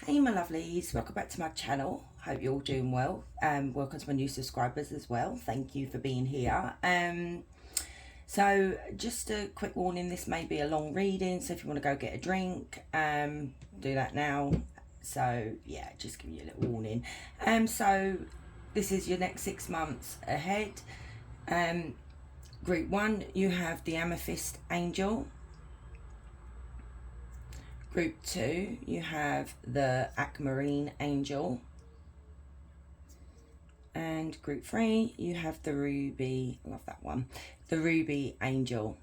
Hey my lovelies, welcome back to my channel. Hope you're all doing well. Welcome to my new subscribers as well. Thank you for being here. So just a quick warning, this may be a long reading, so if you want to go get a drink, do that now. So yeah, just give you a little warning. So this is your next 6 months ahead. Group 1, you have the Amethyst Angel. Group 2, you have the Aquamarine Angel. And group 3, you have the Ruby, I love that one, the Ruby Angel.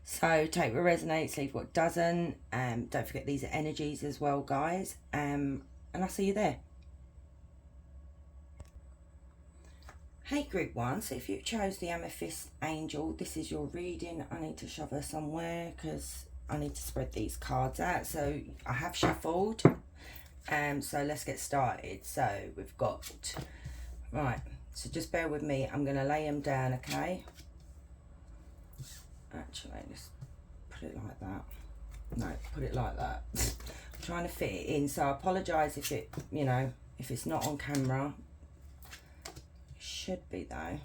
So take what resonates, leave what doesn't. Don't forget these are energies as well, guys. And I'll see you there. Hey group 1, so if you chose the Amethyst Angel, this is your reading. I need to shove her somewhere because I need to spread these cards out. So I have shuffled. So let's get started. So we've got, right, so just bear with me. I'm going to lay them down, okay? Actually, let's put it like that. No, put it like that. I'm trying to fit it in, so I apologise if it, you know, if it's not on camera. It should be though.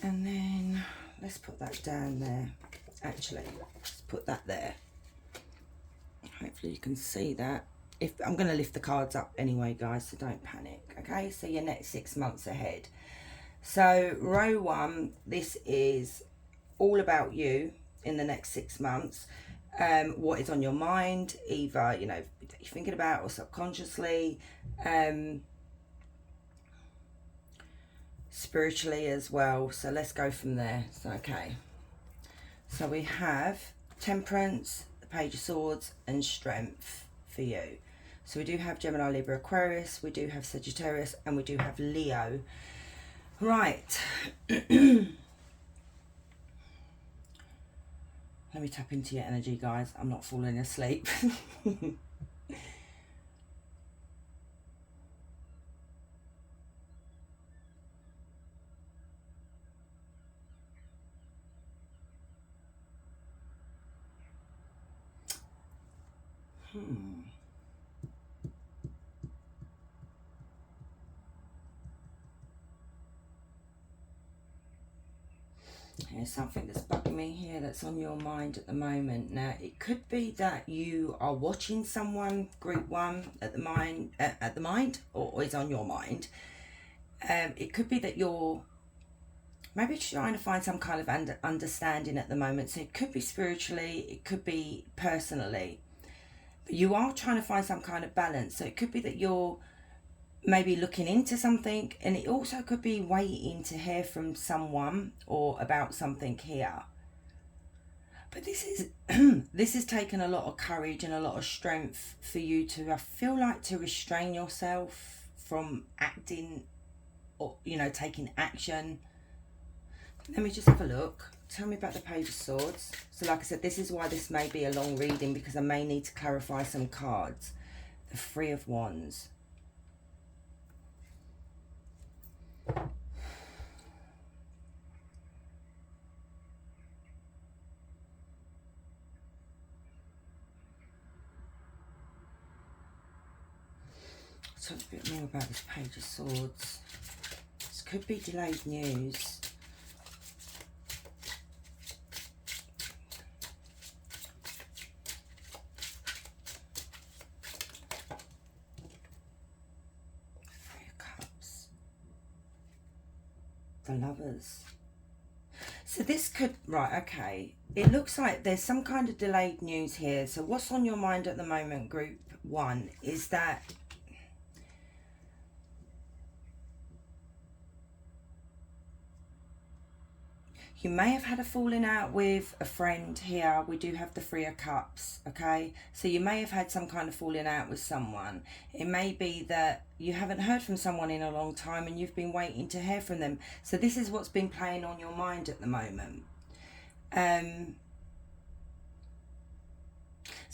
And then let's put that down there. Actually, let's put that there. Hopefully you can see that. If I'm going to lift the cards up anyway, guys, so don't panic. Okay, so your next 6 months ahead. So row 1, this is all about you in the next 6 months. What is on your mind, either, you know, you're thinking about or subconsciously. Spiritually as well, so let's go from there. So okay, so we have Temperance, the Page of Swords, and Strength for you. So we do have Gemini, Libra, Aquarius, we do have Sagittarius, and we do have Leo. Right. Let me tap into your energy, guys. I'm not falling asleep. There's something that's bugging me here that's on your mind at the moment. Now, it could be that you are watching someone, group 1, at the mind, or is on your mind. It could be that you're maybe trying to find some kind of understanding at the moment. So it could be spiritually, it could be personally. But you are trying to find some kind of balance. So it could be that you're maybe looking into something, and it also could be waiting to hear from someone or about something here. But this is this has taken a lot of courage and a lot of strength for you to, I feel like, to restrain yourself from acting or, you know, taking action. Let me just have a look. Tell me about the Page of Swords. So like I said, this is why this may be a long reading, because I may need to clarify some cards. The Three of Wands. Talk a bit more about this Page of Swords. This could be delayed news. Three of Cups. The Lovers. So this could, right, okay. It looks like there's some kind of delayed news here. So what's on your mind at the moment, group 1, is that you may have had a falling out with a friend here. We do have the Three of Cups, okay? So you may have had some kind of falling out with someone. It may be that you haven't heard from someone in a long time and you've been waiting to hear from them. So this is what's been playing on your mind at the moment.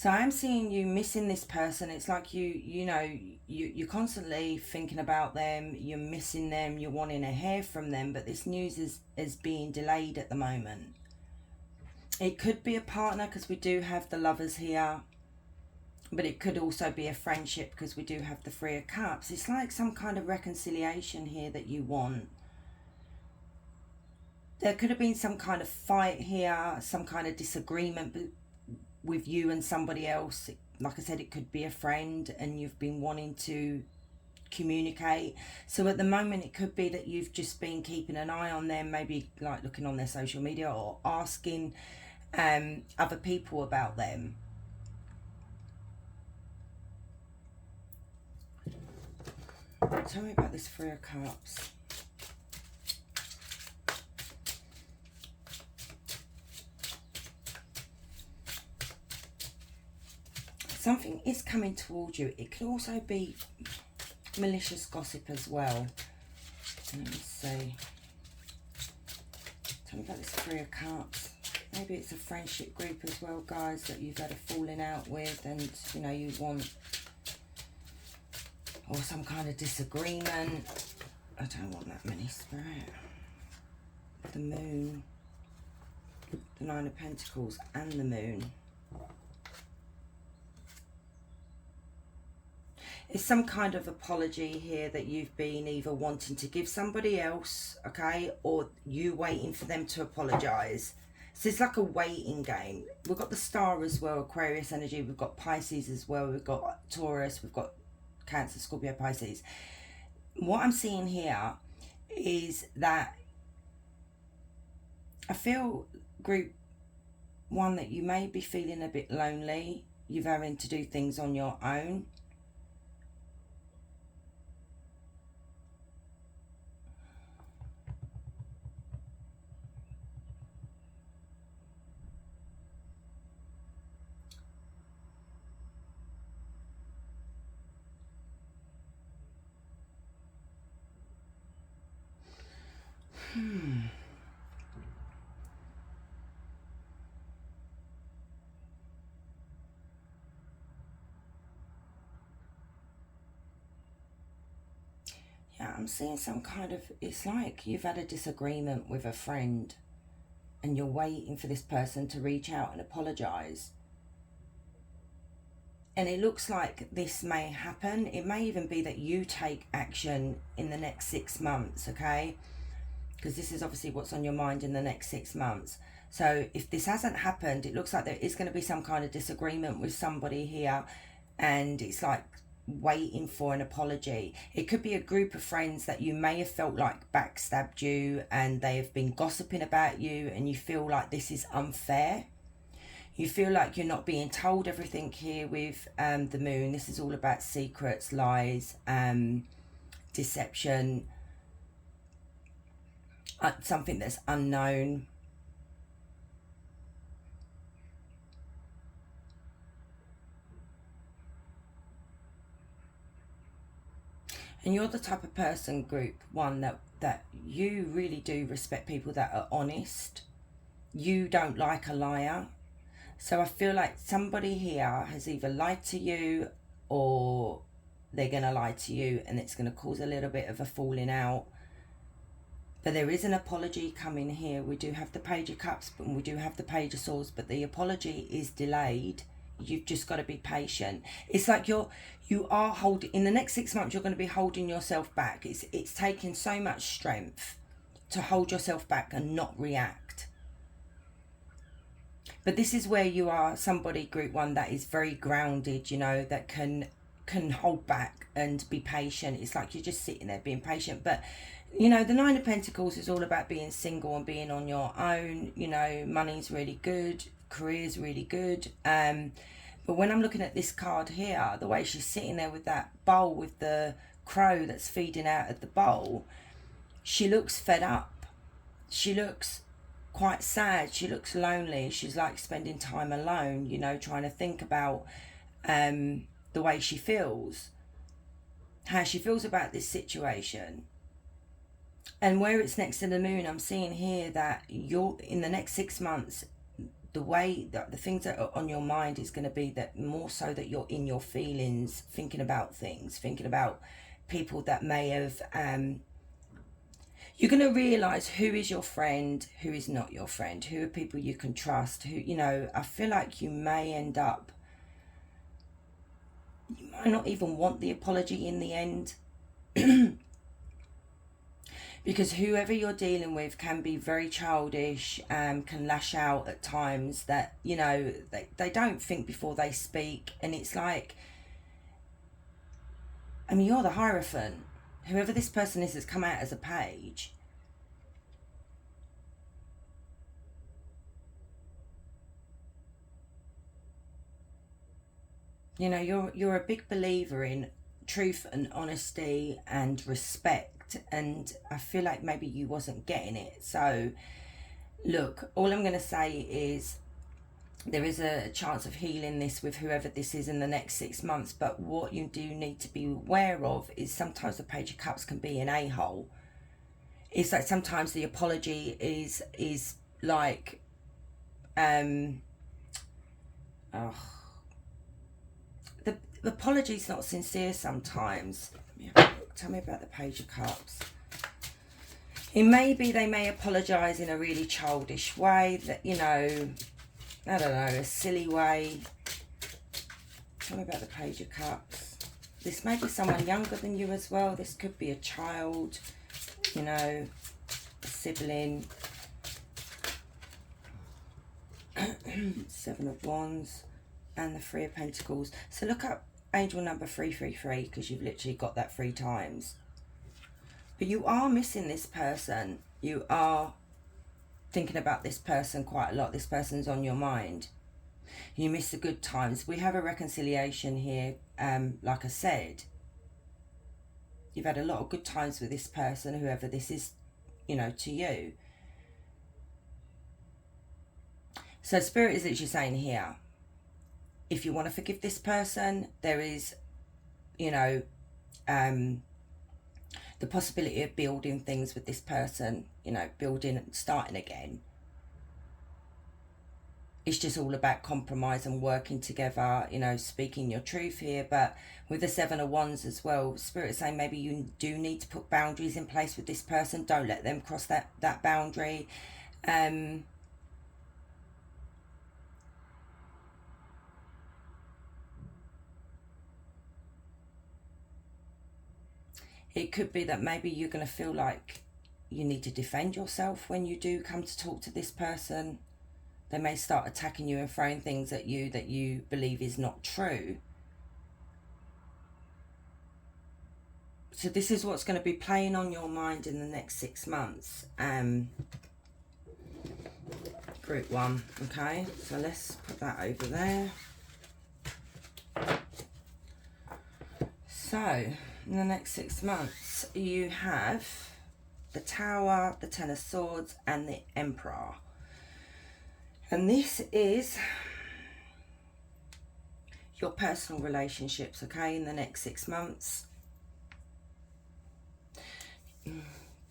So I'm seeing you missing this person. It's like you're constantly thinking about them, you're missing them, you're wanting to hear from them, but this news is being delayed at the moment. It could be a partner because we do have the Lovers here, but it could also be a friendship because we do have the Three of Cups. It's like some kind of reconciliation here that you want. There could have been some kind of fight here, some kind of disagreement with you and somebody else. Like I said, it could be a friend and you've been wanting to communicate. So at the moment it could be that you've just been keeping an eye on them, maybe like looking on their social media or asking other people about them. Tell me about this Three of Cups. Something is coming towards you. It could also be malicious gossip as well. Let me see. Tell me about this Three of Cups. Maybe it's a friendship group as well, guys, that you've had a falling out with and, you know, you want... Or some kind of disagreement. I don't want that many, Spirit. The Moon. The Nine of Pentacles and the Moon. It's some kind of apology here that you've been either wanting to give somebody else, okay, or you waiting for them to apologise. So it's like a waiting game. We've got the Star as well, Aquarius energy. We've got Pisces as well. We've got Taurus. We've got Cancer, Scorpio, Pisces. What I'm seeing here is that I feel, group one, that you may be feeling a bit lonely. You're having to do things on your own. Yeah, I'm seeing some kind of, it's like you've had a disagreement with a friend and you're waiting for this person to reach out and apologise. And it looks like this may happen. It may even be that you take action in the next 6 months, okay? Because this is obviously what's on your mind in the next 6 months. So if this hasn't happened, it looks like there is going to be some kind of disagreement with somebody here. And it's like waiting for an apology. It could be a group of friends that you may have felt like backstabbed you and they have been gossiping about you and you feel like this is unfair. You feel like you're not being told everything here with the Moon. This is all about secrets, lies, deception, something that's unknown. And you're the type of person, group one, that you really do respect people that are honest. You don't like a liar. So I feel like somebody here has either lied to you or they're going to lie to you and it's going to cause a little bit of a falling out. But there is an apology coming here. We do have the Page of Cups, but we do have the Page of Swords, but the apology is delayed. You've just got to be patient. It's like you are holding, in the next 6 months, you're going to be holding yourself back. It's taking so much strength to hold yourself back and not react. But this is where you are somebody, group one, that is very grounded, you know, that can hold back and be patient. It's like you're just sitting there being patient. But, you know, the Nine of Pentacles is all about being single and being on your own. You know, money's really good, career's really good. But when I'm looking at this card here, the way she's sitting there with that bowl with the crow that's feeding out of the bowl, she looks fed up. She looks quite sad. She looks lonely. She's like spending time alone, you know, trying to think about the way she feels, how she feels about this situation. And where it's next to the Moon, I'm seeing here that you're in the next 6 months, the way that the things that are on your mind is going to be that more so that you're in your feelings, thinking about things, thinking about people that may have you're going to realize who is your friend, who is not your friend, who are people you can trust, who, you know, I feel like you may end up, you might not even want the apology in the end. Because whoever you're dealing with can be very childish, can lash out at times that, you know, they don't think before they speak. And it's like, I mean, you're the Hierophant. Whoever this person is has come out as a page. You know, you're a big believer in truth and honesty and respect, and I feel like maybe you wasn't getting it. So look, all I'm going to say is there is a chance of healing this with whoever this is in the next 6 months, but what you do need to be aware of is sometimes the Page of Cups can be an a-hole. It's like sometimes the apology is like the apology's not sincere sometimes. Tell me about the Page of Cups. It may be they may apologise in a really childish way, that, you know, I don't know, a silly way. Tell me about the Page of Cups. This may be someone younger than you as well. This could be a child, you know, a sibling. Seven of Wands and the Three of Pentacles. So look up angel number 333 because you've literally got that 3 times. But you are missing this person. You are thinking about this person quite a lot. This person's on your mind. You miss the good times. We have a reconciliation here. Like I said, you've had a lot of good times with this person, whoever this is, you know, to you. So Spirit is literally saying here, if you want to forgive this person, there is, you know, the possibility of building things with this person, you know, building and starting again. It's just all about compromise and working together, you know, speaking your truth here. But with the Seven of Wands as well, Spirit is saying maybe you do need to put boundaries in place with this person. Don't let them cross that boundary. It could be that maybe you're going to feel like you need to defend yourself when you do come to talk to this person. They may start attacking you and throwing things at you that you believe is not true. So this is what's going to be playing on your mind in the next 6 months. Group 1, okay? So let's put that over there. So in the next 6 months, you have the Tower, the Ten of Swords, and the Emperor. And this is your personal relationships, okay, in the next 6 months.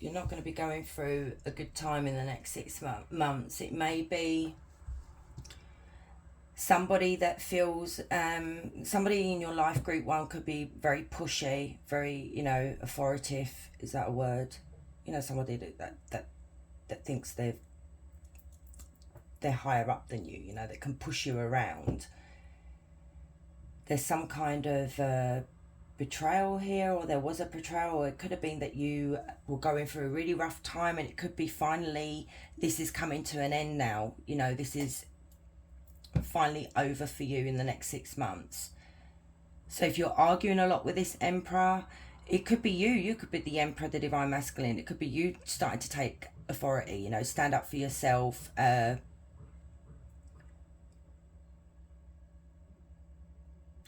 You're not going to be going through a good time in the next 6 months. It may be somebody that feels, somebody in your life, group 1, could be very pushy, very, you know, authoritative. Is that a word? You know, somebody that thinks they're higher up than you, you know, that can push you around. There's some kind of betrayal here, or there was a betrayal, or it could have been that you were going through a really rough time, and it could be finally this is coming to an end now. You know, this is finally over for you in the next 6 months. So if you're arguing a lot with this Emperor, it could be you could be the Emperor, the Divine Masculine. It could be you starting to take authority, you know, stand up for yourself.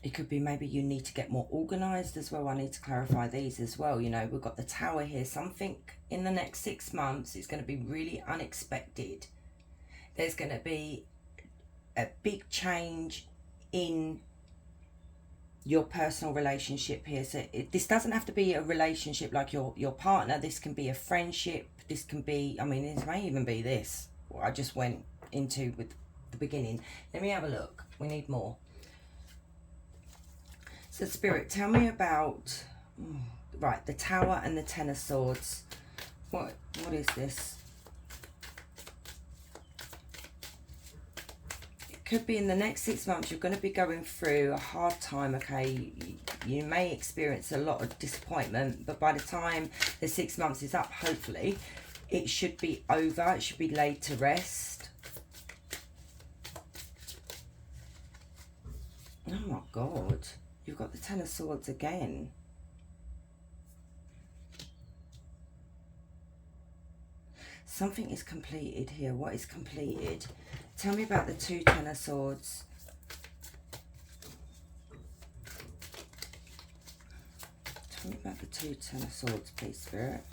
It could be maybe you need to get more organised as well. I need to clarify these as well. You know, we've got the Tower here. Something in the next 6 months is going to be really unexpected. There's going to be a big change in your personal relationship here. So this doesn't have to be a relationship like your partner. This can be a friendship. This can be, I mean, this may even be this, what I just went into with the beginning. Let me have a look. We need more. So Spirit, tell me about, right, the Tower and the Ten of Swords. What is this? It could be in the next 6 months you're going to be going through a hard time, okay? You may experience a lot of disappointment, but by the time the 6 months is up, hopefully, it should be over. It should be laid to rest. Oh my God. You've got the Ten of Swords again. Something is completed here. What is completed? Tell me about the two Ten of Swords. Tell me about the two Ten of Swords, please, Spirit.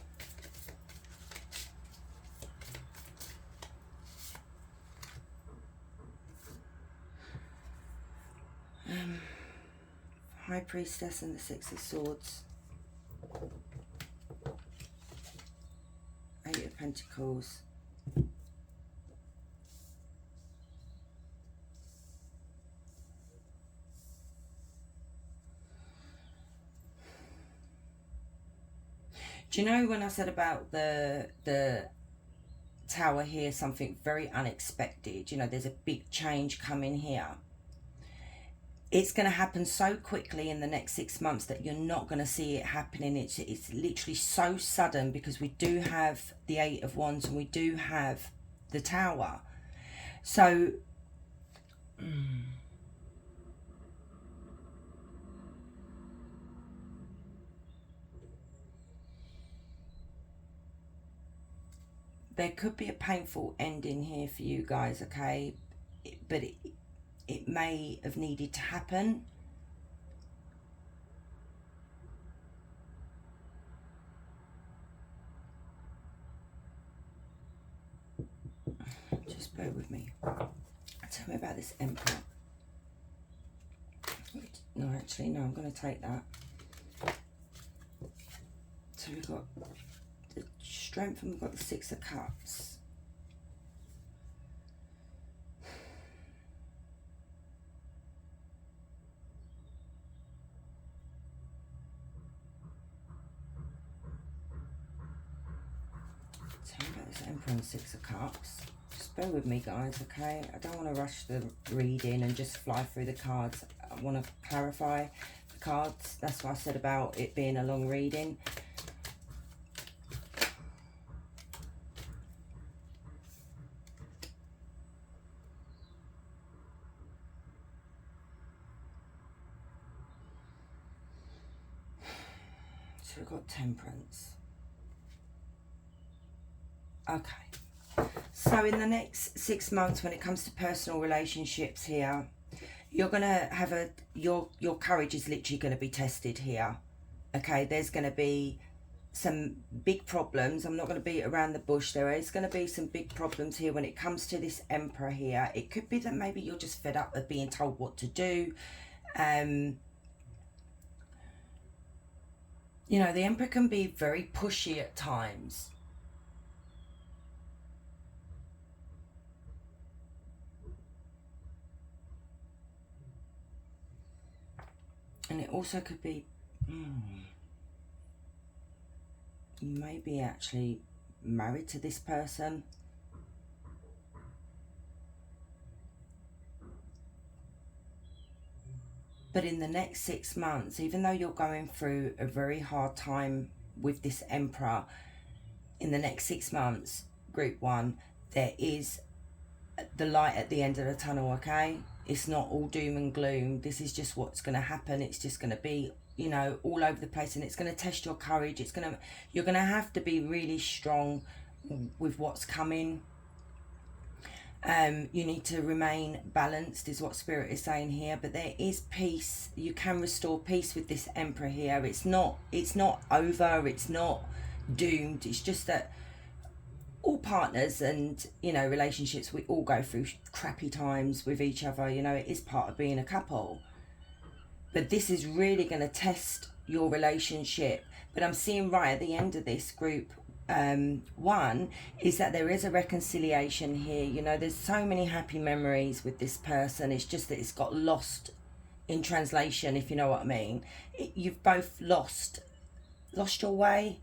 High Priestess and the Six of Swords. Eight of Pentacles. Do you know when I said about the Tower here, something very unexpected, you know, there's a big change coming here. It's going to happen so quickly in the next 6 months that you're not going to see it happening. It's literally so sudden, because we do have the Eight of Wands and we do have the Tower. So there could be a painful ending here for you guys, okay? But it may have needed to happen. Just bear with me. Tell me about this Emperor. No, actually, no, I'm going to take that. So we've got the Strength and we've got the Six of Cups. Emperor and Six of Cups. Just bear with me, guys, okay? I don't want to rush the reading and just fly through the cards. I want to clarify the cards. That's what I said about it being a long reading. So we've got Temperance. Okay, so in the next 6 months, when it comes to personal relationships here, you're gonna have your courage is literally going to be tested here. Okay, there's going to be some big problems. I'm not going to beat around the bush. There is going to be some big problems here when it comes to this Emperor here. It could be that maybe you're just fed up of being told what to do. You know, the Emperor can be very pushy at times. And it also could be, you may be actually married to this person. But in the next 6 months, even though you're going through a very hard time with this Emperor, in the next 6 months, Group 1, there is the light at the end of the tunnel, okay? It's not all doom and gloom. This is just what's going to happen. It's just going to be, you know, all over the place, and it's going to test your courage. You're going to have to be really strong with what's coming. You need to remain balanced, is what Spirit is saying here. But there is peace. You can restore peace with this Emperor here. It's not over. It's not doomed. It's just that all partners and, you know, relationships, we all go through crappy times with each other. You know, it is part of being a couple. But this is really going to test your relationship. But I'm seeing right at the end of this, Group one is that there is a reconciliation here. You know, there's so many happy memories with this person. It's just that it's got lost in translation, if you know what I mean. You've both lost your way.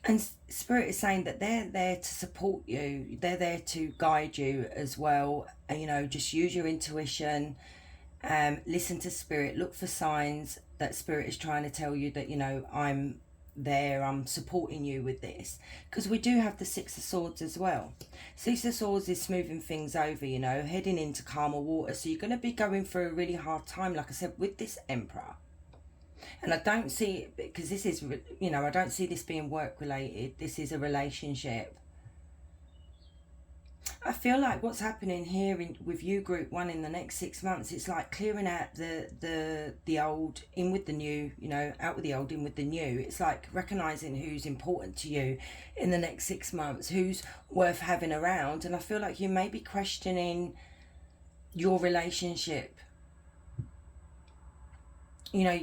And Spirit is saying that they're there to support you. They're there to guide you as well. And, you know, just use your intuition. Listen to Spirit. Look for signs that Spirit is trying to tell you that, you know, I'm there. I'm supporting you with this. Because we do have the Six of Swords as well. Six of Swords is smoothing things over, you know, heading into calmer water. So you're going to be going through a really hard time, like I said, with this Emperor. And I don't see it, because this is, you know, I don't see this being work related. This is a relationship. I feel like what's happening here with you, group one, in the next 6 months, it's like clearing out the old, in with the new, you know, out with the old, in with the new. It's like recognizing who's important to you in the next 6 months, who's worth having around. And I feel like you may be questioning your relationship. You know,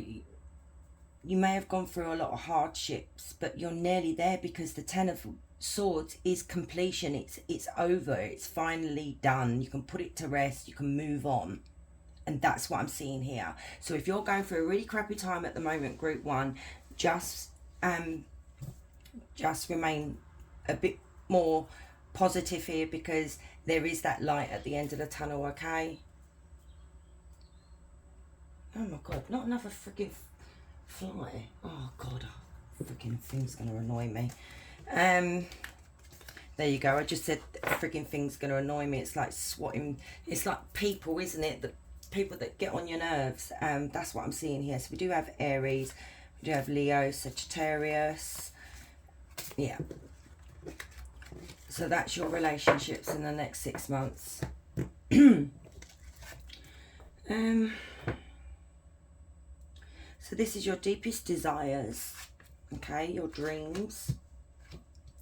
you may have gone through a lot of hardships, but you're nearly there, because the Ten of Swords is completion. It's over. It's finally done. You can put it to rest. You can move on. And that's what I'm seeing here. So if you're going through a really crappy time at the moment, group one, just remain a bit more positive here, because there is that light at the end of the tunnel, okay? Oh my God, not another freaking fly. Oh God, freaking thing's gonna annoy me. There you go. I just said freaking thing's gonna annoy me. It's like swatting. It's like people, isn't it? The people that get on your nerves. That's what I'm seeing here. So we do have Aries, we do have Leo, Sagittarius. Yeah. So that's your relationships in the next 6 months. So this is your deepest desires, okay, your dreams,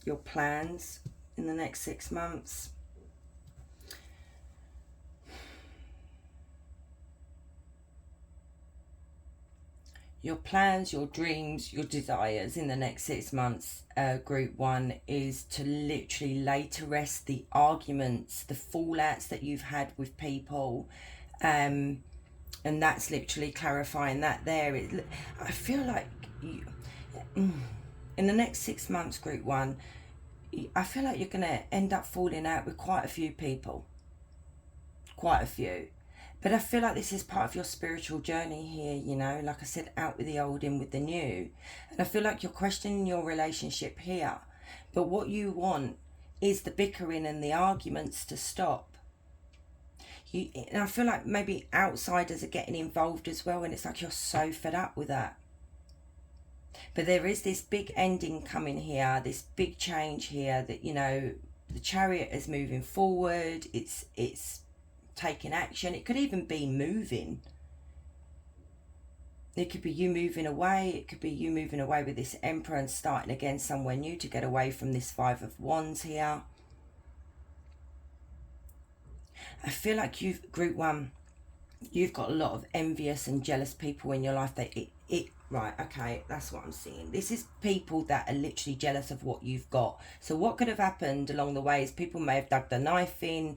your plans in the next 6 months. Your plans, your dreams, your desires in the next 6 months, group one, is to literally lay to rest the arguments, the fallouts that you've had with people. And that's literally clarifying that there. I feel like you, in the next 6 months, group one, I feel like you're going to end up falling out with quite a few people. Quite a few. But I feel like this is part of your spiritual journey here, you know. Like I said, out with the old, in with the new. And I feel like you're questioning your relationship here. But what you want is the bickering and the arguments to stop. And I feel like maybe outsiders are getting involved as well, and it's like you're so fed up with that. But there is this big ending coming here, this big change here, that, you know, the Chariot is moving forward. It's taking action. It could even be moving. It could be you moving away. It could be you moving away with this Emperor and starting again somewhere new to get away from this Five of Wands here. I feel like group one, you've got a lot of envious and jealous people in your life. Right, okay, that's what I'm seeing. This is people that are literally jealous of what you've got. So what could have happened along the way is people may have dug the knife in,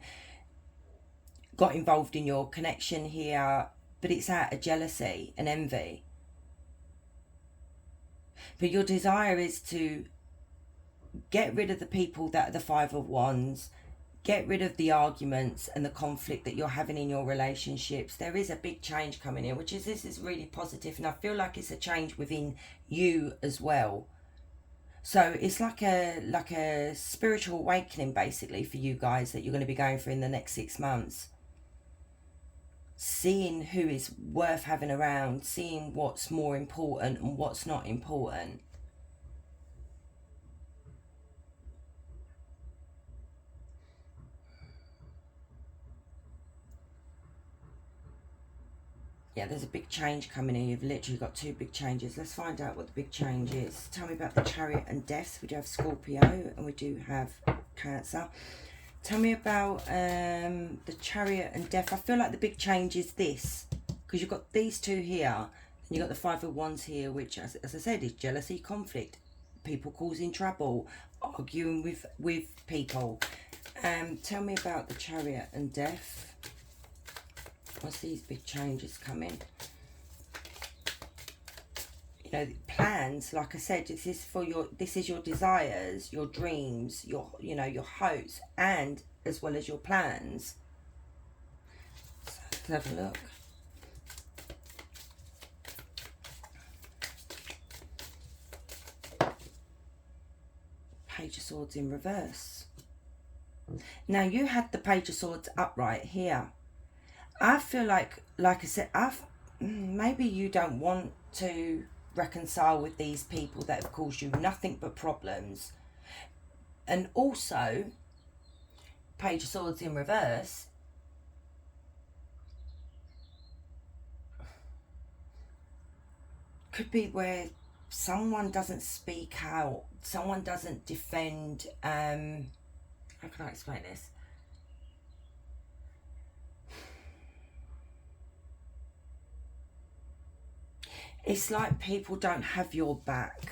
got involved in your connection here, but it's out of jealousy and envy. But your desire is to get rid of the people that are the Five of Wands, get rid of the arguments and the conflict that you're having in your relationships. There is a big change coming in, which is, this is really positive, and I feel like it's a change within you as well. So it's like a spiritual awakening, basically, for you guys, that you're going to be going through in the next 6 months. Seeing who is worth having around, seeing what's more important and what's not important. Yeah, there's a big change coming in. You've literally got 2 big changes. Let's find out what the big change is. Tell me about the Chariot and Death. We do have Scorpio and we do have Cancer. Tell me about the Chariot and Death. I feel like the big change is this, because you've got these two here, and you've got the Five of Wands here, which, as I said, is jealousy, conflict. people causing trouble, arguing with people. Tell me about the Chariot and Death. What's these big changes coming? You know, plans, like I said, this is your desires, your dreams, your hopes, and as well as your plans. So let's have a look. Page of Swords in reverse. Now you had the Page of Swords upright here. I feel like I said, maybe you don't want to reconcile with these people that have caused you nothing but problems. And also, Page of Swords in reverse, could be where someone doesn't speak out, someone doesn't defend, how can I explain this? It's like people don't have your back,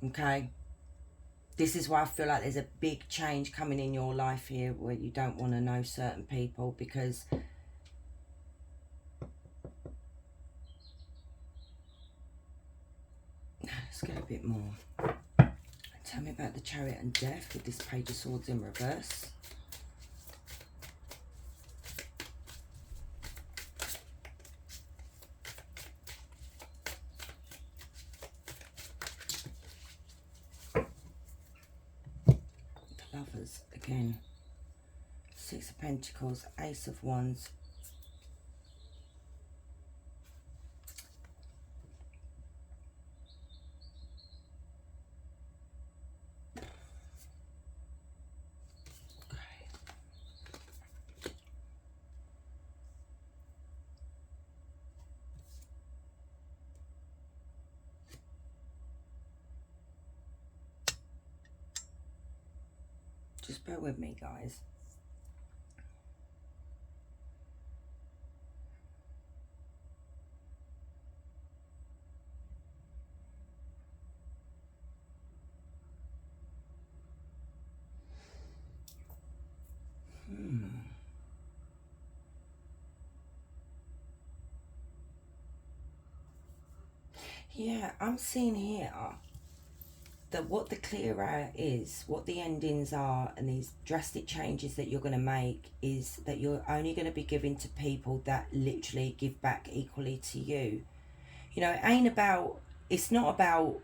okay? This is why I feel like there's a big change coming in your life here, where you don't want to know certain people, because let's get a bit more. Tell me about the Chariot and Death with this Page of Swords in reverse. Lovers again. Six of Pentacles, Ace of Wands. Just bear with me, guys. Yeah, I'm seeing here that what the clearer is, what the endings are, and these drastic changes that you're going to make, is that you're only going to be giving to people that literally give back equally to you. You know, it's not about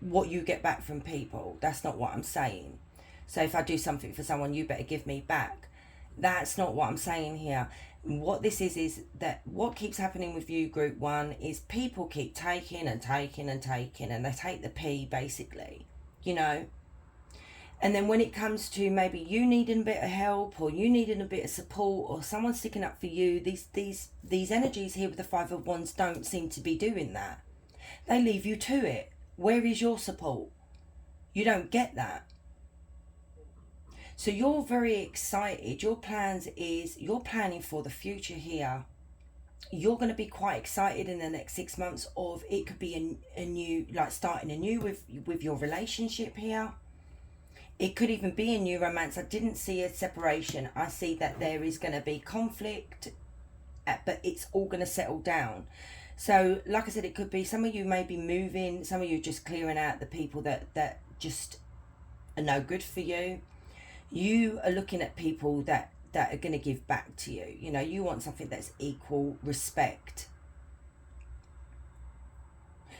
what you get back from people. That's not what I'm saying. So if I do something for someone, you better give me back. That's not what I'm saying here. What this is that what keeps happening with you, Group 1, is people keep taking and taking and taking, and they take the P, basically, you know. And then when it comes to maybe you needing a bit of help, or you needing a bit of support, or someone sticking up for you, these energies here with the Five of Wands don't seem to be doing that. They leave you to it. Where is your support? You don't get that. So you're very excited. Your plans is, you're planning for the future here. You're going to be quite excited in the next 6 months of, it could be a new, like starting anew with your relationship here. It could even be a new romance. I didn't see a separation. I see that there is going to be conflict, but it's all going to settle down. So like I said, it could be some of you may be moving, some of you just clearing out the people that just are no good for you. You are looking at people that are going to give back to you. You know, you want something that's equal respect.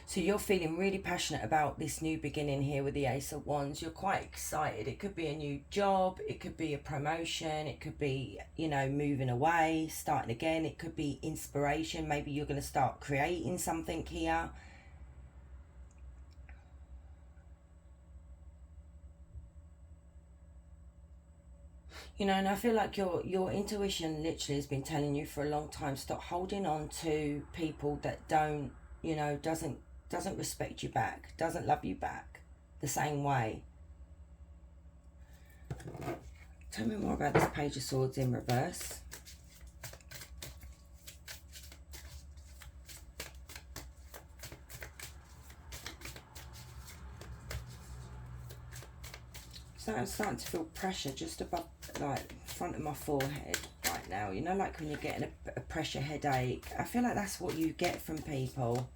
So you're feeling really passionate about this new beginning here with the Ace of Wands. You're quite excited. It could be a new job. It could be a promotion. It could be, you know, moving away, starting again. It could be inspiration. Maybe you're going to start creating something here. You know, and I feel like your intuition literally has been telling you for a long time, stop holding on to people that don't, you know, doesn't respect you back, doesn't love you back the same way. Tell me more about this Page of Swords in reverse. I'm starting to feel pressure just above, like, front of my forehead right now. You know, like when you're getting a pressure headache. I feel like that's what you get from people.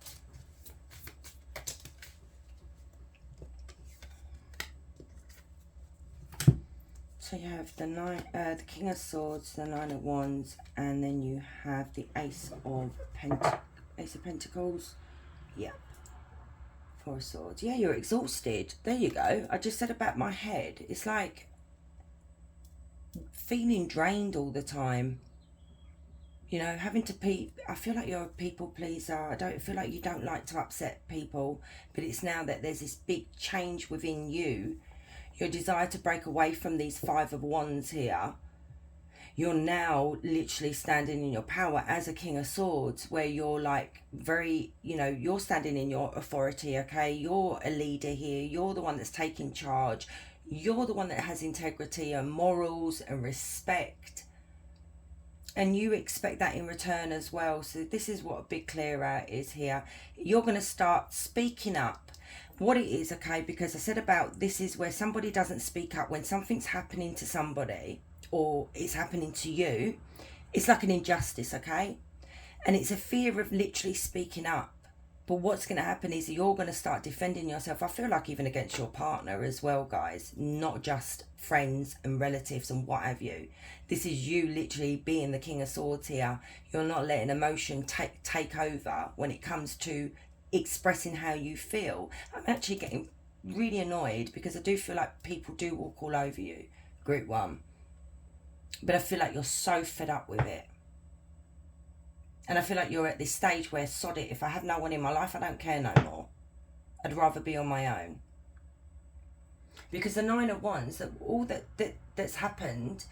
So you have the King of Swords, the Nine of Wands, and then you have the Ace of Pentacles. Yeah. Four of Swords. Yeah, you're exhausted. There you go. I just said about my head. It's like feeling drained all the time. You know, having to I feel like you're a people pleaser. I don't feel like you don't like to upset people, but it's now that there's this big change within you. Your desire to break away from these Five of Wands here. You're now literally standing in your power as a King of Swords, where you're like very, you know, you're standing in your authority, okay? You're a leader here. You're the one that's taking charge. You're the one that has integrity and morals and respect. And you expect that in return as well. So this is what a big clear out is here. You're going to start speaking up. What it is, okay, because I said about this is where somebody doesn't speak up when something's happening to somebody or it's happening to you. It's like an injustice, okay? And it's a fear of literally speaking up. But what's going to happen is you're going to start defending yourself. I feel like even against your partner as well, guys. Not just friends and relatives and what have you. This is you literally being the King of Swords here. You're not letting emotion take over when it comes to expressing how you feel. I'm actually getting really annoyed because I do feel like people do walk all over you, Group 1. But I feel like you're so fed up with it. And I feel like you're at this stage where, sod it, if I have no one in my life, I don't care no more. I'd rather be on my own. Because the Nine of Wands, all that's happened,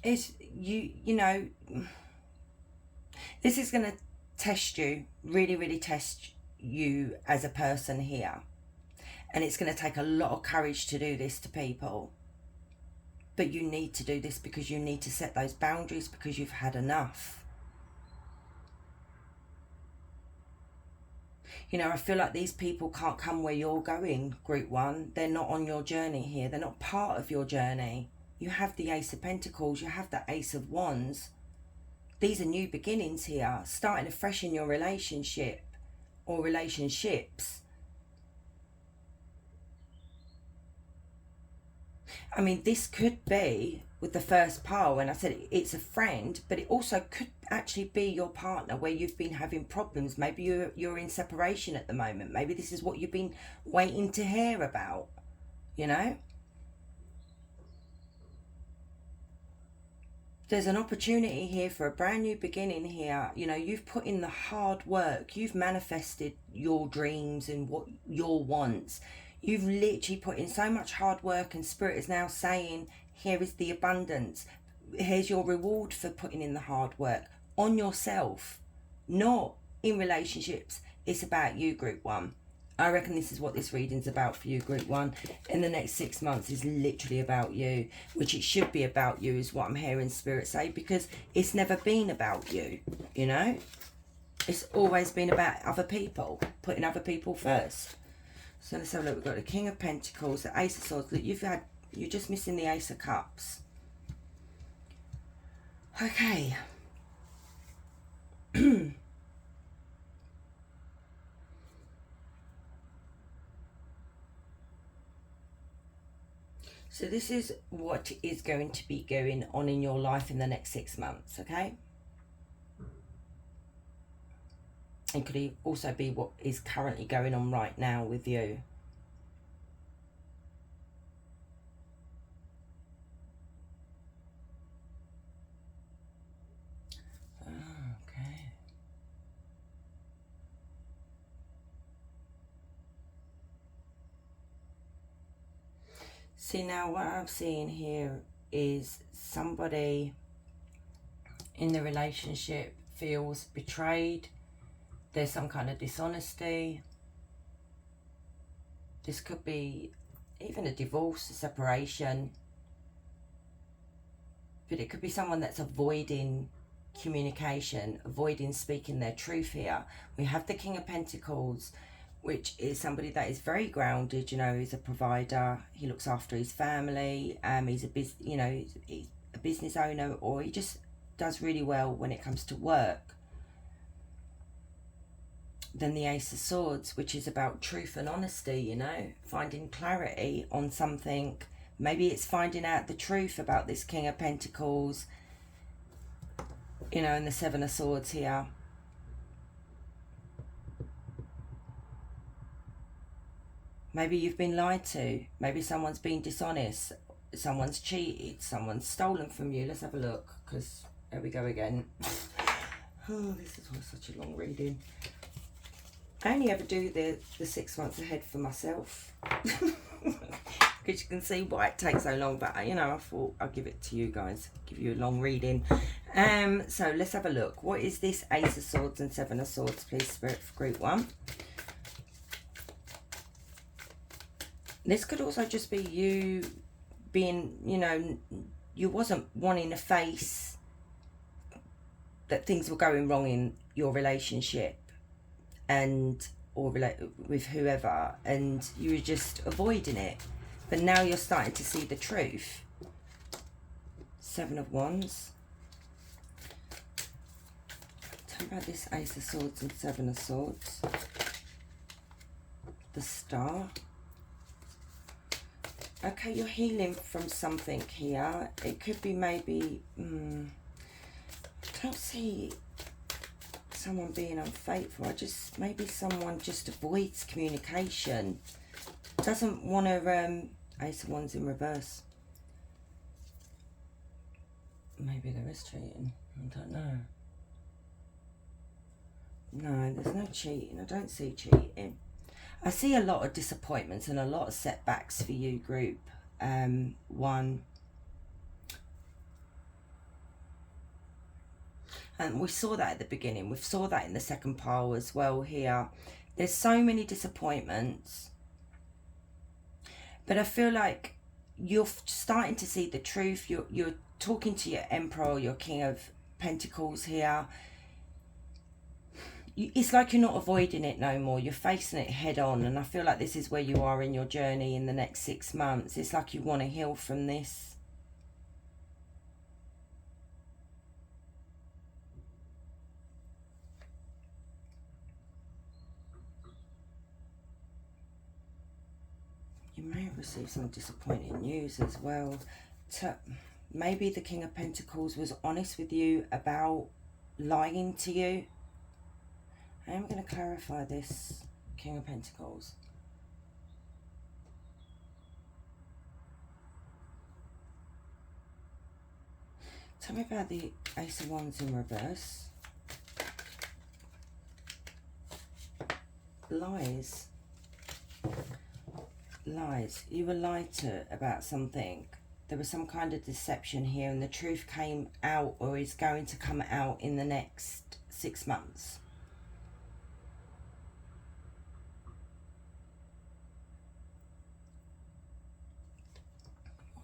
is you know, this is going to test you, really, really test you as a person here. And it's going to take a lot of courage to do this to people. But you need to do this because you need to set those boundaries because you've had enough. You know, I feel like these people can't come where you're going, Group 1. They're not on your journey here. They're not part of your journey. You have the Ace of Pentacles. You have the Ace of Wands. These are new beginnings here. Starting afresh in your relationship or relationships. I mean, this could be with the first pile when I said it's a friend, but it also could actually be your partner where you've been having problems. Maybe you're in separation at the moment. Maybe this is what you've been waiting to hear about, you know? There's an opportunity here for a brand new beginning here. You know, you've put in the hard work. You've manifested your dreams and what your wants. You've literally put in so much hard work, and Spirit is now saying, here is the abundance. Here's your reward for putting in the hard work on yourself, not in relationships. It's about you, Group 1. I reckon this is what this reading's about for you, Group 1. In the next 6 months is literally about you, which it should be about you is what I'm hearing Spirit say, because it's never been about you, you know? It's always been about other people, putting other people first. So let's have a look. We've got the King of Pentacles, the Ace of Swords. Look, you're just missing the Ace of Cups. Okay. So this is what is going to be going on in your life in the next 6 months, okay? It could also be what is currently going on right now with you. Okay. See, now what I'm seeing here is somebody in the relationship feels betrayed. There's some kind of dishonesty. This could be even a divorce, a separation. But it could be someone that's avoiding communication, avoiding speaking their truth here. We have the King of Pentacles, which is somebody that is very grounded, you know, he's a provider, he looks after his family, he's he's a business owner, or he just does really well when it comes to work. Then the Ace of Swords, which is about truth and honesty, you know, finding clarity on something. Maybe it's finding out the truth about this King of Pentacles, you know, and the Seven of Swords here. Maybe you've been lied to. Maybe someone's been dishonest. Someone's cheated. Someone's stolen from you. Let's have a look, because there we go again. Oh, this is such a long reading. I only ever do the 6 months ahead for myself. Because you can see why it takes so long. But, you know, I thought I'll give it to you guys. Give you a long reading. So let's have a look. What is this Ace of Swords and Seven of Swords, please, Spirit, for group 1? This could also just be you being, you know, you wasn't wanting to face that things were going wrong in your relationship and or with whoever, and you were just avoiding it. But now you're starting to see the truth. Seven of Wands. Tell me about this Ace of Swords and Seven of Swords. The Star. Okay, you're healing from something here. It could be maybe, I don't see someone being unfaithful. Maybe someone just avoids communication. Doesn't want to, Ace of Wands in reverse. Maybe there is cheating. I don't know. No, there's no cheating. I don't see cheating. I see a lot of disappointments and a lot of setbacks for you, group 1. And we saw that at the beginning. We saw that in the second pile as well here. There's so many disappointments. But I feel like you're starting to see the truth. You're talking to your Emperor, your King of Pentacles here. It's like you're not avoiding it no more. You're facing it head on. And I feel like this is where you are in your journey in the next 6 months. It's like you want to heal from this. You may have received some disappointing news as well. Maybe the King of Pentacles was honest with you about lying to you. I'm going to clarify this, King of Pentacles. Tell me about the Ace of Wands in reverse. Lies. Lies. You were lied to about something. There was some kind of deception here, and the truth came out or is going to come out in the next 6 months.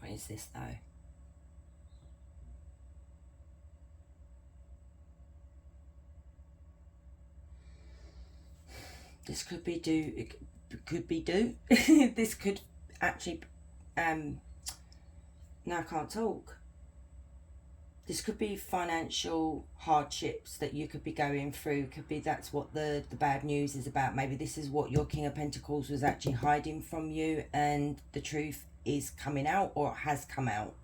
What is this though? This could be due. It could be due. This could actually. Now I can't talk. This could be financial hardships that you could be going through. Could be that's what the bad news is about. Maybe this is what your King of Pentacles was actually hiding from you, and the truth is coming out or has come out.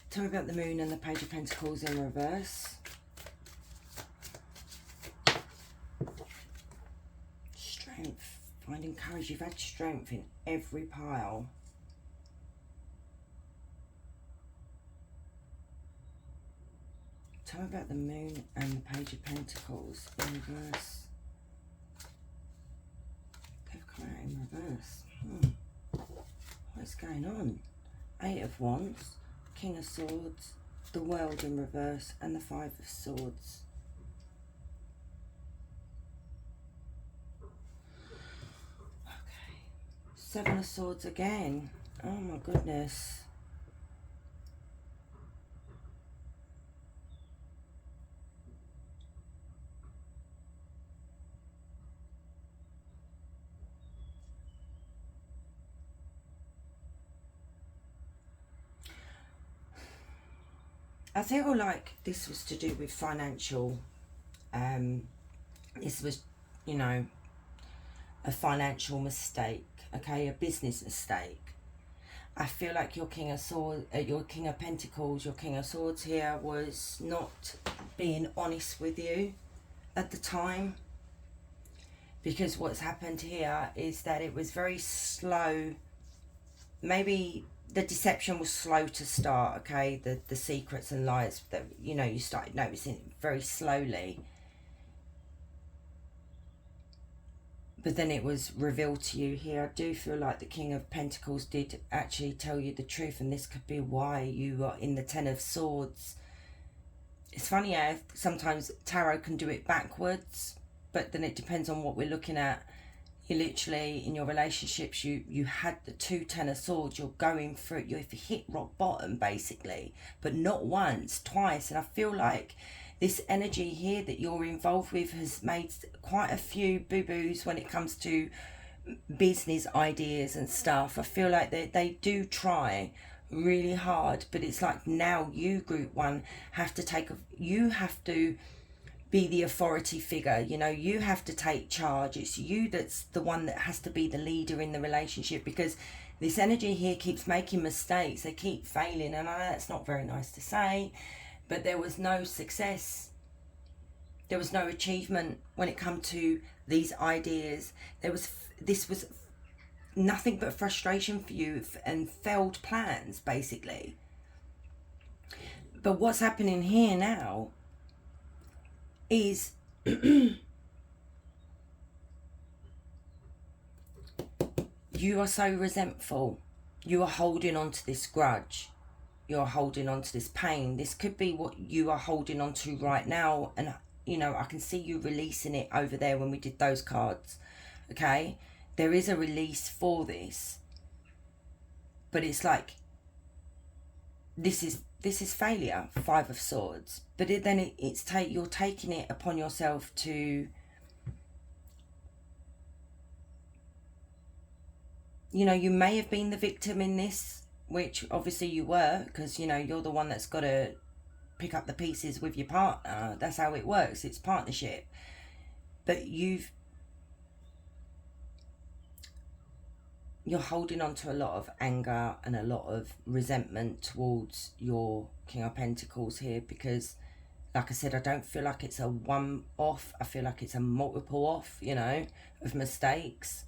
Tell me about the Moon and the Page of Pentacles in reverse. Strength. Finding courage. You've had strength in every pile. Tell me about the Moon and the Page of Pentacles in reverse. They've come out in reverse. What's going on? 8 of Wands, King of Swords, the World in reverse, and the 5 of Swords. Okay. 7 of Swords again. Oh my goodness. I feel like this was to do with financial, this was, you know, a financial mistake, okay, a business mistake. I feel like your King of Swords, your King of Pentacles, your King of Swords here was not being honest with you at the time. Because what's happened here is that it was very slow. Maybe the deception was slow to start, okay? The secrets and lies that, you know, you started noticing very slowly. But then it was revealed to you here. I do feel like the King of Pentacles did actually tell you the truth, and this could be why you are in the Ten of Swords. It's funny how sometimes tarot can do it backwards, but then it depends on what we're looking at. You literally, in your relationships, you had the two Ten of Swords. You're going through, you've hit rock bottom, basically. But not once, twice. And I feel like this energy here that you're involved with has made quite a few boo-boos when it comes to business ideas and stuff. I feel like they do try really hard, but it's like now you, Group 1, have to you have to be the authority figure, you know, you have to take charge. It's you that's the one that has to be the leader in the relationship, because this energy here keeps making mistakes. They keep failing, and I know that's not very nice to say, but there was no success. There was no achievement when it come to these ideas. This was nothing but frustration for you and failed plans, basically. But what's happening here now is you are so resentful. You are holding on to this grudge. You're holding on to this pain. This could be what you are holding on to right now. And, you know, I can see you releasing it over there when we did those cards. Okay? There is a release for this. But it's like, this is failure, Five of Swords. But you're taking it upon yourself to, you know, you may have been the victim in this, which obviously you were, because, you know, you're the one that's got to pick up the pieces with your partner. That's how it works. It's partnership. But you're holding on to a lot of anger and a lot of resentment towards your King of Pentacles here, because, like I said, I don't feel like it's a one-off. I feel like it's a multiple-off, you know, of mistakes.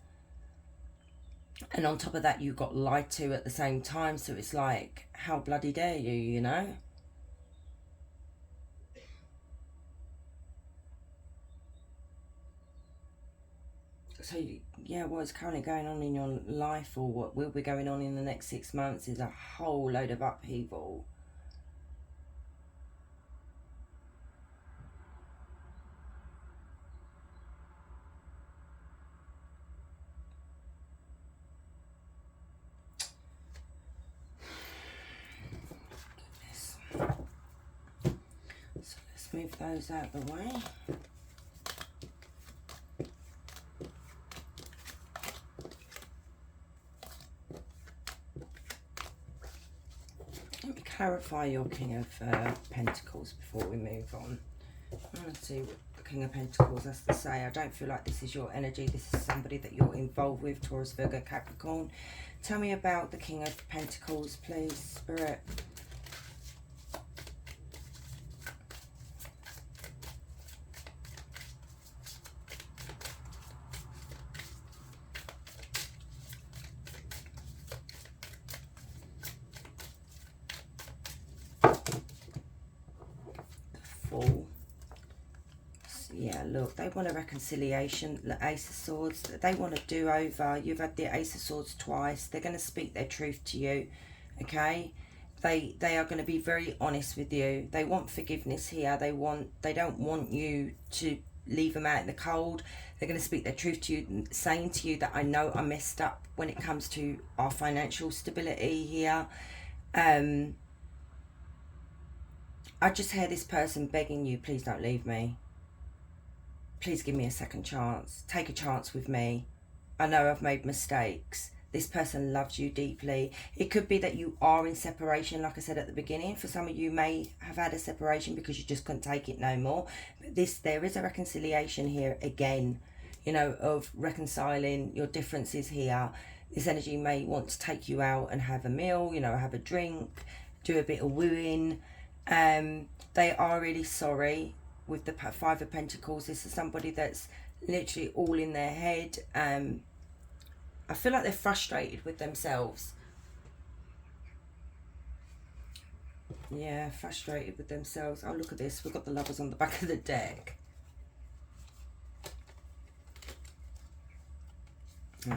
And on top of that, you got lied to at the same time. So it's like, how bloody dare you, you know? So, yeah, what's currently going on in your life, or what will be going on in the next 6 months, is a whole load of upheaval. So let's move those out of the way. Let me clarify your King of Pentacles before we move on. I want to see what the King of Pentacles has to say. I don't feel like this is your energy. This is somebody that you're involved with, Taurus, Virgo, Capricorn. Tell me about the King of Pentacles, please, Spirit. Yeah, look, they want a reconciliation. The Ace of Swords, they want a do-over. You've had the Ace of Swords twice. They're going to speak their truth to you, okay? They are going to be very honest with you. They want forgiveness here. They don't want you to leave them out in the cold. They're going to speak their truth to you, saying to you that I know I messed up when it comes to our financial stability here. I just hear this person begging you, please don't leave me. Please give me a second chance. Take a chance with me. I know I've made mistakes. This person loves you deeply. It could be that you are in separation, like I said at the beginning. For some of you may have had a separation because you just couldn't take it no more. But there is a reconciliation here again, you know, of reconciling your differences here. This energy may want to take you out and have a meal, you know, have a drink, do a bit of wooing. They are really sorry with the Five of Pentacles. This is somebody that's literally all in their head. I feel like they're frustrated with themselves. Yeah, frustrated with themselves. Oh, look at this. We've got the Lovers on the back of the deck. Oh.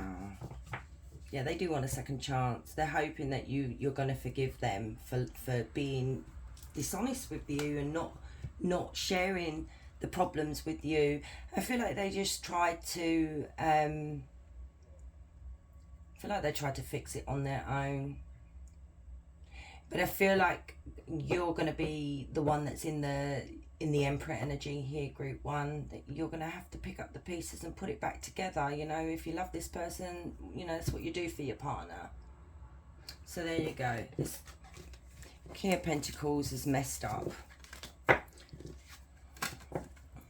Yeah, they do want a second chance. They're hoping that you're going to forgive them for being dishonest with you and not sharing the problems with you. I feel like they just tried to fix it on their own. But I feel like you're going to be the one that's in the Emperor energy here, group one. That you're going to have to pick up the pieces and put it back together. You know, if you love this person, you know, that's what you do for your partner. So there you go. This King of Pentacles is messed up.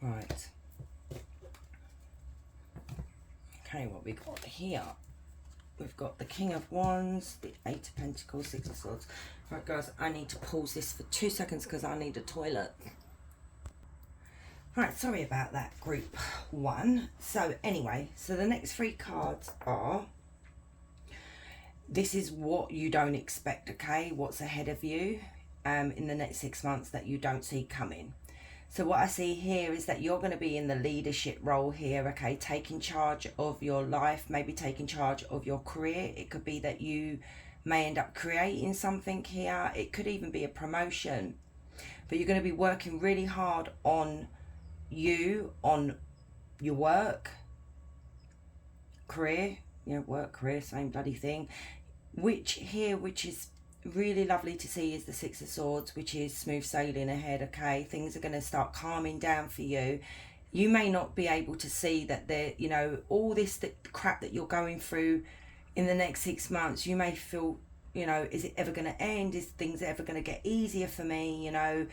Right. Okay, what we got here? We've got the King of Wands, the Eight of Pentacles, Six of Swords. Right, guys, I need to pause this for 2 seconds because I need a toilet. Right, sorry about that, group one. So anyway, so the next 3 cards are, this is what you don't expect, okay? What's ahead of you in the next 6 months that you don't see coming. So what I see here is that you're going to be in the leadership role here, okay? Taking charge of your life, maybe taking charge of your career. It could be that you may end up creating something here. It could even be a promotion. But you're going to be working really hard on you, on your work, career, you know, work, career, same bloody thing. Which is really lovely to see is the Six of Swords, which is smooth sailing ahead, okay? Things are going to start calming down for you. You may not be able to see that there, you know, all this crap that you're going through in the next 6 months, you may feel, you know, is it ever going to end? Is things ever going to get easier for me? You know,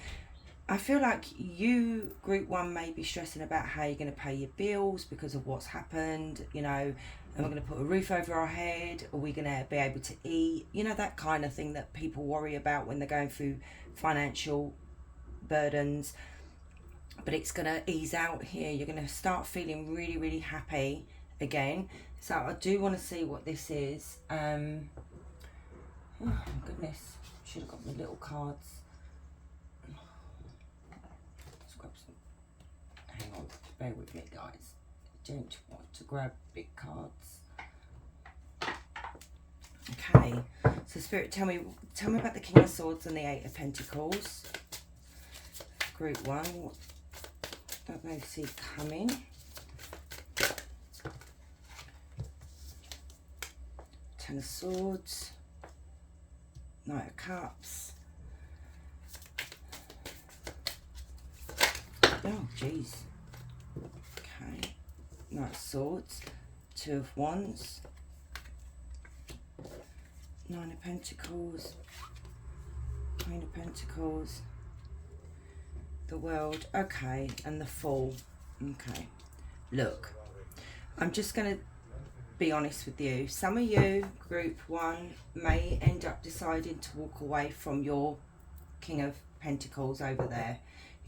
I feel like you, group one, may be stressing about how you're going to pay your bills because of what's happened. You know, am I going to put a roof over our head? Are we going to be able to eat? You know, that kind of thing that people worry about when they're going through financial burdens. But it's going to ease out here. You're going to start feeling really, really happy again. So I do want to see what this is. Oh, my goodness. Should have got my little cards. Hang on, bear with me, guys. I don't want to grab big cards. Okay, so Spirit, tell me about the King of Swords and the Eight of Pentacles. Group one, what don't they see coming? Ten of Swords, Knight of Cups. Oh, jeez. Okay. Knight of Swords. Two of Wands. Nine of Pentacles. Queen of Pentacles. The World. Okay. And the Fool. Okay. Look. I'm just going to be honest with you. Some of you, group one, may end up deciding to walk away from your King of Pentacles over there.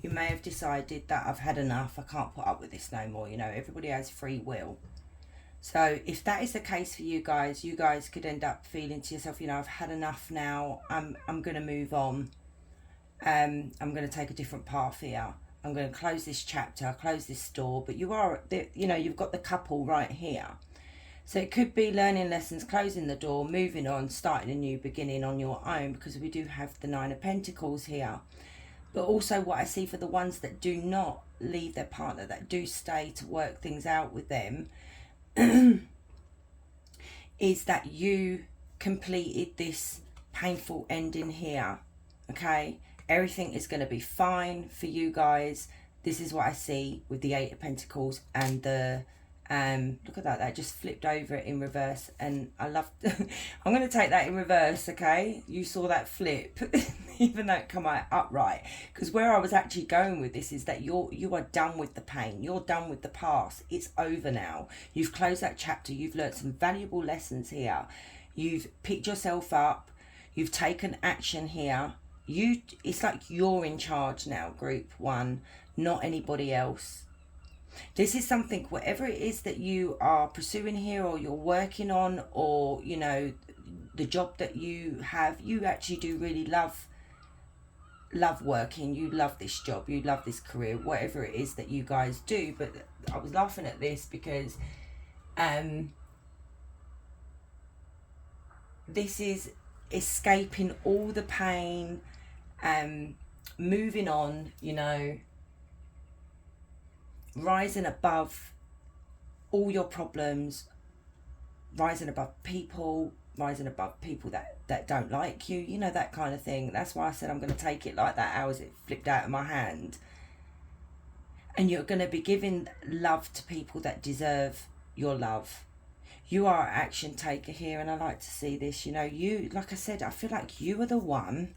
You may have decided that I've had enough, I can't put up with this no more. You know, everybody has free will. So if that is the case for you guys could end up feeling to yourself, you know, I've had enough now, I'm going to move on. I'm going to take a different path here. I'm going to close this chapter, close this door. But you are, you know, you've got the couple right here. So it could be learning lessons, closing the door, moving on, starting a new beginning on your own, because we do have the Nine of Pentacles here. But also what I see for the ones that do not leave their partner, that do stay to work things out with them, is that you completed this painful ending here, okay? Everything is going to be fine for you guys. This is what I see with the Eight of Pentacles and the Look at that, that just flipped over in reverse, and I love I'm going to take that in reverse, okay? You saw that flip even though it come out upright, because where I was actually going with this is that you are done with the pain, you're done with the past, it's over now, you've closed that chapter, you've learned some valuable lessons here, you've picked yourself up, you've taken action here. It's like you're in charge now, group one, not anybody else. This is something, whatever it is that you are pursuing here, or you're working on, or you know, the job that you have, you actually do really love working, you love this job, you love this career, whatever it is that you guys do. But I was laughing at this because this is escaping all the pain, moving on, you know, rising above all your problems, rising above people that don't like you, you know, that kind of thing. That's why I said I'm going to take it like that. How is it flipped out of my hand? And you're going to be giving love to people that deserve your love. You are an action taker here, and I like to see this. You know, you, like I said, I feel like you are the one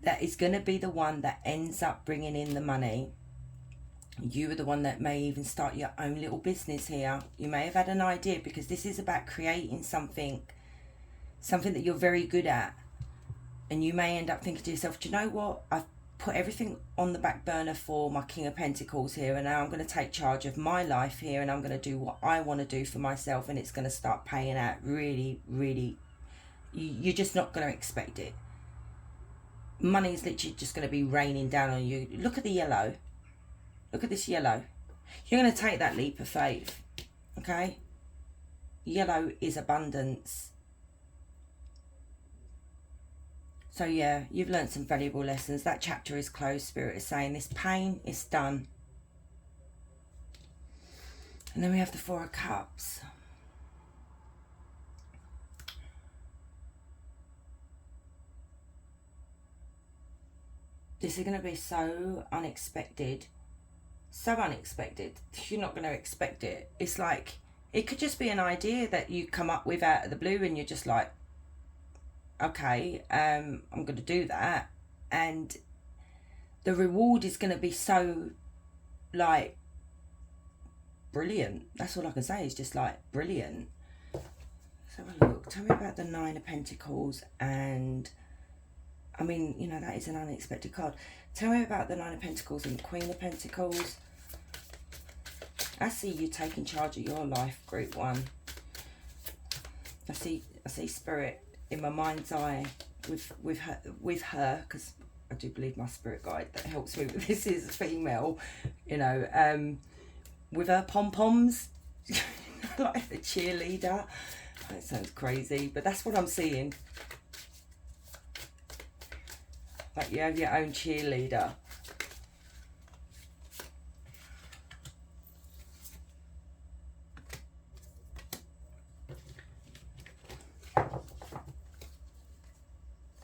that is going to be the one that ends up bringing in the money. You are the one that may even start your own little business here. You may have had an idea, because this is about creating something that you're very good at. And you may end up thinking to yourself, do you know what? I've put everything on the back burner for my King of Pentacles here, and now I'm going to take charge of my life here, and I'm going to do what I want to do for myself, and it's going to start paying out really, really. You're just not going to expect it. Money is literally just going to be raining down on you. Look at the yellow. Look at this yellow. You're going to take that leap of faith, okay? Yellow is abundance. So yeah, you've learned some valuable lessons. That chapter is closed. Spirit is saying this pain is done. And then we have the Four of Cups. This is going to be so unexpected. So unexpected. You're not going to expect it. It's like, it could just be an idea that you come up with out of the blue, and you're just like, okay, I'm going to do that. And the reward is going to be so, like, brilliant. That's all I can say, is just like brilliant. Let's have a look. Tell me about the Nine of Pentacles. And I mean, you know, that is an unexpected card. Tell me about the Nine of Pentacles and the Queen of Pentacles. I see you taking charge of your life, group one. I see Spirit in my mind's eye with her, because I do believe my spirit guide that helps me with this is female, you know, with her pom-poms, like the cheerleader. That sounds crazy, but that's what I'm seeing. Like you have your own cheerleader.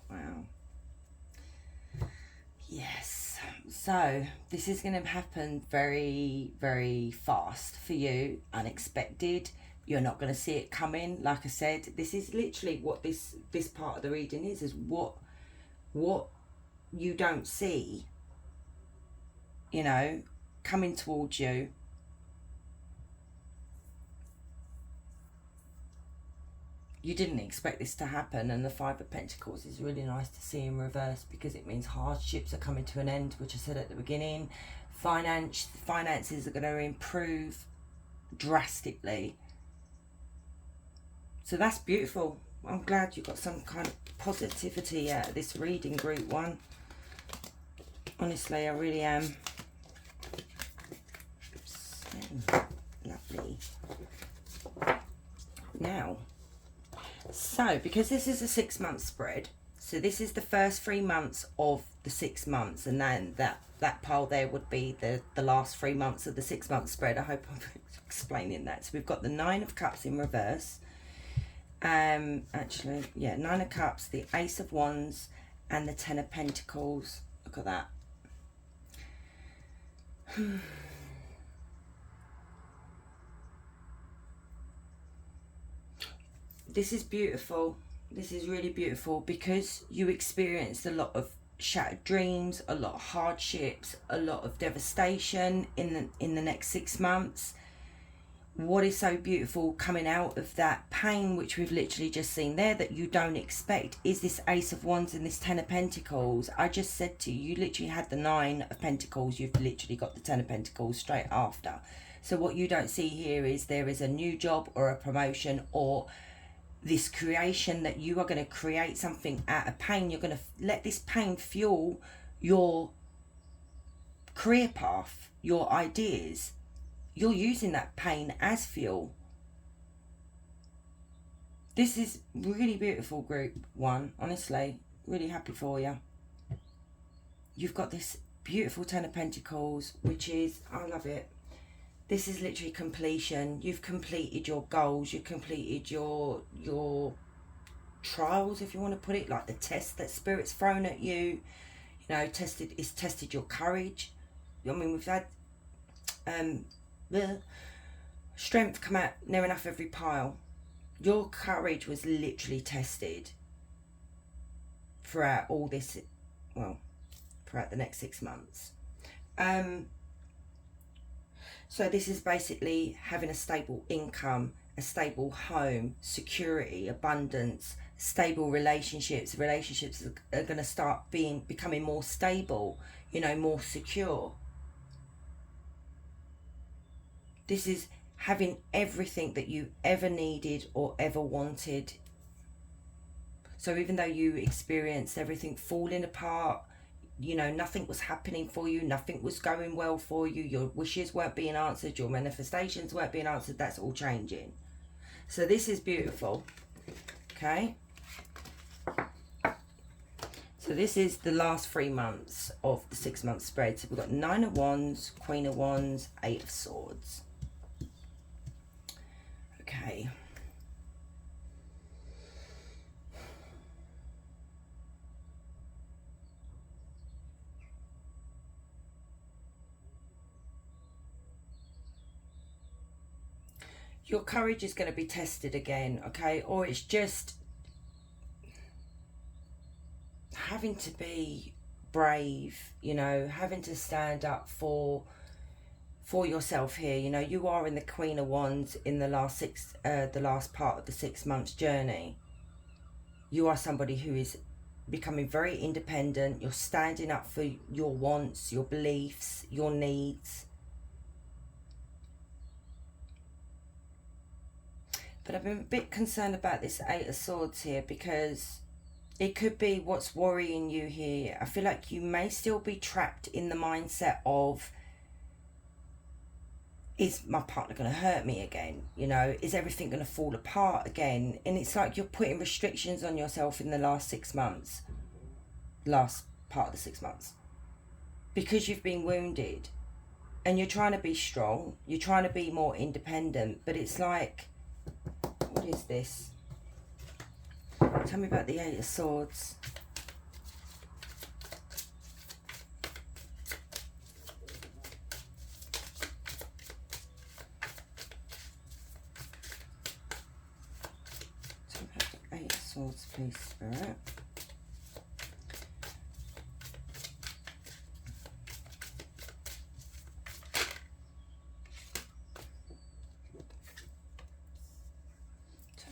Wow. Yes. So this is going to happen very, very fast for you. Unexpected. You're not going to see it coming. Like I said, this is literally what this part of the reading is what you don't see, you know, coming towards you. You didn't expect this to happen. And the Five of Pentacles is really nice to see in reverse, because it means hardships are coming to an end, which I said at the beginning. Finances are going to improve drastically. So that's beautiful. I'm glad you got some kind of positivity out of this reading, group one. Honestly, I really am. So lovely. Now, so because this is a 6 month spread, so this is the first 3 months of the 6 months, and then that pile there would be the last 3 months of the 6 month spread. I hope I'm explaining that. So we've got the Nine of Cups in reverse. Actually, yeah, Nine of Cups, the Ace of Wands, and the Ten of Pentacles. Look at that. This is beautiful. This is really beautiful because you experienced a lot of shattered dreams, a lot of hardships, a lot of devastation in the next 6 months. What is so beautiful coming out of that pain, which we've literally just seen there, that you don't expect, is this Ace of Wands and this 10 of Pentacles. I just said to you, you literally had the 9 of Pentacles, you've literally got the 10 of Pentacles straight after. So what you don't see here is there is a new job or a promotion or this creation that you are going to create something out of pain. You're going to let this pain fuel your career path, your ideas. You're using that pain as fuel. This is really beautiful, group 1. Honestly, really happy for you. You've got this beautiful 10 of Pentacles, which is, I love it. This is literally completion. You've completed your goals. You've completed your trials, if you want to put it, like the test that Spirit's thrown at you. You know, tested your courage. I mean, we've had strength come out near enough every pile. Your courage was literally tested throughout all this, well, throughout the next 6 months. So this is basically having a stable income, a stable home, security, abundance, stable relationships. Relationships are going to start becoming more stable, you know, more secure. This is having everything that you ever needed or ever wanted. So even though you experienced everything falling apart, you know, nothing was happening for you, nothing was going well for you, your wishes weren't being answered, your manifestations weren't being answered, that's all changing. So this is beautiful. Okay. So this is the last 3 months of the 6 month spread. So we've got 9 of Wands, Queen of Wands, 8 of Swords. Okay. Your courage is going to be tested again, okay? Or it's just having to be brave, you know, having to stand up for yourself here. You know, you are in the Queen of Wands in the last part of the 6 months journey. You are somebody who is becoming very independent. You're standing up for your wants, your beliefs, your needs. But I've been a bit concerned about this 8 of Swords here, because it could be what's worrying you here. I feel like you may still be trapped in the mindset of, is my partner going to hurt me again? You know, is everything going to fall apart again? And it's like you're putting restrictions on yourself in the last 6 months. Last part of the 6 months. Because you've been wounded. And you're trying to be strong. You're trying to be more independent. But it's like, what is this? Tell me about the 8 of Swords. Tell me about the 8 of Swords, please, Spirit.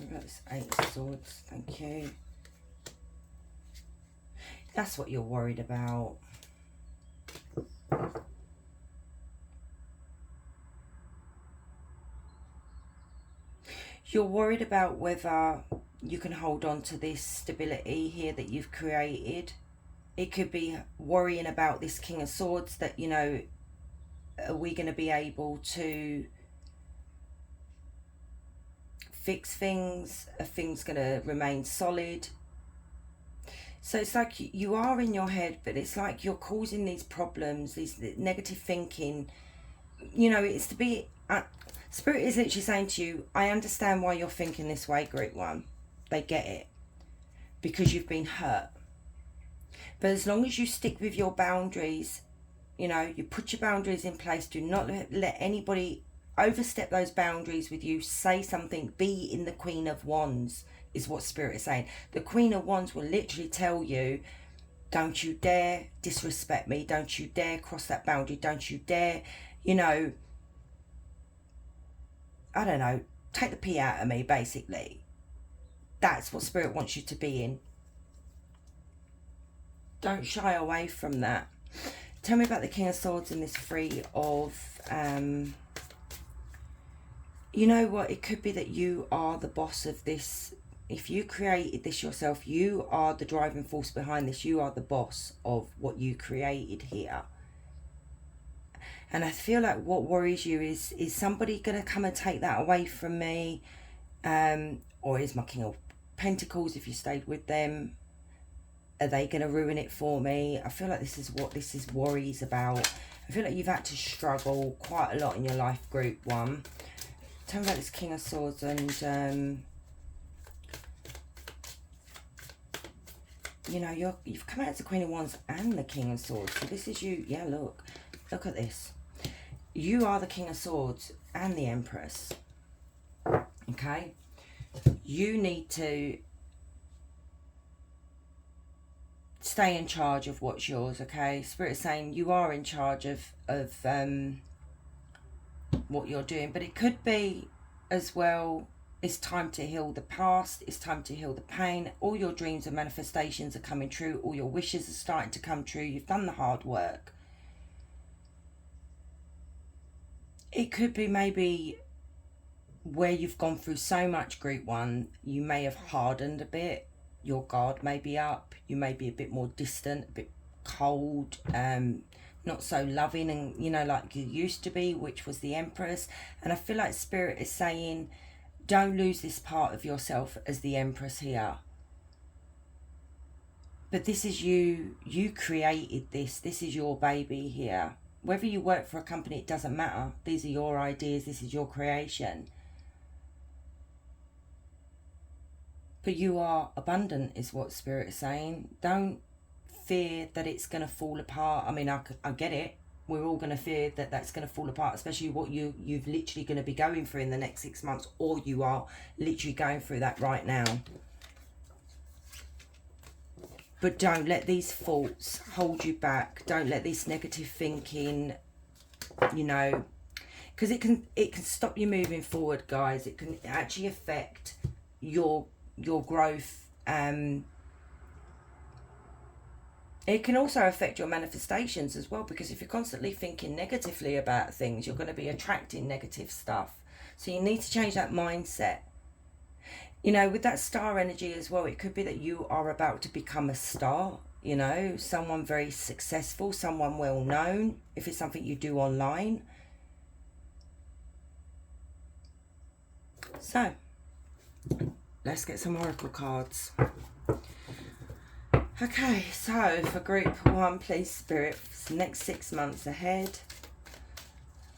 About this 8 of Swords, thank you. That's what you're worried about. You're worried about whether you can hold on to this stability here that you've created. It could be worrying about this King of Swords, that, you know, are we going to be able to fix things? Are things going to remain solid? So it's like you are in your head, but it's like you're causing these problems, these negative thinking. You know, it's to be... Spirit is literally saying to you, I understand why you're thinking this way, Group 1. They get it. Because you've been hurt. But as long as you stick with your boundaries, you know, you put your boundaries in place, do not let anybody overstep those boundaries with you, say something, be in the Queen of Wands, is what Spirit is saying. The Queen of Wands will literally tell you, don't you dare disrespect me, don't you dare cross that boundary, don't you dare, you know, I don't know, take the pee out of me, basically. That's what Spirit wants you to be in. Don't shy away from that. Tell me about the King of Swords and this Three of... you know what? It could be that you are the boss of this. If you created this yourself, you are the driving force behind this. You are the boss of what you created here. And I feel like what worries you is somebody going to come and take that away from me? Or is my King of Pentacles, if you stayed with them, are they going to ruin it for me? I feel like this is what this is worries about. I feel like you've had to struggle quite a lot in your life, group one. Tell me about this King of Swords and, you know, you've come out as the Queen of Wands and the King of Swords. So this is you. Yeah, look at this. You are the King of Swords and the Empress. Okay? You need to stay in charge of what's yours, okay? Spirit is saying you are in charge of what you're doing, but it could be as well, it's time to heal the past, it's time to heal the pain. All your dreams and manifestations are coming true, all your wishes are starting to come true, you've done the hard work. It could be maybe where you've gone through so much, group one, you may have hardened a bit, your guard may be up, you may be a bit more distant, a bit cold, not so loving, and you know, like you used to be, which was the Empress. And I feel like Spirit is saying, don't lose this part of yourself as the Empress here. But this is you created this is your baby here. Whether you work for a company, it doesn't matter. These are your ideas, this is your creation. But you are abundant, is what Spirit is saying. Don't fear that it's going to fall apart. I mean, I get it. We're all going to fear that that's going to fall apart, especially what you've literally going to be going through in the next 6 months, or you are literally going through that right now. But don't let these thoughts hold you back. Don't let this negative thinking, you know, because it can stop you moving forward, guys. It can actually affect your growth. It can also affect your manifestations as well, because if you're constantly thinking negatively about things, you're going to be attracting negative stuff. So you need to change that mindset. You know, with that star energy as well, it could be that you are about to become a star, you know, someone very successful, someone well known, if it's something you do online. So let's get some oracle cards. Okay, so for group one, please, Spirit, for the next 6 months ahead.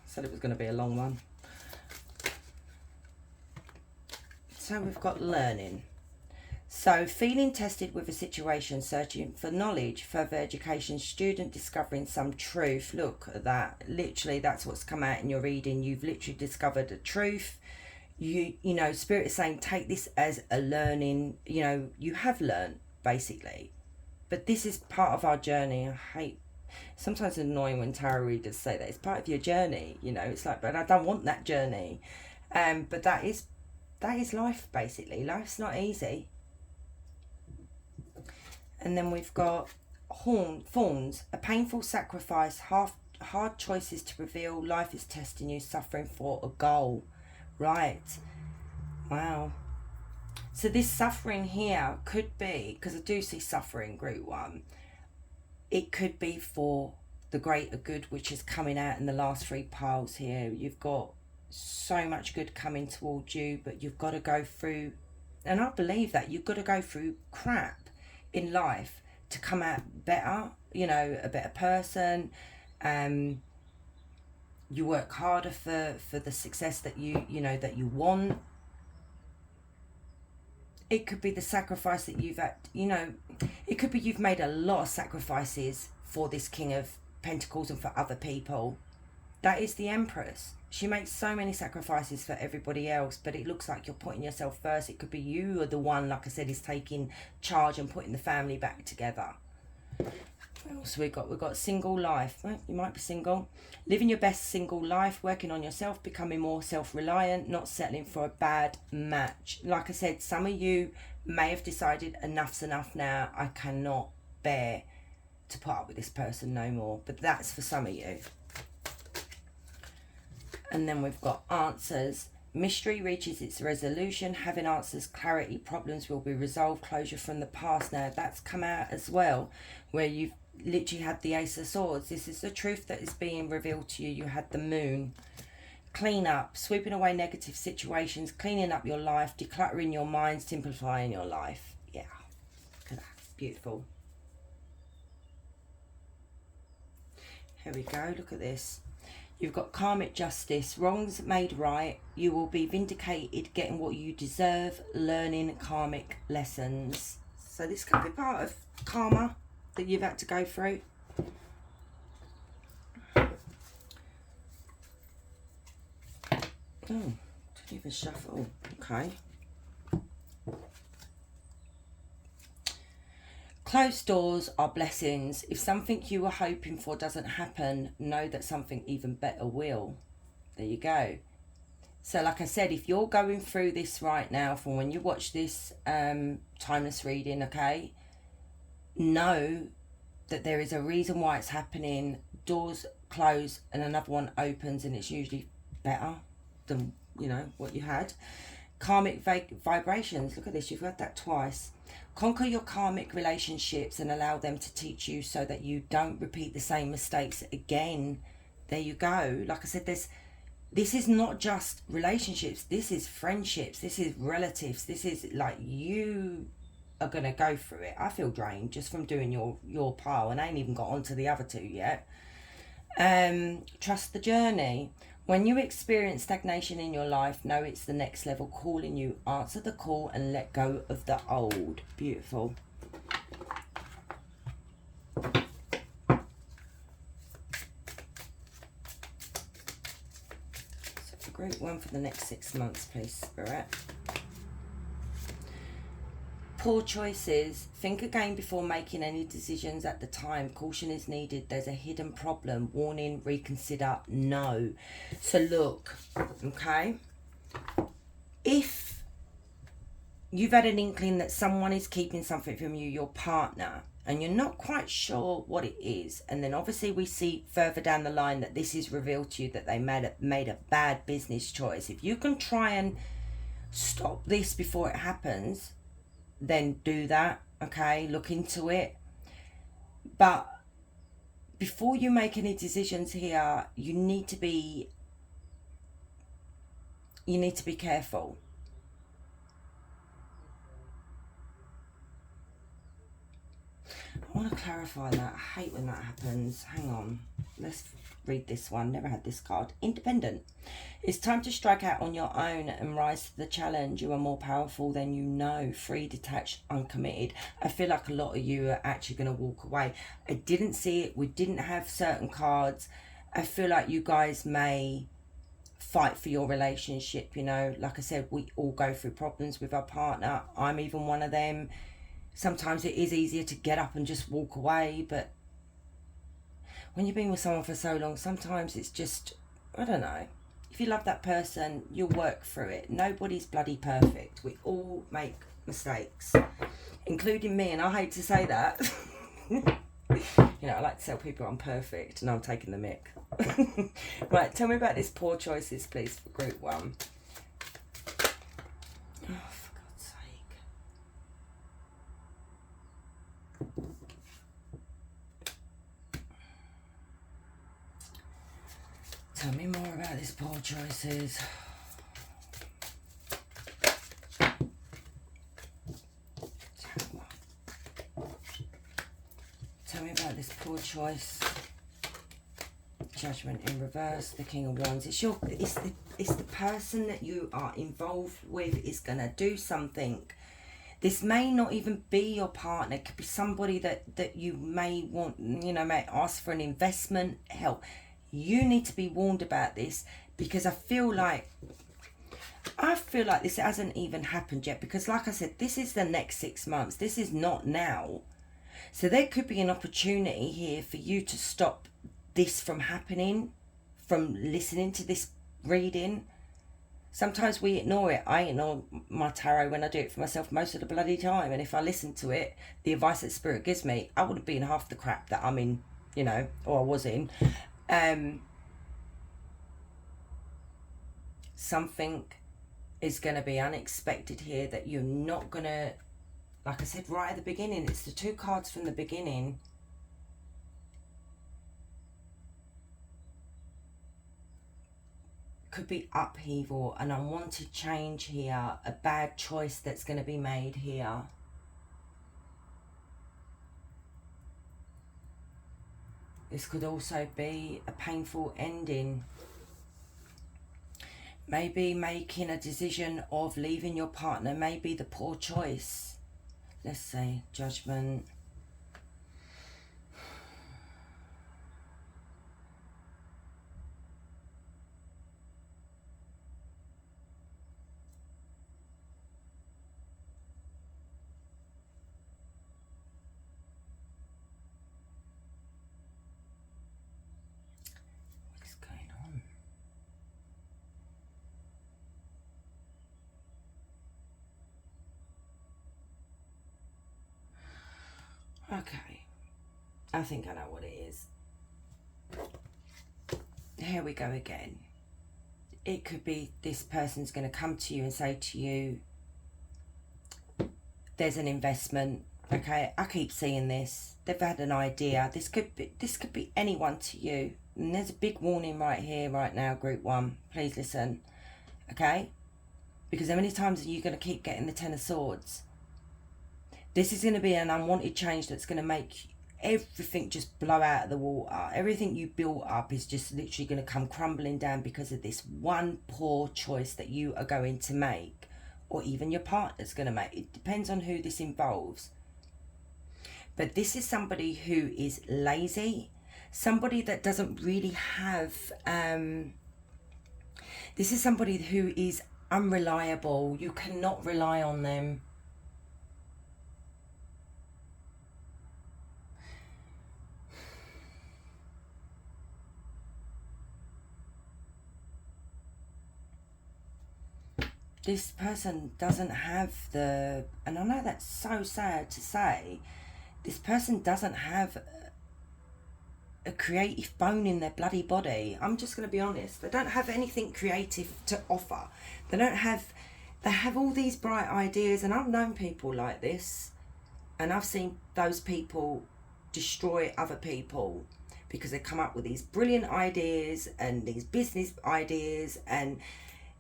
Said it was going to be a long one. So we've got learning. So feeling tested with a situation, searching for knowledge, further education, student discovering some truth. Look at that. Literally, that's what's come out in your reading. You've literally discovered a truth. You know, Spirit is saying take this as a learning. You know, you have learned, basically. But this is part of our journey. I hate, sometimes it's annoying when tarot readers say that. It's part of your journey, you know. It's like, but I don't want that journey. But that is life, basically. Life's not easy. And then we've got thorns, a painful sacrifice, hard choices to reveal. Life is testing you, suffering for a goal. Right. Wow. So this suffering here could be, because I do see suffering, group one, it could be for the greater good, which is coming out in the last 3 piles here. You've got so much good coming towards you, but you've got to go through, and I believe that you've got to go through crap in life to come out better, you know, a better person. You work harder for the success that you know that you want. It could be the sacrifice that you've had, you know, it could be you've made a lot of sacrifices for this King of Pentacles and for other people. That is the Empress. She makes so many sacrifices for everybody else, but it looks like you're putting yourself first. It could be you are the one, like I said, is taking charge and putting the family back together. What else we got? We've got single life. Well, you might be single. Living your best single life, working on yourself, becoming more self-reliant, not settling for a bad match. Like I said, some of you may have decided enough's enough now. I cannot bear to put up with this person no more. But that's for some of you. And then we've got answers. Mystery reaches its resolution. Having answers, clarity, problems will be resolved. Closure from the past. Now that's come out as well, where you've literally had the Ace of Swords. This is the truth that is being revealed to you. You had the Moon. Clean up, sweeping away negative situations, cleaning up your life, decluttering your mind, simplifying your life. Yeah, look at that. Beautiful. Here we go. Look at this. You've got karmic justice, wrongs made right. You will be vindicated, getting what you deserve, learning karmic lessons. So this could be part of karma that you've had to go through. Oh, didn't even shuffle. Okay. Closed doors are blessings. If something you were hoping for doesn't happen, know that something even better will. There you go. So like I said, if you're going through this right now, from when you watch this timeless reading, okay, know that there is a reason why it's happening. Doors close and another one opens, and it's usually better than, you know, what you had. Karmic vibrations. Look at this. You've had that twice. Conquer your karmic relationships and allow them to teach you so that you don't repeat the same mistakes again. There you go. Like I said, this is not just relationships. This is friendships. This is relatives. This is like, you are going to go through it. I feel drained just from doing your pile, and I ain't even got onto the other two yet. Trust the journey. When you experience stagnation in your life, know it's the next level calling you. Answer the call and let go of the old. Beautiful. So for group one for the next 6 months, please, Spirit. Poor choices. Think again before making any decisions at the time. Caution is needed. There's a hidden problem. Warning, reconsider, no. So look, okay, if you've had an inkling that someone is keeping something from you, your partner, and you're not quite sure what it is, and then obviously we see further down the line that this is revealed to you that they made a bad business choice. If you can try and stop this before it happens, then do that, okay? Look into it. But before you make any decisions here, you need to be careful. I want to clarify that. I hate when that happens. Hang on. Let's read this one. Never had this card. Independent. It's time to strike out on your own and rise to the challenge. You are more powerful than you know. Free, detached, uncommitted. I feel like a lot of you are actually going to walk away. I didn't see it. We didn't have certain cards. I feel like you guys may fight for your relationship, you know. Like I said, we all go through problems with our partner. I'm even one of them. Sometimes it is easier to get up and just walk away, but when you've been with someone for so long, sometimes it's just, I don't know. If you love that person, you'll work through it. Nobody's bloody perfect. We all make mistakes, including me, and I hate to say that. You know, I like to tell people I'm perfect, and I'm taking the mick. Right, tell me about these poor choices, please, for group one. Oh, for God's sake. Tell me more about these poor choices. Tell me about this poor choice. Judgment in reverse, the King of Wands. It's the person that you are involved with is gonna do something. This may not even be your partner. It could be somebody that you may want, you know, may ask for an investment, help. You need to be warned about this, because I feel like this hasn't even happened yet, because like I said, this is the next 6 months. This is not now. So there could be an opportunity here for you to stop this from happening, from listening to this reading. Sometimes we ignore it. I ignore my tarot when I do it for myself most of the bloody time. And if I listen to it, the advice that Spirit gives me, I wouldn't be in half the crap that I'm in, you know, or I was in. Something is going to be unexpected here that you're not going to, like I said right at the beginning, it's the 2 cards from the beginning. Could be upheaval, an unwanted change here, a bad choice that's going to be made here. This could also be a painful ending. Maybe making a decision of leaving your partner may be the poor choice. Let's say Judgment. What's going on? Okay. I think I know what it is. Here we go again. It could be this person's going to come to you and say to you, there's an investment. Okay, I keep seeing this. They've had an idea. This could be anyone to you. And there's a big warning right here, right now, Group 1. Please listen. Okay? Because how many times are you going to keep getting the Ten of Swords? This is going to be an unwanted change that's going to make everything just blow out of the water. Everything you built up is just literally going to come crumbling down because of this one poor choice that you are going to make, or even your partner's going to make. It depends on who this involves. But this is somebody who is lazy, somebody that doesn't really have, this is somebody who is unreliable. You cannot rely on them. This person doesn't have the, and I know that's so sad to say, this person doesn't have a creative bone in their bloody body. I'm just going to be honest. They don't have anything creative to offer. They have all these bright ideas, and I've known people like this, and I've seen those people destroy other people because they come up with these brilliant ideas and these business ideas, and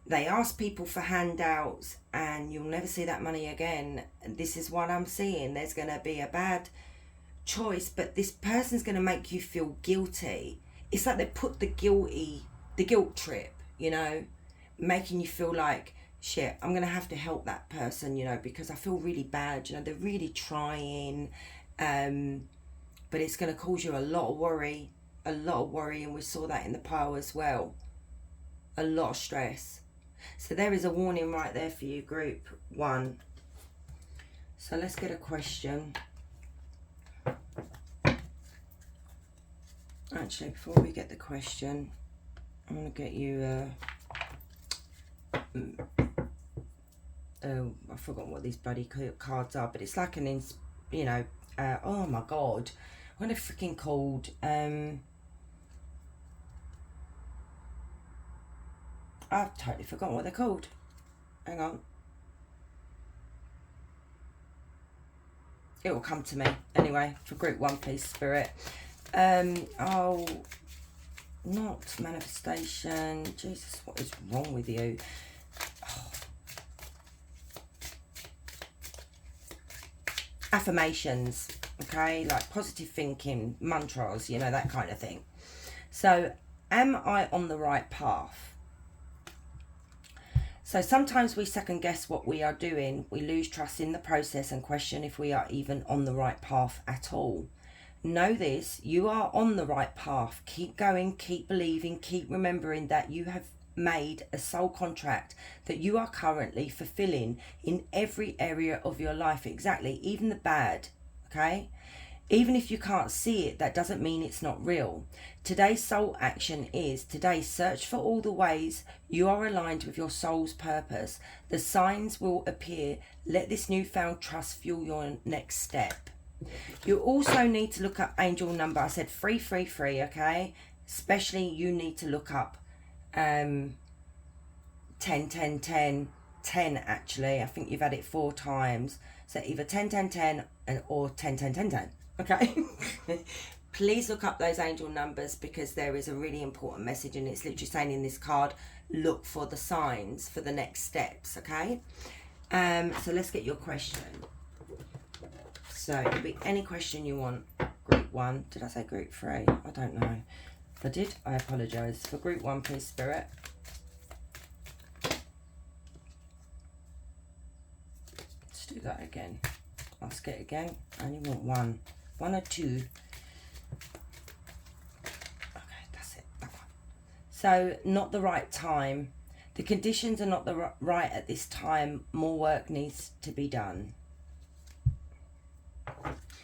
they ask people for handouts, and you'll never see that money again. And this is what I'm seeing. There's going to be a bad choice, but this person's going to make you feel guilty. It's like they put the guilt trip, you know, making you feel like, shit, I'm going to have to help that person, you know, because I feel really bad, you know, they're really trying, but it's going to cause you a lot of worry, and we saw that in the pile as well. A lot of stress. So there is a warning right there for you, Group 1. So let's get a question. Actually, before we get the question, I'm going to get you I forgot what these bloody cards are, but it's like an, you know, oh my god, what are they freaking called? I've totally forgotten what they're called. Hang on. It will come to me. Anyway, for Group 1, please, Spirit. Oh, not manifestation. Jesus, what is wrong with you? Oh. Affirmations, okay? Like positive thinking, mantras, you know, that kind of thing. So, am I on the right path? So sometimes we second guess what we are doing. We lose trust in the process and question if we are even on the right path at all. know this, you are on the right path. Keep going, keep believing, keep remembering that you have made a soul contract that you are currently fulfilling in every area of your life. Exactly, even the bad, okay? Even if you can't see it, that doesn't mean it's not real. Today's soul action is today search for all the ways you are aligned with your soul's purpose. The signs will appear. Let this newfound trust fuel your next step. You also need to look up angel number. I said 333, okay? Especially you need to look up 10 10 10 10 actually. I think you've had it 4 times. So either 10 10 10 or 10 10 10 10. Okay. Please look up those angel numbers because there is a really important message, and it's literally saying in this card, look for the signs for the next steps. Okay. So let's get your question. So it could be any question you want. Group 1. Did I say group 3? I don't know. If I did, I apologise. For group 1, please, Spirit. Let's do that again. Ask it again. I only want 1. 1 or 2. Okay, that's it. That one. So, not the right time. The conditions are not the right at this time. More work needs to be done.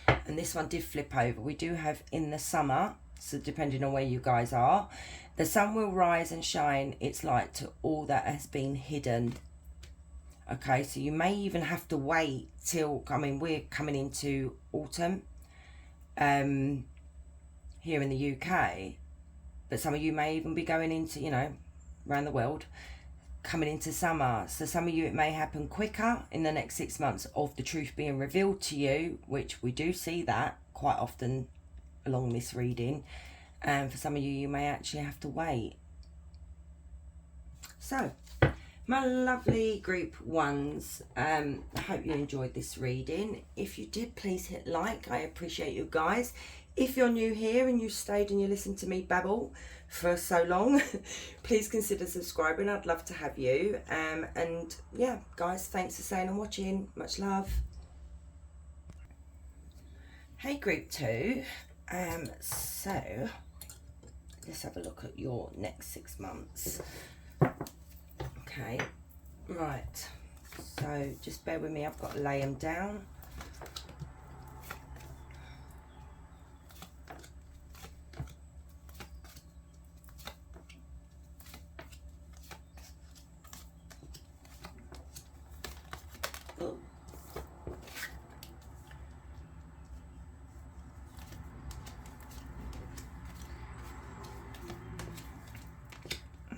And this one did flip over. We do have in the summer, so depending on where you guys are, the sun will rise and shine its light to all that has been hidden. Okay, so you may even have to wait till, I mean, we're coming into autumn here in the UK, but some of you may even be going into, you know, around the world, coming into summer. So some of you, it may happen quicker in the next 6 months of the truth being revealed to you, which we do see that quite often along this reading. And for some of you, you may actually have to wait. So my lovely group 1s, I hope you enjoyed this reading. If you did, please hit like. I appreciate you guys. If you're new here and you stayed and you listened to me babble for so long, please consider subscribing. I'd love to have you. And yeah, guys, thanks for staying and watching. Much love. Hey, group 2. So let's have a look at your next 6 months. Okay, right. So just bear with me. I've got to lay them down.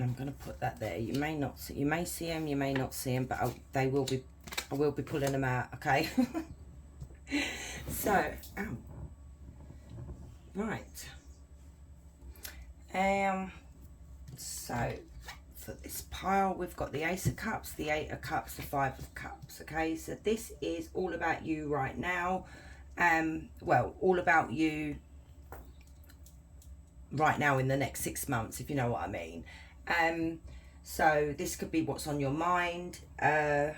I'm going to put that there. You may not see, you may see them, you may not see them, but I will be pulling them out, okay? So, right. So for this pile, we've got the Ace of Cups, the 8 of Cups, the 5 of Cups, okay? So this is all about you right now. Well, all about you right now in the next 6 months, if you know what I mean. So this could be what's on your mind. This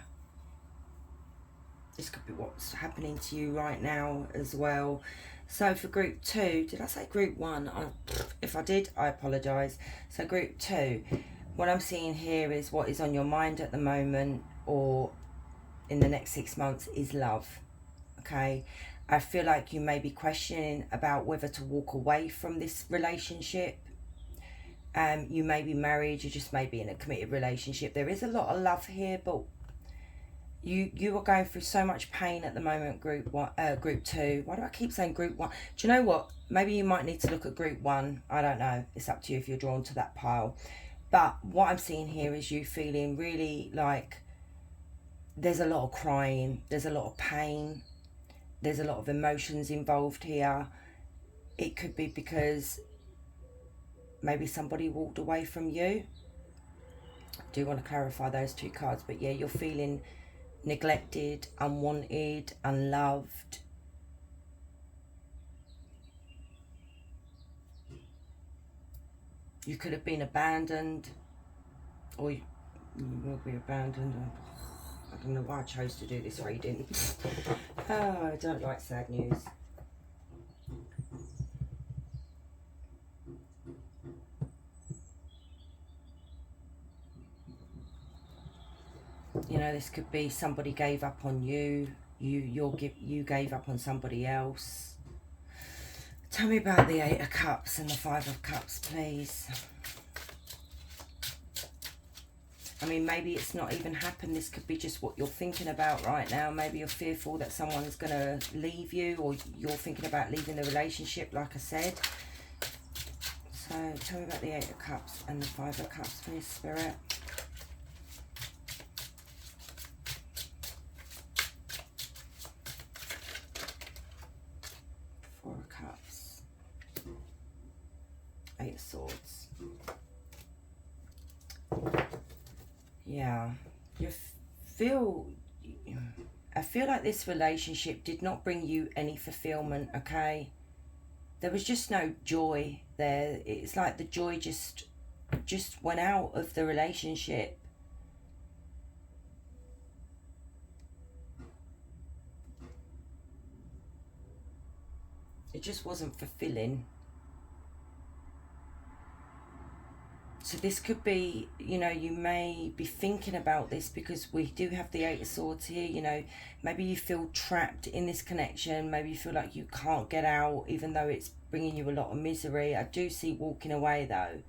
could be what's happening to you right now as well. So for group 2, did I say group 1? If I did, I apologise. So group 2, what I'm seeing here is what is on your mind at the moment or in the next 6 months is love. Okay, I feel like you may be questioning about whether to walk away from this relationship. You may be married, you just may be in a committed relationship. There is a lot of love here, but you are going through so much pain at the moment, group 2. Why do I keep saying group 1? Do you know what? Maybe you might need to look at group 1. I don't know. It's up to you if you're drawn to that pile. But what I'm seeing here is you feeling really like there's a lot of crying, there's a lot of pain, there's a lot of emotions involved here. It could be because maybe somebody walked away from you. I do want to clarify those 2 cards, but yeah, you're feeling neglected, unwanted, unloved. You could have been abandoned, or you will be abandoned. I don't know why I chose to do this reading. Oh, I don't like sad news. this could be somebody gave up on you. You gave up on somebody else. Tell me about the Eight of Cups and the Five of Cups, please. I mean, maybe it's not even happened. This could be just what you're thinking about right now. Maybe you're fearful that someone's going to leave you, or you're thinking about leaving the relationship, like I said. So tell me about the Eight of Cups and the Five of Cups, please, Spirit. Four of Cups. Eight of Swords. Yeah, I feel like this relationship did not bring you any fulfillment, okay? There was just no joy there. It's like the joy just went out of the relationship. It just wasn't fulfilling. So this could be, you know, you may be thinking about this because we do have the Eight of Swords here. You know, maybe you feel trapped in this connection. Maybe you feel like you can't get out, even though it's bringing you a lot of misery. I do see walking away, though.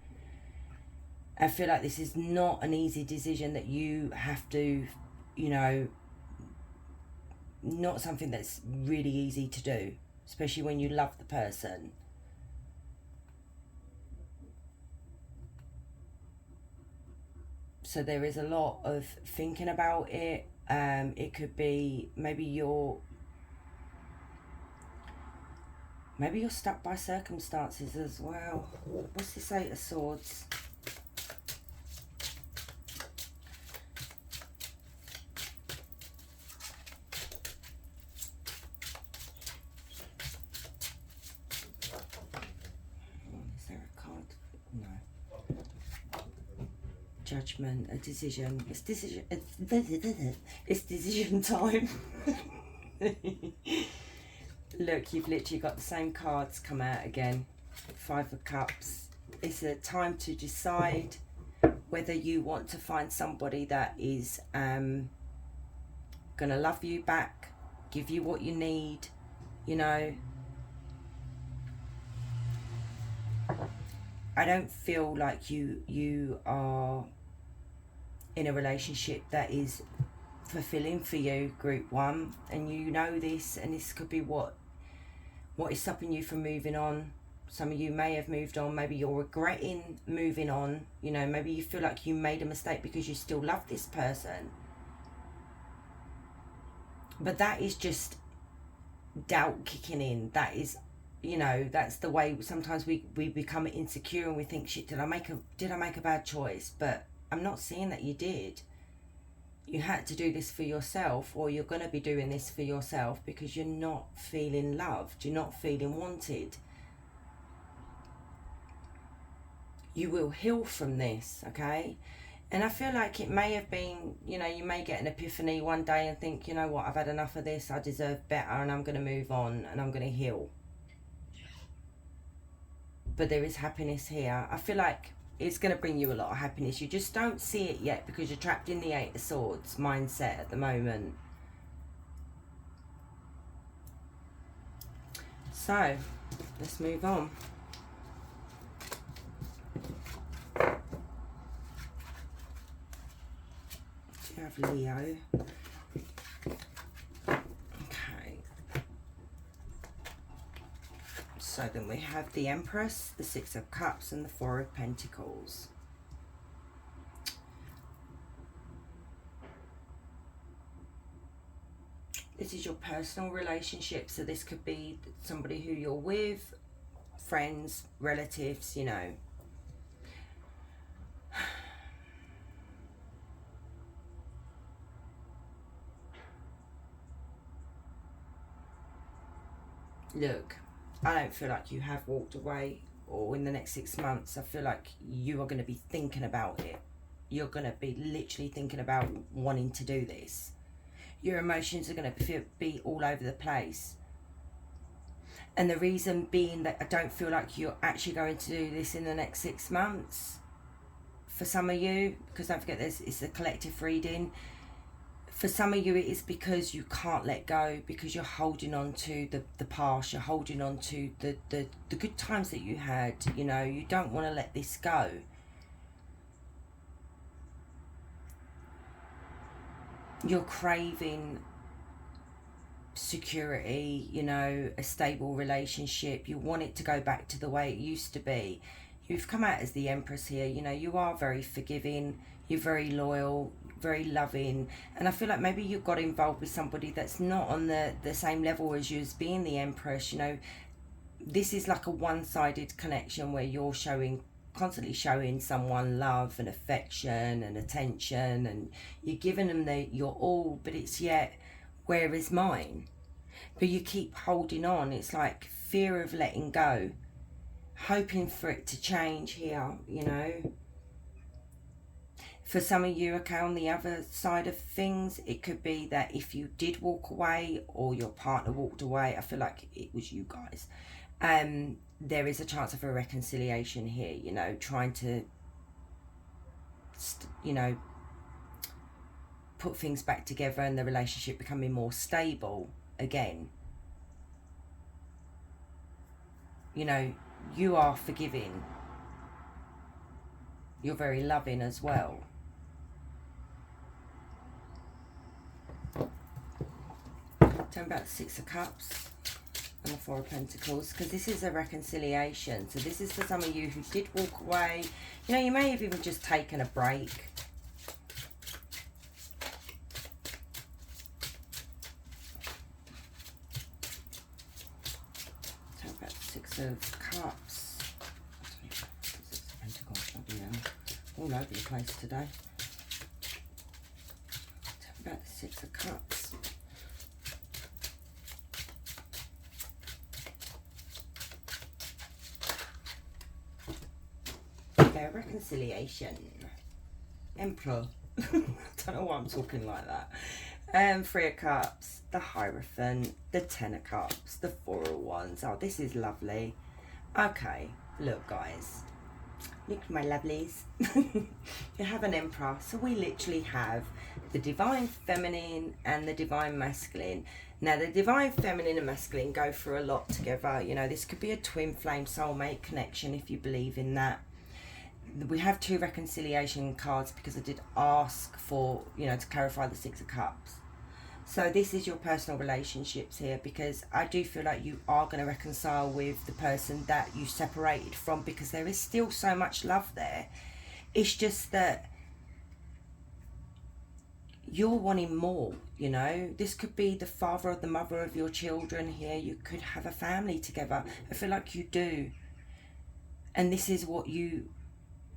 I feel like this is not an easy decision that you have to, you know, not something that's really easy to do, especially when you love the person. So there is a lot of thinking about it. It could be maybe you're stuck by circumstances as well. What's this Eight of Swords? Is there a card? No. Judgment, a decision. It's decision time. Look, you've literally got the same cards come out again. Five of Cups. It's a time to decide whether you want to find somebody that is gonna love you back, give you what you need, you know. I don't feel like you are in a relationship that is fulfilling for you, Group 1, and you know this, and this could be what is stopping you from moving on. Some of you may have moved on. Maybe you're regretting moving on. You know, maybe you feel like you made a mistake because you still love this person. But that is just doubt kicking in. That is, you know, that's the way sometimes we become insecure and we think, shit, did I make a bad choice? But I'm not saying that you did. You had to do this for yourself, or you're going to be doing this for yourself because you're not feeling loved. You're not feeling wanted. You will heal from this, okay? And I feel like it may have been, you know, you may get an epiphany one day and think, you know what, I've had enough of this. I deserve better, and I'm going to move on, and I'm going to heal. But there is happiness here. I feel like it's going to bring you a lot of happiness. You just don't see it yet because you're trapped in the Eight of Swords mindset at the moment. So, let's move on. You have Leo. Okay. So then we have the Empress, the Six of Cups, and the Four of Pentacles. This is your personal relationship, so this could be somebody who you're with, friends, relatives, you know. Look, I don't feel like you have walked away, or in the next 6 months. I feel like you are going to be thinking about it. You're going to be literally thinking about wanting to do this. Your emotions are going to be all over the place. And the reason being that I don't feel like you're actually going to do this in the next 6 months. For some of you, because don't forget this, it's a collective reading. For some of you, it is because you can't let go, because you're holding on to the past, you're holding on to the good times that you had, you know, you don't want to let this go. You're craving security, you know, a stable relationship. You want it to go back to the way it used to be. You've come out as the Empress here, you know, you are very forgiving, you're very loyal, very loving, and I feel like maybe you got involved with somebody that's not on the same level as you as being the Empress. You know, this is like a one-sided connection where you're constantly showing someone love and affection and attention, and you're giving them your all, but it's yet, where is mine? But you keep holding on. It's like fear of letting go, hoping for it to change here, you know. For some of you, okay, on the other side of things, it could be that if you did walk away or your partner walked away, I feel like it was you guys, there is a chance of a reconciliation here, you know, trying to, you know, put things back together and the relationship becoming more stable again. You know, you are forgiving. You're very loving as well. Turn back the Six of Cups and the Four of Pentacles, because this is a reconciliation. So this is for some of you who did walk away. You know, you may have even just taken a break. Turn back the Six of Cups. Six of Pentacles, all over the place today. Turn back the Six of Cups. Reconciliation. Emperor. I don't know why I'm talking like that. Three of Cups, the Hierophant, the Ten of Cups, the Four of Wands. Oh, this is lovely. Okay, look guys, look at my lovelies. You have an Emperor, so we literally have the Divine Feminine and the Divine Masculine. Now the Divine Feminine and Masculine go through a lot together. You know, this could be a twin flame soulmate connection if you believe in that. We have two reconciliation cards because I did ask for, you know, to clarify the Six of Cups. So this is your personal relationships here, because I do feel like you are going to reconcile with the person that you separated from, because there is still so much love there. It's just that you're wanting more, you know. This could be the father or the mother of your children here. You could have a family together. I feel like you do. And this is what you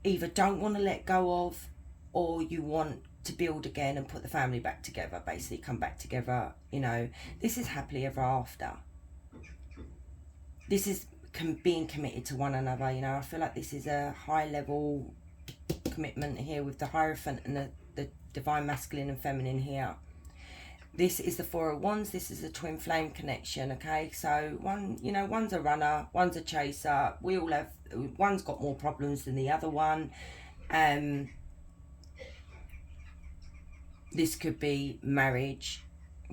either don't want to let go of, or you want to build again and put the family back together, basically come back together, you know. This is happily ever after. This is being committed to one another, you know. I feel like this is a high level commitment here with the Hierophant and the Divine Masculine and Feminine here. This is the Four of Wands. This is a twin flame connection, okay? So one, you know, one's a runner, one's a chaser. We all have, one's got more problems than the other one. This could be marriage,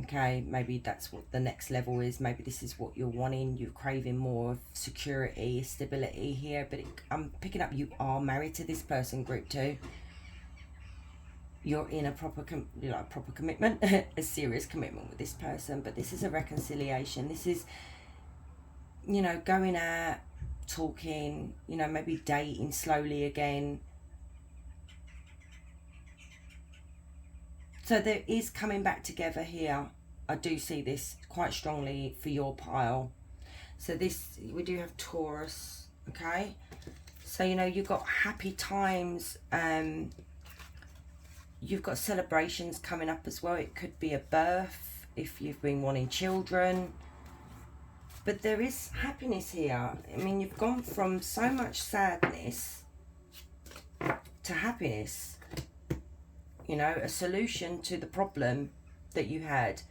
okay? Maybe that's what the next level is. Maybe this is what you're wanting. You're craving more of security, stability here. But I'm picking up you are married to this person, group 2. You're in a proper commitment, a serious commitment with this person. But this is a reconciliation. This is, you know, going out, talking, you know, maybe dating slowly again. So there is coming back together here. I do see this quite strongly for your pile. So this, we do have Taurus, okay? So, you know, you've got happy times. You've got celebrations coming up as well. It could be a birth if you've been wanting children. But there is happiness here. I mean, you've gone from so much sadness to happiness. You know, a solution to the problem that you had.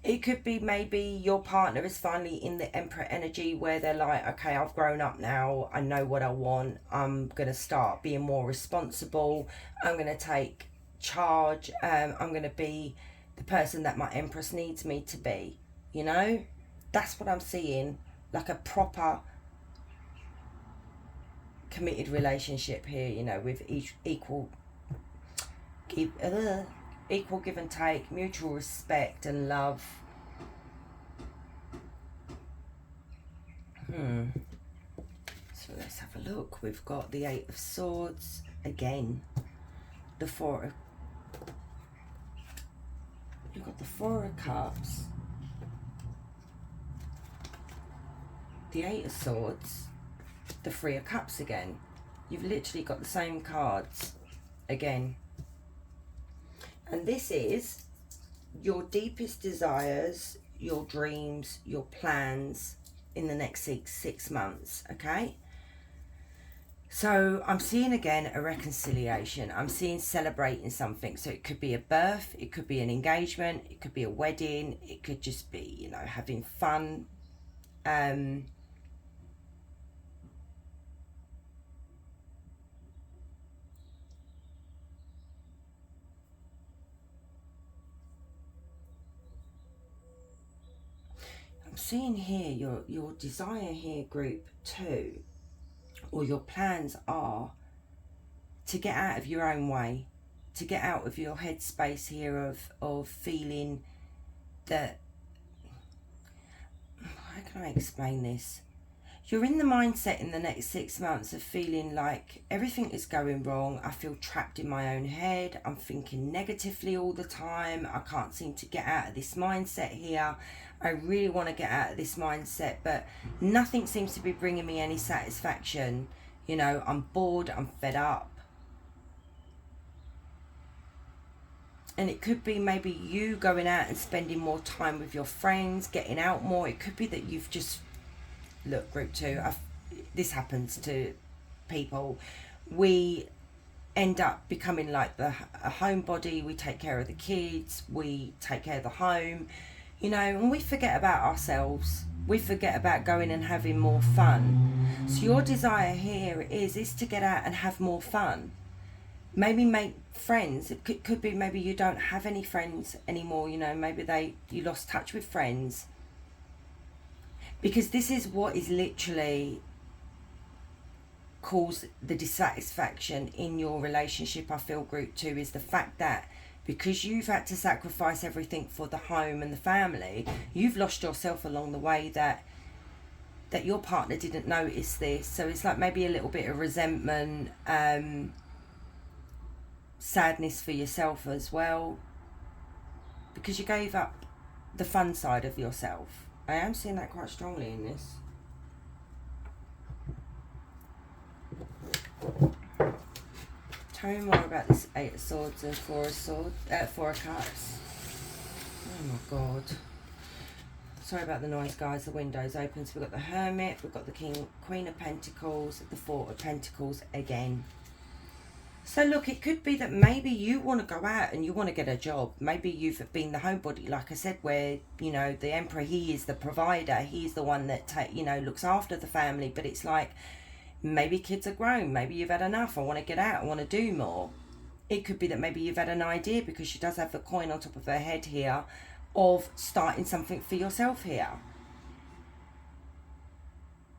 It could be maybe your partner is finally in the Emperor energy where they're like, okay, I've grown up now. I know what I want. I'm going to start being more responsible. I'm going to take charge. I'm going to be the person that my Empress needs me to be, you know? That's what I'm seeing, like a proper committed relationship here, you know, with equal give and take, mutual respect and love. So let's have a look. We've got the Eight of Swords again, the you've got the Four of Cups, the Eight of Swords, the Three of Cups again. You've literally got the same cards again. And this is your deepest desires, your dreams, your plans in the next six months, okay? So I'm seeing again a reconciliation. I'm seeing celebrating something. So it could be a birth, it could be an engagement, it could be a wedding, it could just be, you know, having fun. I'm seeing here your desire here, group 2, or your plans are to get out of your own way, to get out of your headspace here of feeling that, how can I explain this? You're in the mindset in the next 6 months of feeling like everything is going wrong. I feel trapped in my own head. I'm thinking negatively all the time. I can't seem to get out of this mindset here. I really want to get out of this mindset, but nothing seems to be bringing me any satisfaction. You know, I'm bored, I'm fed up. And it could be maybe you going out and spending more time with your friends, getting out more. It could be that you've just, look, group 2, this happens to people. We end up becoming like a homebody. We take care of the kids, we take care of the home, you know, and we forget about ourselves. We forget about going and having more fun. So your desire here is to get out and have more fun. Maybe make friends. It could be maybe you don't have any friends anymore, you know, maybe you lost touch with friends. Because this is what is literally caused the dissatisfaction in your relationship, I feel, group 2, is the fact that because you've had to sacrifice everything for the home and the family, you've lost yourself along the way, that your partner didn't notice this. So it's like maybe a little bit of resentment, sadness for yourself as well, because you gave up the fun side of yourself. I am seeing that quite strongly in this. Tell me more about this Eight of Swords and Four of Cups. Oh my God. Sorry about the noise, guys. The window's open. So we've got the Hermit, we've got the Queen of Pentacles, the Four of Pentacles again. So look, it could be that maybe you want to go out and you want to get a job. Maybe you've been the homebody, like I said, where, you know, the Emperor, he is the provider. He's the one that, you know, looks after the family. But it's like, maybe kids are grown. Maybe you've had enough. I want to get out. I want to do more. It could be that maybe you've had an idea, because she does have the coin on top of her head here, of starting something for yourself here.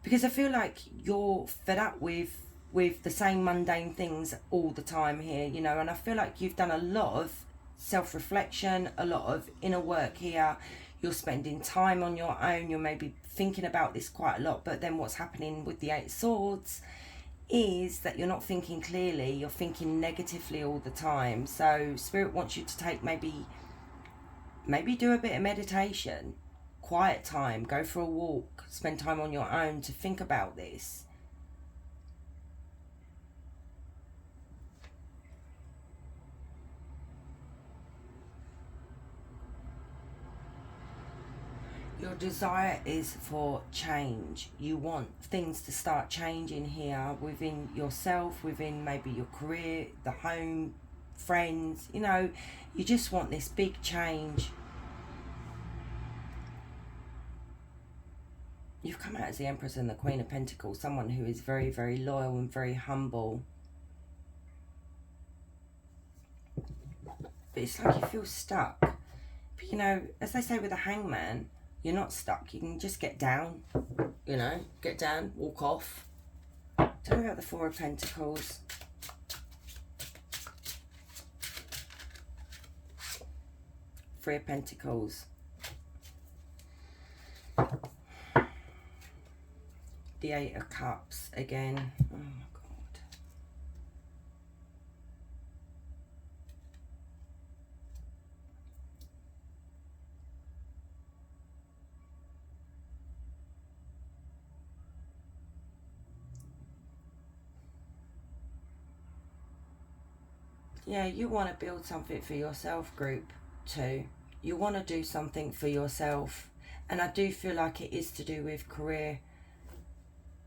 Because I feel like you're fed up with the same mundane things all the time here, you know, and I feel like you've done a lot of self-reflection, a lot of inner work here. You're spending time on your own. You're maybe thinking about this quite a lot, but then what's happening with the Eight of Swords is that you're not thinking clearly. You're thinking negatively all the time. So Spirit wants you to take maybe do a bit of meditation, quiet time, go for a walk, spend time on your own to think about this. Your desire is for change. You want things to start changing here within yourself, within maybe your career, the home, friends, you know, you just want this big change. You've come out as the Empress and the Queen of Pentacles, someone who is very, very loyal and very humble. But it's like you feel stuck. you know, as they say with a hangman, you're not stuck. You can just get down, you know, get down, walk off. Tell me about the Four of Pentacles. Three of Pentacles. The Eight of Cups again. Oh my God. Yeah, you want to build something for yourself, group 2. You want to do something for yourself. And I do feel like it is to do with career.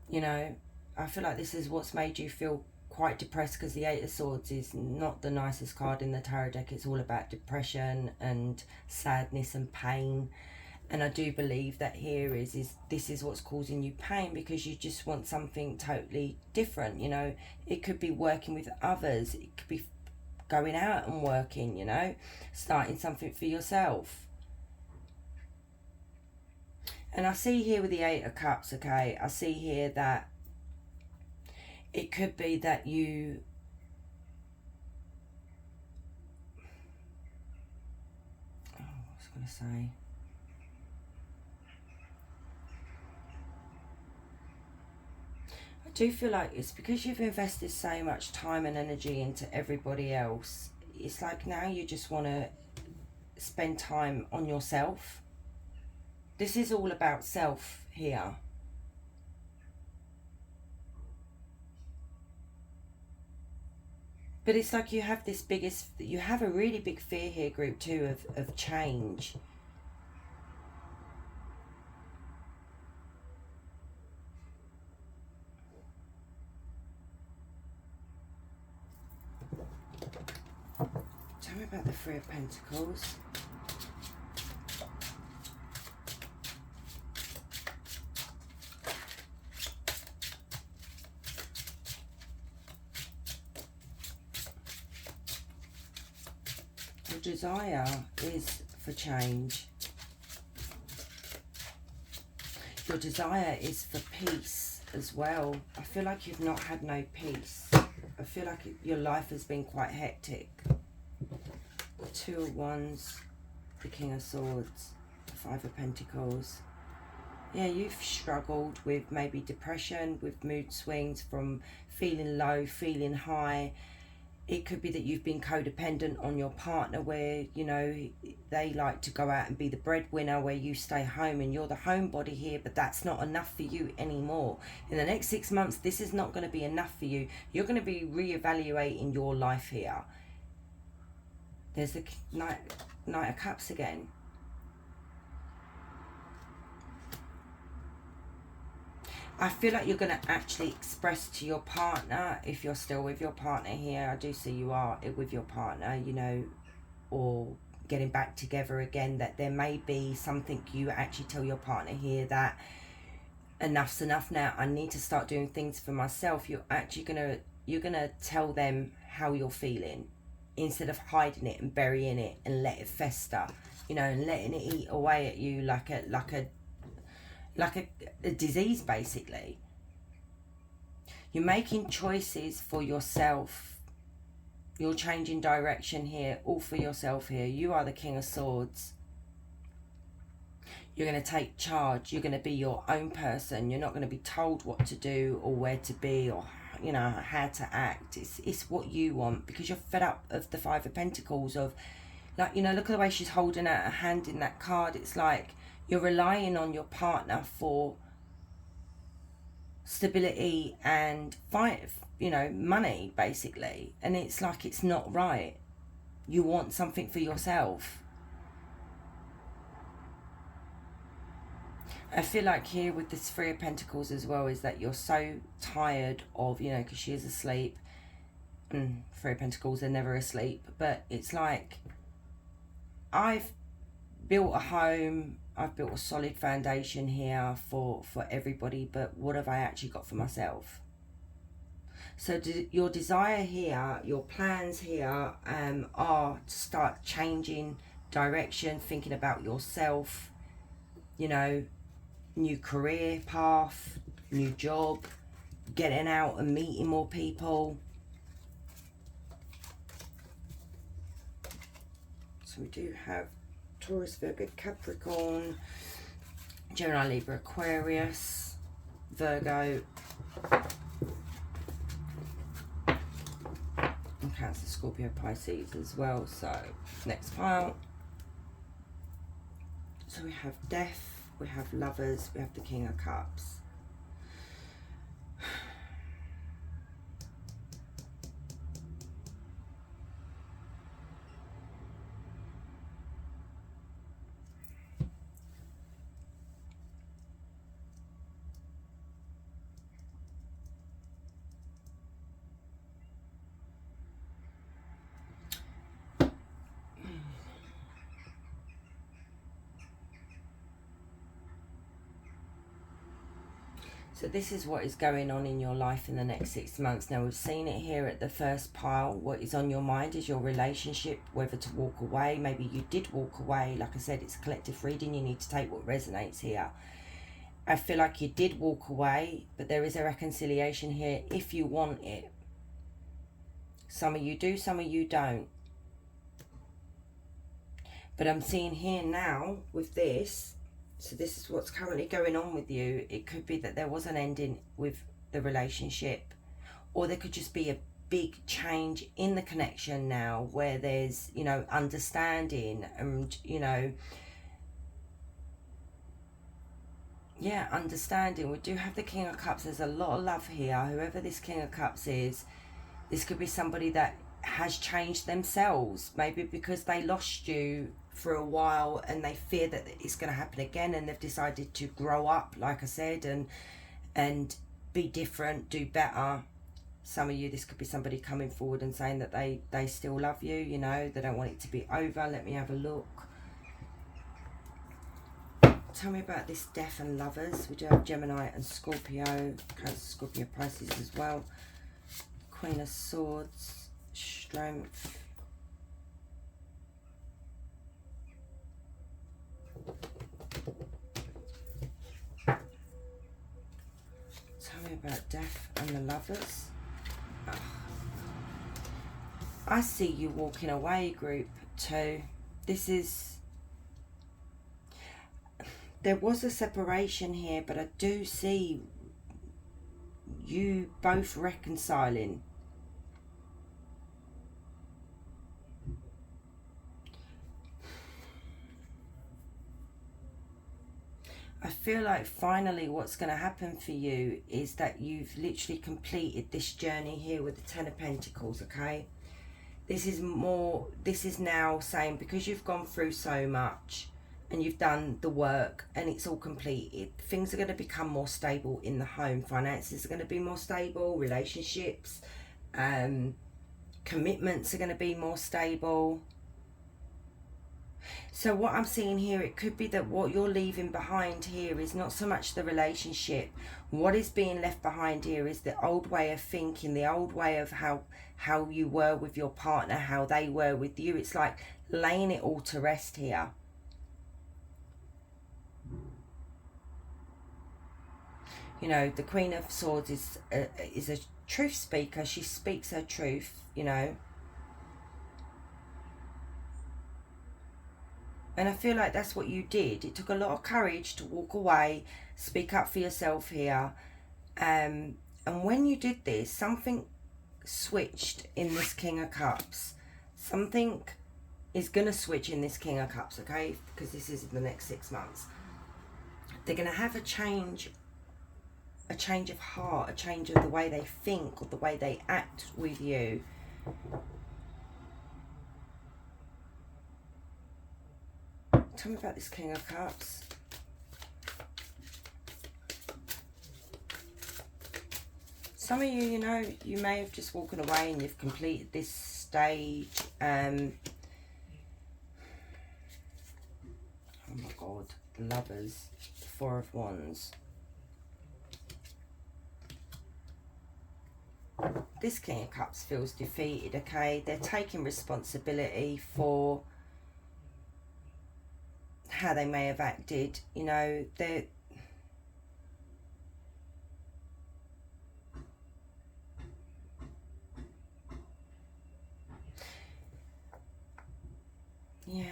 You know, I feel like this is what's made you feel quite depressed, because the Eight of Swords is not the nicest card in the tarot deck. It's all about depression and sadness and pain. And I do believe that here this is what's causing you pain, because you just want something totally different. You know, it could be working with others. It could be going out and working, you know, starting something for yourself. And I see here with the Eight of Cups, okay, I see here that it could be that you... Oh, what was I going to say? I do feel like it's because you've invested so much time and energy into everybody else. It's like now you just want to spend time on yourself. This is all about self here. But it's like you have this you have a really big fear here, group 2, of change. Tell me about the Three of Pentacles. Your desire is for change. Your desire is for peace as well. I feel like you've not had no peace. I feel like your life has been quite hectic. The Two of Wands, the King of Swords, the Five of Pentacles. Yeah, you've struggled with maybe depression, with mood swings from feeling low, feeling high. It could be that you've been codependent on your partner, where, you know, they like to go out and be the breadwinner, where you stay home and you're the homebody here, but that's not enough for you anymore. In the next 6 months, this is not going to be enough for you. You're going to be reevaluating your life here. There's the Knight of Cups again. I feel like you're going to actually express to your partner, if you're still with your partner here, I do see you are with your partner, you know, or getting back together again, that there may be something you actually tell your partner here that enough's enough now. I need to start doing things for myself. You're actually you're gonna tell them how you're feeling, instead of hiding it and burying it and let it fester, you know, and letting it eat away at you like a disease, basically. You're making choices for yourself. You're changing direction here, all for yourself here. You are the King of Swords. You're going to take charge. You're going to be your own person. You're not going to be told what to do or where to be, or, you know, how to act. It's what you want, because you're fed up of the Five of Pentacles, of, like, you know, look at the way she's holding out her hand in that card. It's like you're relying on your partner for stability and you know, money, basically. And it's like, it's not right. You want something for yourself. I feel like here with this Three of Pentacles as well, is that you're so tired of, you know, because she is asleep. Three of Pentacles, they're never asleep. But it's like, I've built a home, I've built a solid foundation here for everybody, but what have I actually got for myself? So your desire here, your plans here are to start changing direction, thinking about yourself, you know, new career path, new job, getting out and meeting more people. So we do have Taurus, Virgo, Capricorn, Gemini, Libra, Aquarius, Virgo, and Cancer, Scorpio, Pisces as well. So next pile. So we have Death, we have Lovers, we have the King of Cups. So this is what is going on in your life in the next 6 months. Now we've seen it here at the first pile. What is on your mind is your relationship, whether to walk away. Maybe you did walk away. Like I said, it's a collective reading. You need to take what resonates here. I feel like you did walk away, but there is a reconciliation here if you want it. Some of you do, some of you don't. But I'm seeing here now with this, so this is what's currently going on with you. It could be that there was an ending with the relationship, or there could just be a big change in the connection now where there's, you know, understanding and, you know, yeah, understanding. We do have the King of Cups. There's a lot of love here. Whoever this King of Cups is, this could be somebody that has changed themselves, maybe because they lost you for a while and they fear that it's going to happen again, and they've decided to grow up, like I said, and be different, do better. Some of you, this could be somebody coming forward and saying that they still love you, you know, they don't want it to be over. Let me have a look. Tell me about this Death and Lovers. We do have Gemini and Scorpio, Cancer, Scorpio, Pisces as well. Queen of Swords, Strength. Tell me about Death and the Lovers. Oh. I see you walking away, group 2. This is... There was a separation here, but I do see you both reconciling. I feel like finally what's going to happen for you is that you've literally completed this journey here with the Ten of Pentacles, okay? This is more, this is now saying, because you've gone through so much and you've done the work and it's all completed, things are going to become more stable in the home. Finances are going to be more stable, relationships, commitments are going to be more stable. So what I'm seeing here, it could be that what you're leaving behind here is not so much the relationship. What is being left behind here is the old way of thinking, the old way of how you were with your partner, how they were with you. It's like laying it all to rest here. You know, the Queen of Swords is a truth speaker. She speaks her truth, you know. And I feel like that's what you did. It took a lot of courage to walk away, speak up for yourself here. And when you did this, something switched in this King of Cups. Something is going to switch in this King of Cups, okay? Because this is in the next 6 months. They're going to have a change of heart, a change of the way they think or the way they act with you. Tell me about this King of Cups. Some of you, you know, you may have just walked away and you've completed this stage. Oh my God, the Lovers, the Four of Wands. This King of Cups feels defeated, okay? They're taking responsibility for how they may have acted. You know, they're... Yeah.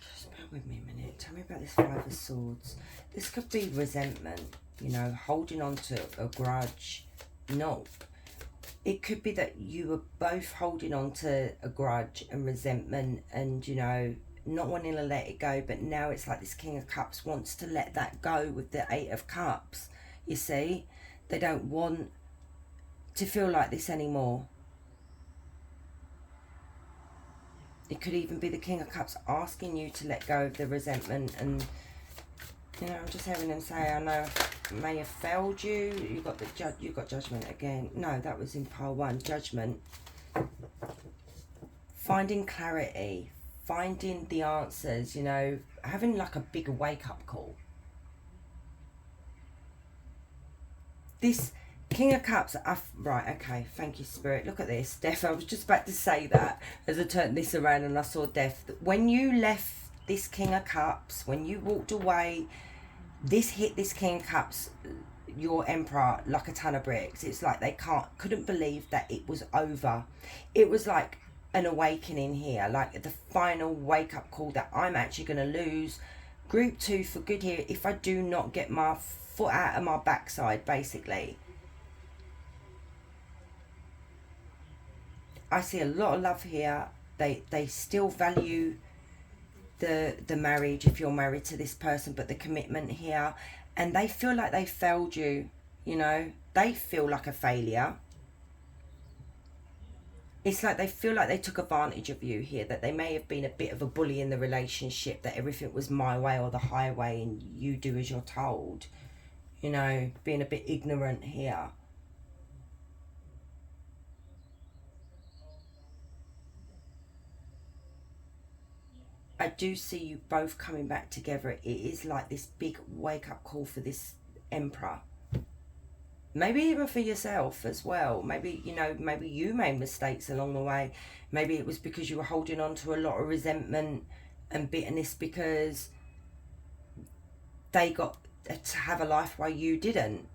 Just bear with me a minute. Tell me about this Five of Swords. This could be resentment, you know, holding on to a grudge. No. It could be that you were both holding on to a grudge and resentment and, you know, not wanting to let it go. But now it's like this King of Cups wants to let that go with the Eight of Cups. You see? They don't want to feel like this anymore. It could even be the King of Cups asking you to let go of the resentment. And, you know, I'm just having them say, I know I may have failed you. You got the you got Judgment again. No, that was in pile 1. Judgment. Finding clarity. Finding the answers, you know. Having like a big wake-up call. This King of Cups, right, okay, thank you, Spirit. Look at this, Death. I was just about to say that as I turned this around and I saw Death. When you left this King of Cups, when you walked away, this hit this King of Cups, your Emperor, like a ton of bricks. It's like they couldn't believe that it was over. It was like an awakening here, like the final wake-up call that I'm actually going to lose Group 2 for good here if I do not get my foot out of my backside, basically. I see a lot of love here. They still value the marriage if you're married to this person, but the commitment here, and they feel like they failed you, you know. They feel like a failure. It's like they feel like they took advantage of you here, that they may have been a bit of a bully in the relationship, that everything was my way or the highway and you do as you're told, you know, being a bit ignorant here. I do see you both coming back together. It is like this big wake-up call for this Emperor. Maybe even for yourself as well. Maybe, you know, maybe you made mistakes along the way. Maybe it was because you were holding on to a lot of resentment and bitterness because they got to have a life while you didn't.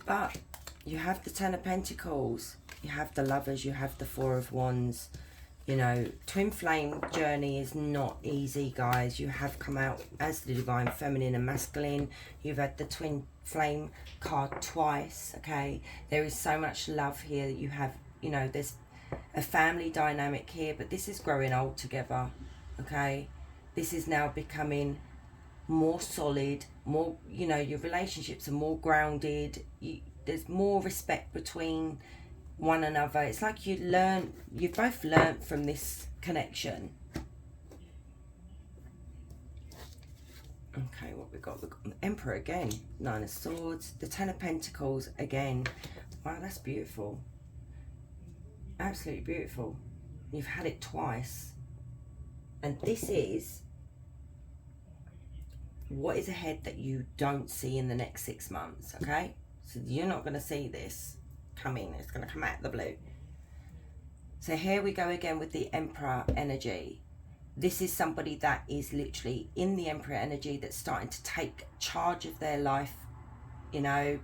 But you have the Ten of Pentacles, you have the Lovers, you have the Four of Wands. You know, twin flame journey is not easy, guys. You have come out as the divine feminine and masculine. You've had the twin flame card twice, okay? There is so much love here that you have, you know, there's a family dynamic here, but this is growing old together, okay? This is now becoming more solid, more, you know, your relationships are more grounded. There's more respect between one another. It's like you both learned from this connection. Okay, what we got? We've got the Emperor again, Nine of Swords, the Ten of Pentacles again. Wow, that's beautiful. Absolutely beautiful. You've had it twice. And this is what is ahead that you don't see in the next 6 months, okay? So you're not going to see this coming. It's going to come out of the blue. So here we go again with the Emperor energy. This is somebody that is literally in the Emperor energy that's starting to take charge of their life, you know,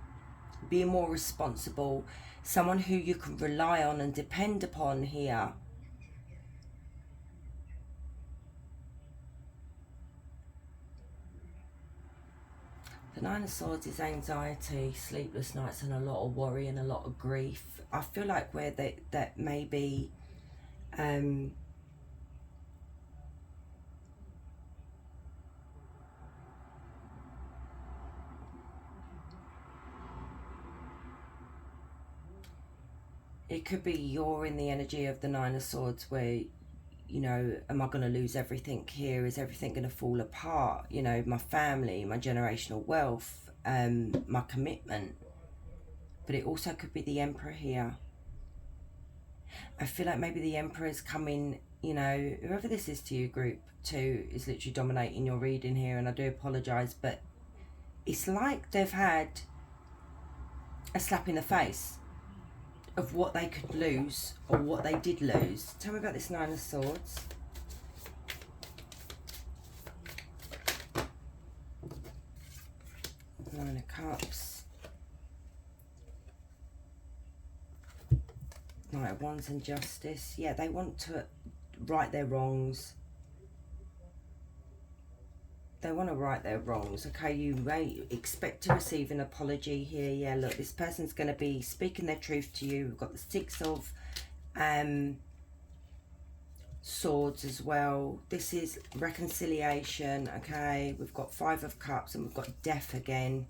being more responsible, someone who you can rely on and depend upon here. The Nine of Swords is anxiety, sleepless nights, and a lot of worry and a lot of grief. I feel like where that may be it could be you're in the energy of the Nine of Swords where, you know, am I going to lose everything here? Is everything going to fall apart? You know, my family, my generational wealth, my commitment. But it also could be the Emperor here. I feel like maybe the Emperor is coming you know, whoever this is to you, group 2, is literally dominating your reading here, and I do apologise, but it's like they've had a slap in the face of what they could lose, or what they did lose. Tell me about this Nine of Swords. Nine of Cups. Knight of Wands and Justice. Yeah, they want to right their wrongs. They want to right their wrongs. Okay, you may expect to receive an apology here. Yeah, look, this person's going to be speaking their truth to you. We've got the Six of Swords as well. This is reconciliation. Okay, we've got Five of Cups, and we've got Death again.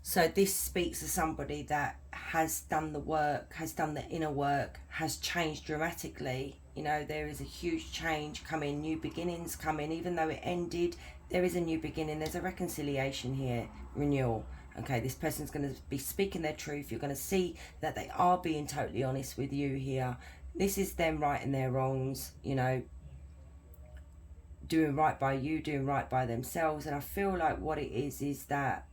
So this speaks to somebody that has done the work, has done the inner work, has changed dramatically. You know, there is a huge change coming, new beginnings coming. Even though it ended, there is a new beginning. There's a reconciliation here, renewal. Okay, this person's going to be speaking their truth. You're going to see that they are being totally honest with you here. This is them righting their wrongs, you know, doing right by you, doing right by themselves. And I feel like what it is that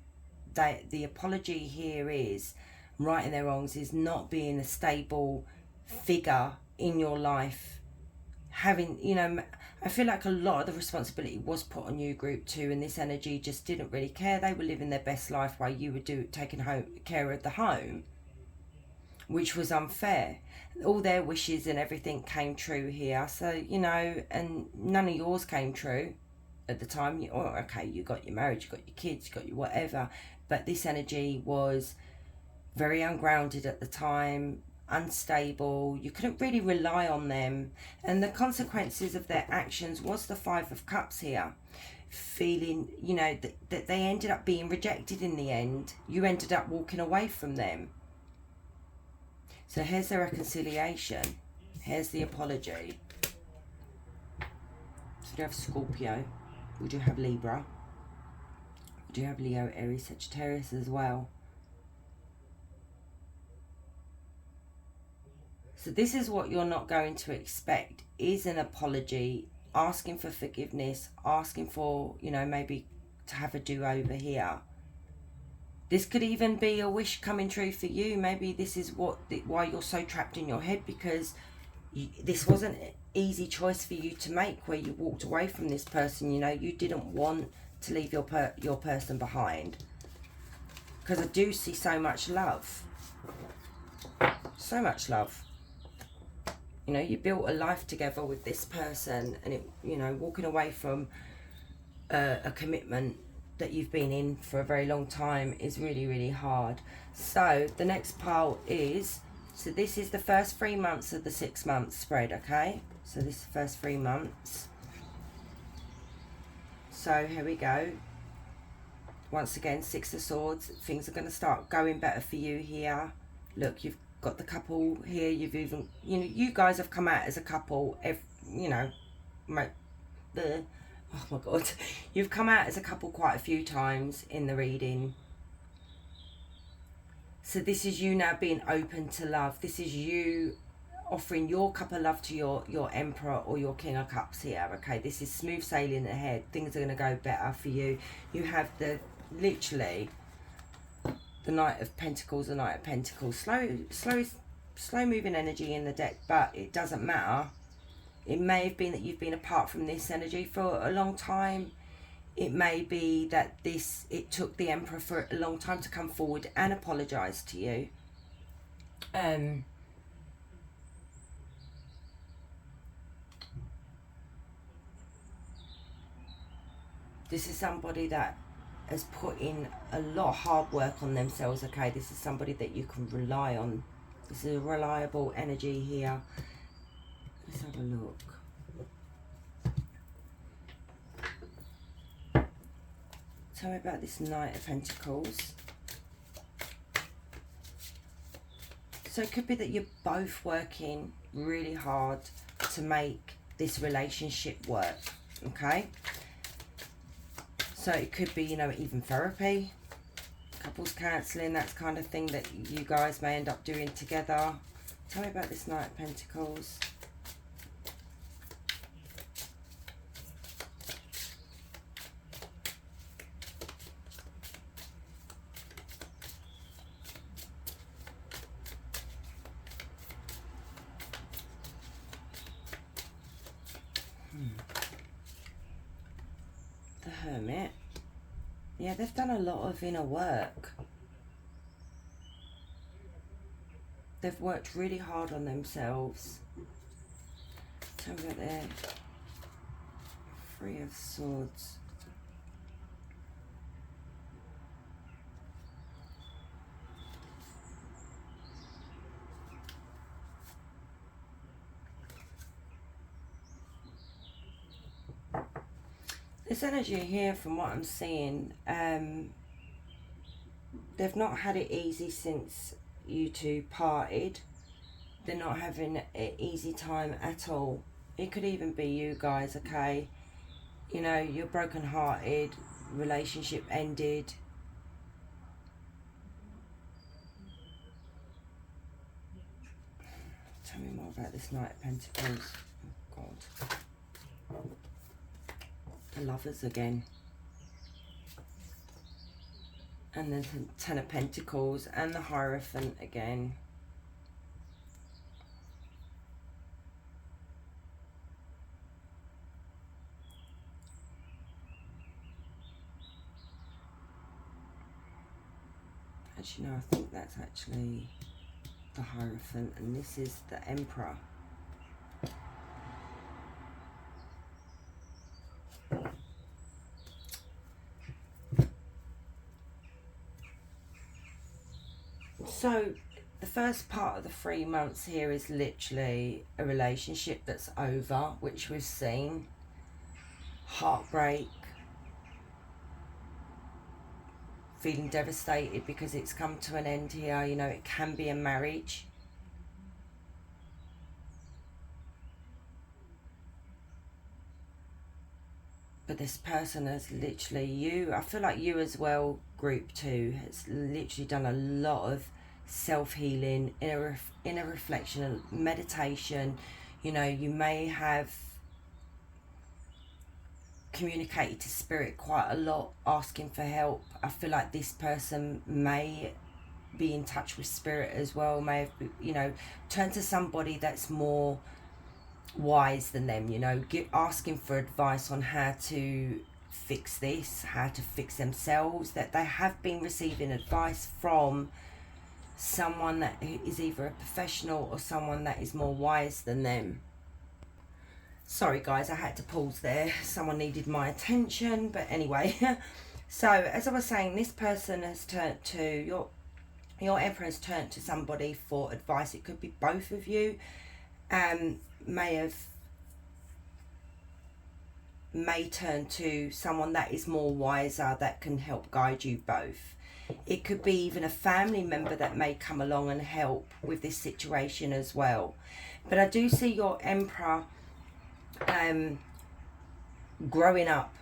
the apology here is righting their wrongs, is not being a stable figure in your life. Having, you know, I feel like a lot of the responsibility was put on you, group 2, and this energy just didn't really care. They were living their best life while you were taking care of the home, which was unfair. All their wishes and everything came true here. So, you know, and none of yours came true at the time. Okay, you got your marriage, you got your kids, you got your whatever. But this energy was very ungrounded at the time, unstable. You couldn't really rely on them. And the consequences of their actions was the Five of Cups here. Feeling, you know, that they ended up being rejected in the end. You ended up walking away from them. So here's the reconciliation. Here's the apology. So we have Scorpio. We do have Libra. We do have Leo, Aries, Sagittarius as well. So this is what you're not going to expect, is an apology, asking for forgiveness, asking for, you know, maybe to have a do-over here. This could even be a wish coming true for you. Maybe this is why you're so trapped in your head, because this wasn't an easy choice for you to make, where you walked away from this person. You know, you didn't want to leave your person behind. Because I do see so much love. So much love. You know, you built a life together with this person, and it, you know, walking away from a commitment that you've been in for a very long time is really, really hard. So the next pile is, so this is the first 3 months of the 6 month spread, okay? So this is the first 3 months. So here we go. Once again, Six of Swords. Things are going to start going better for you here. Look, you've got the couple here. You've even, you know, you guys have come out as a couple. You know, oh my God, you've come out as a couple quite a few times in the reading. So this is you now being open to love. This is you offering your cup of love to your Emperor or your King of Cups here, okay? This is smooth sailing ahead. Things are going to go better for you. You have literally the Knight of Pentacles, the Knight of Pentacles. Slow moving energy in the deck, but it doesn't matter. It may have been that you've been apart from this energy for a long time. It may be that it took the Emperor for a long time to come forward and apologise to you. This is somebody that has put in a lot of hard work on themselves, okay? This is somebody that you can rely on. This is a reliable energy here. Let's have a look. Tell me about this Knight of Pentacles. So it could be that you're both working really hard to make this relationship work, okay? So it could be, you know, even therapy, couples counselling, that kind of thing that you guys may end up doing together. Tell me about this Knight of Pentacles. The Hermit. Yeah, they've done a lot of inner work. They've worked really hard on themselves. Tell me about their Three of Swords. This energy here, from what I'm seeing, they've not had it easy since you two parted. They're not having an easy time at all. It could even be you guys, okay? You know, you're broken-hearted, relationship ended. Tell me more about this Knight of Pentacles. Oh, God. The Lovers again. And then the Ten of Pentacles and the Hierophant again. Actually, no, I think that's actually the Hierophant, and this is the Emperor. So the first part of the 3 months here is literally a relationship that's over, which we've seen. Heartbreak. Feeling devastated because it's come to an end here. You know, it can be a marriage. But this person has literally, you, I feel like you as well, group 2, has literally done a lot of self-healing, inner reflection and meditation. You know, you may have communicated to spirit quite a lot, asking for help. I feel like this person may be in touch with spirit as well, may have, you know, turned to somebody that's more wise than them, you know, asking for advice on how to fix this, how to fix themselves, that they have been receiving advice from someone that is either a professional or someone that is more wise than them. Sorry guys, I had to pause there. Someone needed my attention, but anyway. So as I was saying, this person has turned to, your Emperor has turned to somebody for advice. It could be both of you. May turn to someone that is more wiser, that can help guide you both. It could be even a family member that may come along and help with this situation as well. But I do see your Emperor growing up,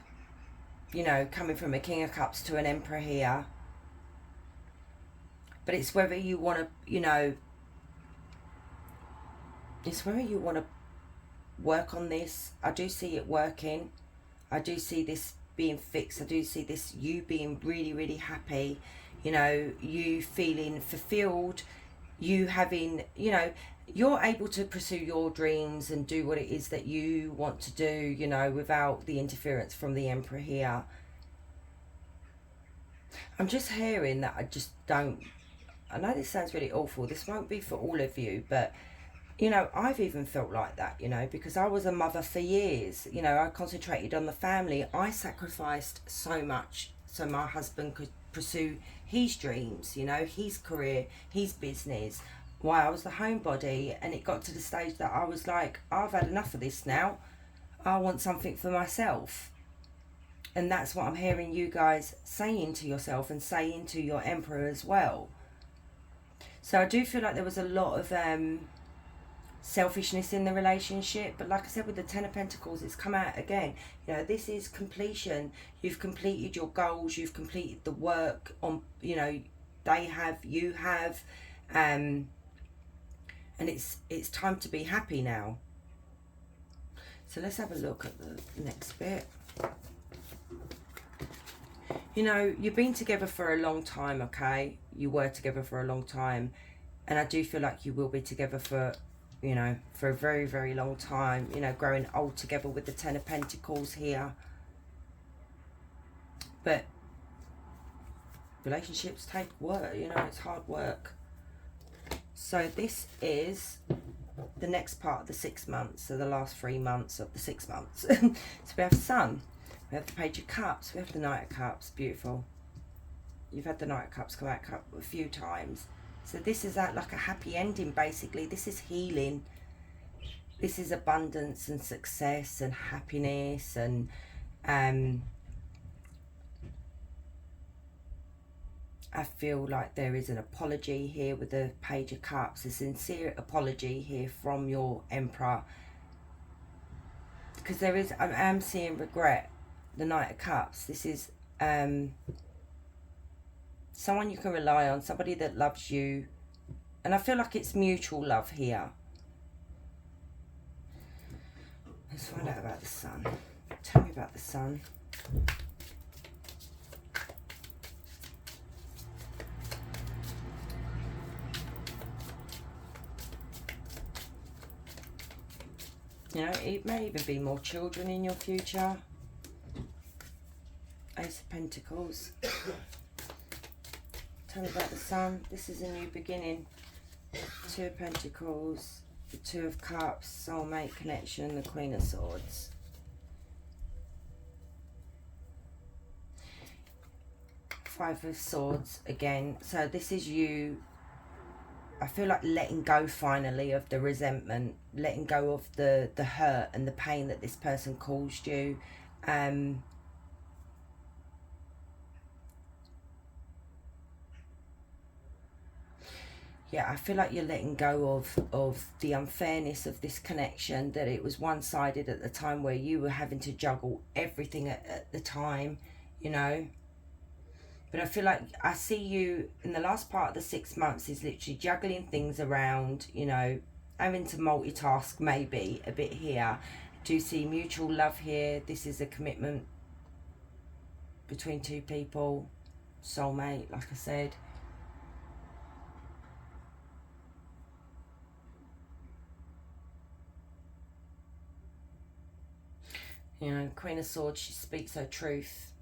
you know, coming from a King of Cups to an Emperor here. But it's whether you want to, you know, it's whether you want to work on this. I do see it working. I do see this being fixed. I do see this, you being really, really happy, you know, you feeling fulfilled, you having, you know, you're able to pursue your dreams and do what it is that you want to do, you know, without the interference from the Emperor here. I'm just hearing that I just don't, I know this sounds really awful, this won't be for all of you, but you know, I've even felt like that, you know, because I was a mother for years. You know, I concentrated on the family. I sacrificed so much so my husband could pursue his dreams, you know, his career, his business, while I was the homebody. And it got to the stage that I was like, I've had enough of this now. I want something for myself. And that's what I'm hearing you guys saying to yourself and saying to your Emperor as well. So I do feel like there was a lot of selfishness in the relationship, but like I said, with the Ten of Pentacles, it's come out again. You know, this is completion. You've completed your goals, you've completed the work on, you know, they have, you have, and And it's time to be happy now. So let's have a look at the next bit. You know, you've been together for a long time, okay? You were together for a long time. And I do feel like you will be together for, you know, for a very, very long time. You know, growing old together with the Ten of Pentacles here. But relationships take work, you know, it's hard work. So this is the next part of the 6 months, so the last 3 months of the 6 months. So we have Sun, we have the Page of Cups, we have the Knight of Cups. Beautiful. You've had the Knight of Cups come out a few times. So this is like a happy ending, basically. This is healing. This is abundance and success and happiness and I feel like there is an apology here with the Page of Cups, a sincere apology here from your Emperor. Because there is, I am seeing regret, the Knight of Cups. This is someone you can rely on, somebody that loves you. And I feel like it's mutual love here. Let's find out about the Sun. Tell me about the Sun. You know, it may even be more children in your future. Ace of Pentacles. Tell me about the Sun. This is a new beginning. Two of Pentacles, the Two of Cups, soulmate connection, the Queen of Swords. Five of Swords again. So this is you, I feel like letting go finally of the resentment, letting go of the hurt and the pain that this person caused you. Yeah, I feel like you're letting go of the unfairness of this connection, that it was one-sided at the time where you were having to juggle everything at the time, you know. But I feel like I see you in the last part of the 6 months is literally juggling things around, you know, having to multitask maybe a bit here. I do see mutual love here. This is a commitment between two people, soulmate, like I said. You know, Queen of Swords, she speaks her truth.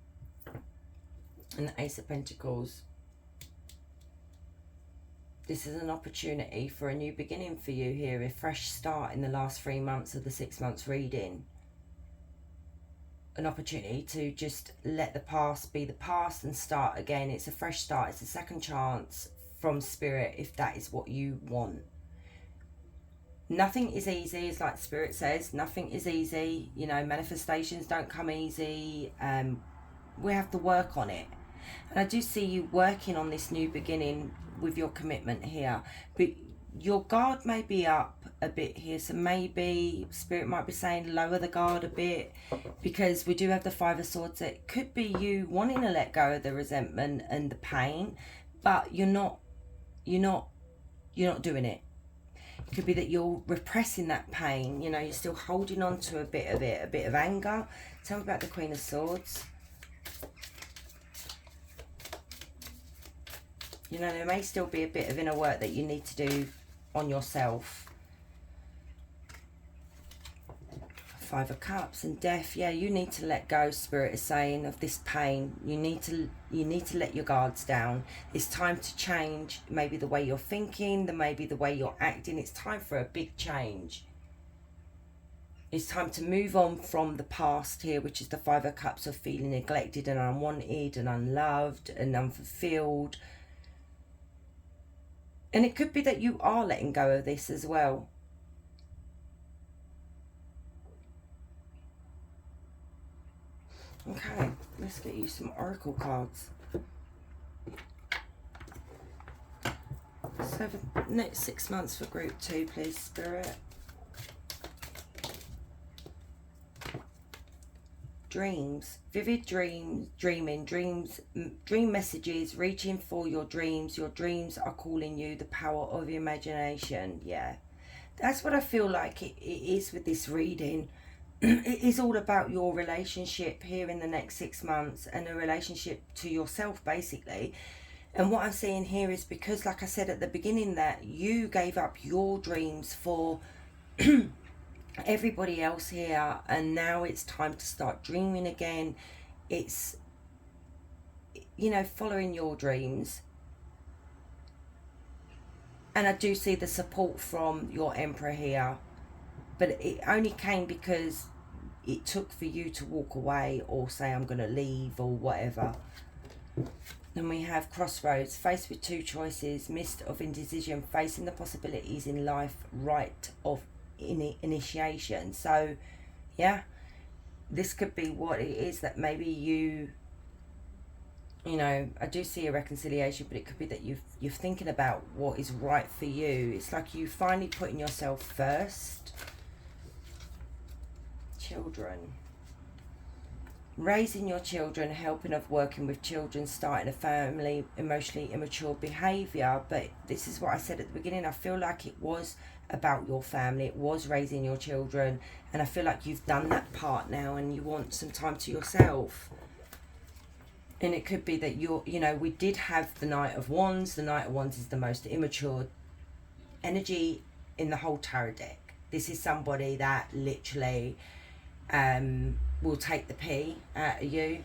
And the Ace of Pentacles. This is an opportunity for a new beginning for you here. A fresh start in the last 3 months of the 6 months reading. An opportunity to just let the past be the past and start again. It's a fresh start. It's a second chance from Spirit if that is what you want. Nothing is easy, it's like Spirit says. Nothing is easy. You know, manifestations don't come easy. We have to work on it. And I do see you working on this new beginning with your commitment here. But your guard may be up a bit here. So maybe Spirit might be saying lower the guard a bit. Because we do have the Five of Swords. It could be you wanting to let go of the resentment and the pain. But you're not doing it. It could be that you're repressing that pain. You know, you're still holding on to a bit of it. A bit of anger. Tell me about the Queen of Swords. You know, there may still be a bit of inner work that you need to do on yourself. Five of Cups and Death. Yeah, you need to let go, Spirit is saying, of this pain. You need to let your guards down. It's time to change maybe the way you're thinking, maybe the way you're acting. It's time for a big change. It's time to move on from the past here, which is the Five of Cups, of feeling neglected and unwanted and unloved and unfulfilled. And it could be that you are letting go of this as well. Okay, let's get you some oracle cards. So for the next 6 months for group 2, please, Spirit. Dreams, vivid dreams, dream messages, reaching for your dreams. Your dreams are calling you, the power of your imagination. Yeah, That's what I feel like it is with this reading. It is all about your relationship here in the next 6 months, and a relationship to yourself, basically. And what I'm seeing here is because, like I said at the beginning, that you gave up your dreams for everybody else here, and now it's time to start dreaming again. It's, you know, following your dreams. And I do see the support from your Emperor here, but it only came because it took for you to walk away or say I'm going to leave or whatever. Then we have Crossroads, faced with two choices, mist of indecision, facing the possibilities in life, right of initiation. So yeah, this could be what it is, that maybe you know, I do see a reconciliation, but it could be that you're thinking about what is right for you. It's like you finally putting yourself first. Children. Raising your children, helping of working with children, starting a family, emotionally immature behaviour. But this is what I said at the beginning. I feel like it was about your family. It was raising your children. And I feel like you've done that part now and you want some time to yourself. And it could be that you know, we did have the Knight of Wands. The Knight of Wands is the most immature energy in the whole tarot deck. This is somebody that literally will take the pee out of you.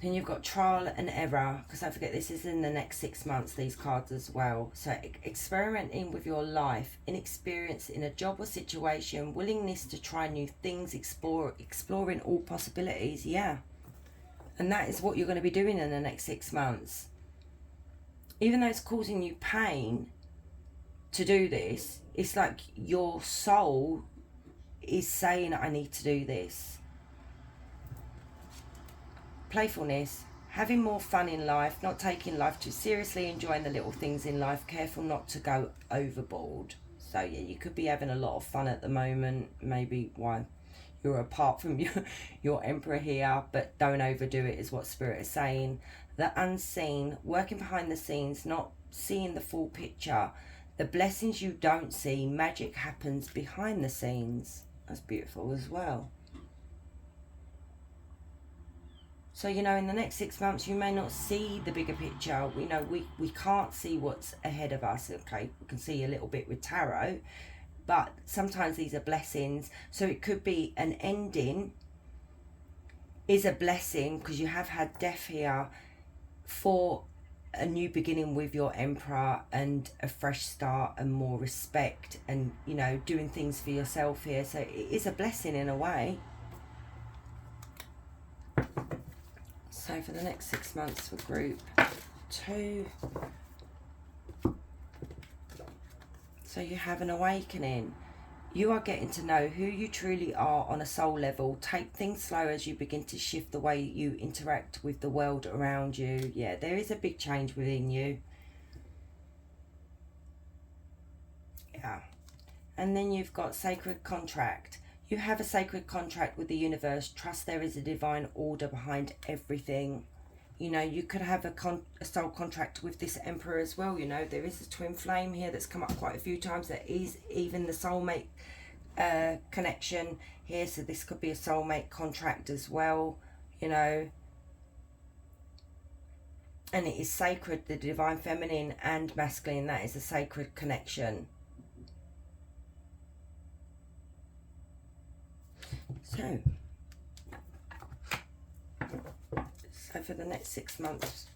Then you've got trial and error, because don't forget this is in the next 6 months, these cards as well. So experimenting with your life, inexperience in a job or situation, willingness to try new things, exploring all possibilities. Yeah, and that is what you're going to be doing in the next 6 months. Even though it's causing you pain to do this, it's like your soul is saying, I need to do this. Playfulness, having more fun in life, not taking life too seriously, enjoying the little things in life, careful not to go overboard. So yeah, you could be having a lot of fun at the moment, maybe while you're apart from your Emperor here, but don't overdo it is what Spirit is saying. The unseen, working behind the scenes, not seeing the full picture. The blessings you don't see, magic happens behind the scenes. That's beautiful as well. So, you know, in the next 6 months, you may not see the bigger picture. You know, we can't see what's ahead of us, okay? We can see a little bit with tarot, but sometimes these are blessings. So it could be an ending is a blessing, because you have had death here, for a new beginning with your Emperor and a fresh start and more respect and, you know, doing things for yourself here. So it is a blessing in a way. So for the next 6 months for group 2. So you have an awakening. You are getting to know who you truly are on a soul level. Take things slow as you begin to shift the way you interact with the world around you. Yeah, there is a big change within you. Yeah. And then you've got sacred contract. You have a sacred contract with the universe. Trust there is a divine order behind everything. You know, you could have a soul contract with this Emperor as well. You know, there is a twin flame here that's come up quite a few times. There is even the soulmate connection here. So this could be a soulmate contract as well, you know. And it is sacred, the divine feminine and masculine. That is a sacred connection. So for the next 6 months,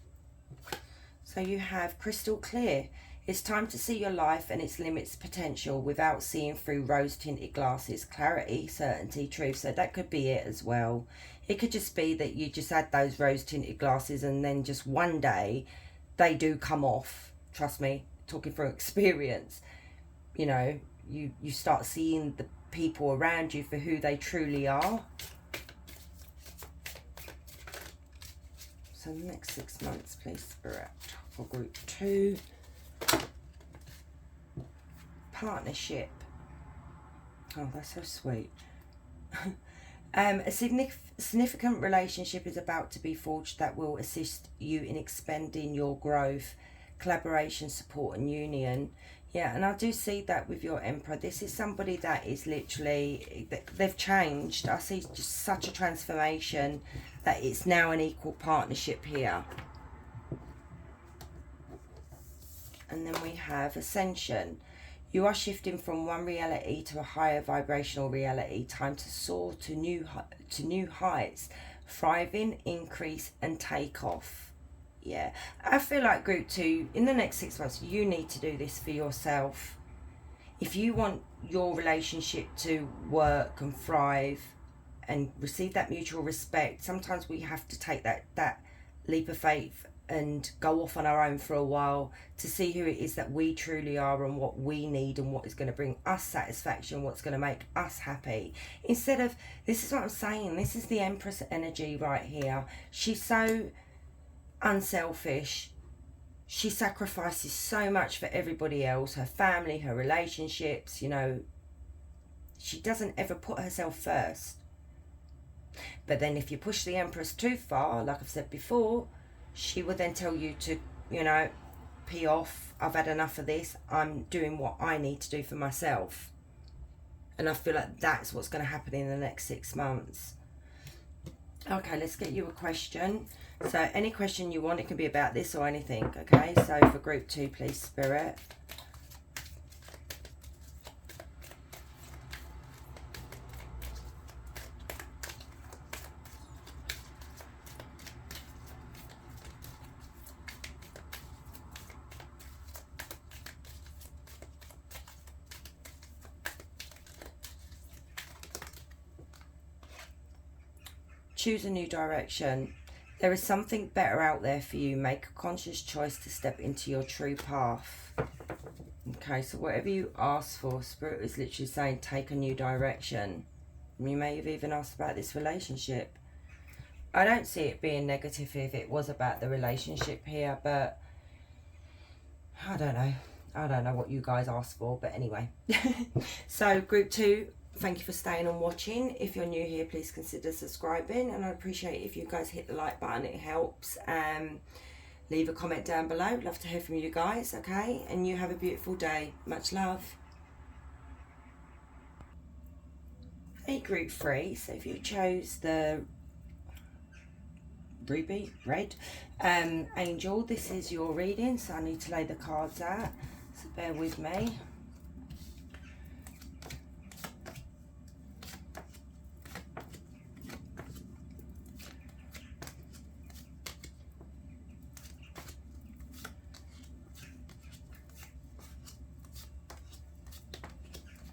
so you have crystal clear. It's time to see your life and its limits potential without seeing through rose-tinted glasses. Clarity, certainty, truth. So that could be it as well. It could just be that you just had those rose-tinted glasses and then just one day they do come off. Trust me, talking from experience. You know, you start seeing the people around you for who they truly are. So the next 6 months, please, Spirit, for group 2. Partnership. Oh, that's so sweet. A significant relationship is about to be forged that will assist you in expanding your growth. collaboration, support and union. Yeah, and I do see that with your Emperor. This is somebody that is literally, they've changed. I see just such a transformation that it's now an equal partnership here. And then we have Ascension. You are shifting from one reality to a higher vibrational reality. Time to soar to new heights. Thriving, increase and take off. Yeah, I feel like group 2, in the next 6 months, you need to do this for yourself. If you want your relationship to work and thrive and receive that mutual respect, sometimes we have to take that leap of faith and go off on our own for a while to see who it is that we truly are and what we need and what is going to bring us satisfaction, what's going to make us happy. Instead of, this is what I'm saying, this is the Empress energy right here. She's so unselfish. She sacrifices so much for everybody else, her family, her relationships, you know. She doesn't ever put herself first. But then if you push the Empress too far, like I've said before, she will then tell you to, you know, pee off. I've had enough of this. I'm doing what I need to do for myself. And I feel like that's what's going to happen in the next 6 months. Okay, let's get you a question. So any question you want, it can be about this or anything. Okay, so for group 2, please, Spirit. Choose a new direction. There is something better out there for you. Make a conscious choice to step into your true path. Okay, so whatever you ask for, Spirit is literally saying take a new direction. You may have even asked about this relationship. I don't see it being negative if it was about the relationship here, but I don't know. I don't know what you guys asked for, but anyway. So group 2, thank you for staying and watching. If you're new here, please consider subscribing, and I'd appreciate if you guys hit the like button. It helps. Leave a comment down below. Love to hear from you guys. Okay, and you have a beautiful day. Much love. Hey group 3, so if you chose the ruby red angel, this is your reading, so I need to lay the cards out, so bear with me.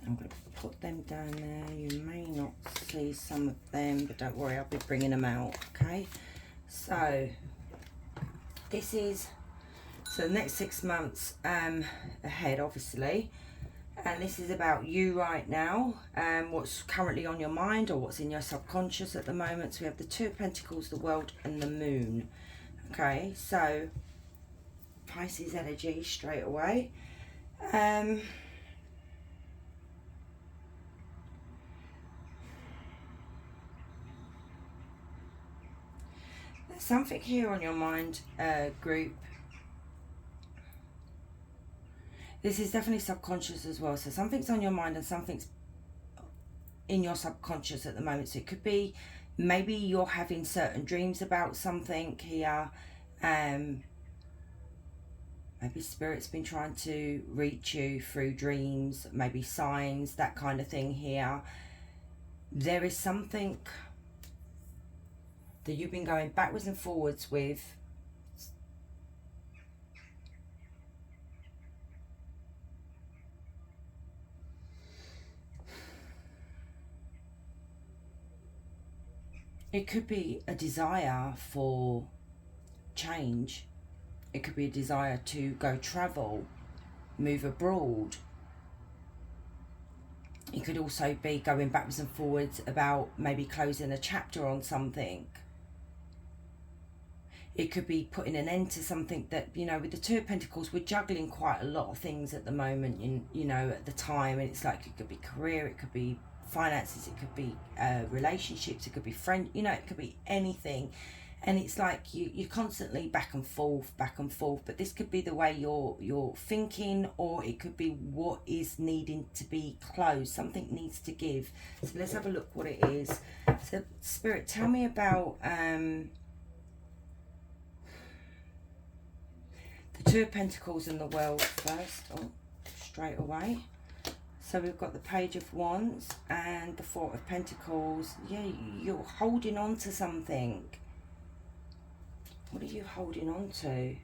I'm going to put them down there. You may not see some of them, but don't worry, I'll be bringing them out. Okay, so this is the next 6 months ahead, obviously, and this is about you right now, what's currently on your mind or what's in your subconscious at the moment. So we have the 2 of Pentacles, the World and the Moon. Okay, so Pisces energy straight away. There's something here on your mind, group. This is definitely subconscious as well. So something's on your mind and something's in your subconscious at the moment. So it could be maybe you're having certain dreams about something here. Maybe Spirit's been trying to reach you through dreams, maybe signs, that kind of thing here. There is something that you've been going backwards and forwards with. It could be a desire for change. It could be a desire to go travel, move abroad. It could also be going backwards and forwards about maybe closing a chapter on something. It could be putting an end to something that, you know, with the 2 of Pentacles, we're juggling quite a lot of things at the moment, you know, at the time. And it's like, it could be career, it could be finances, it could be relationships, it could be friends, you know, it could be anything. and it's like you're constantly back and forth, but this could be the way you're thinking, or it could be what is needing to be closed. Something needs to give. So let's have a look what it is. So Spirit, tell me about the Two of Pentacles in the World first. Oh, straight away. So we've got the Page of Wands and the Four of Pentacles. Yeah, you're holding on to something. What are you holding on to?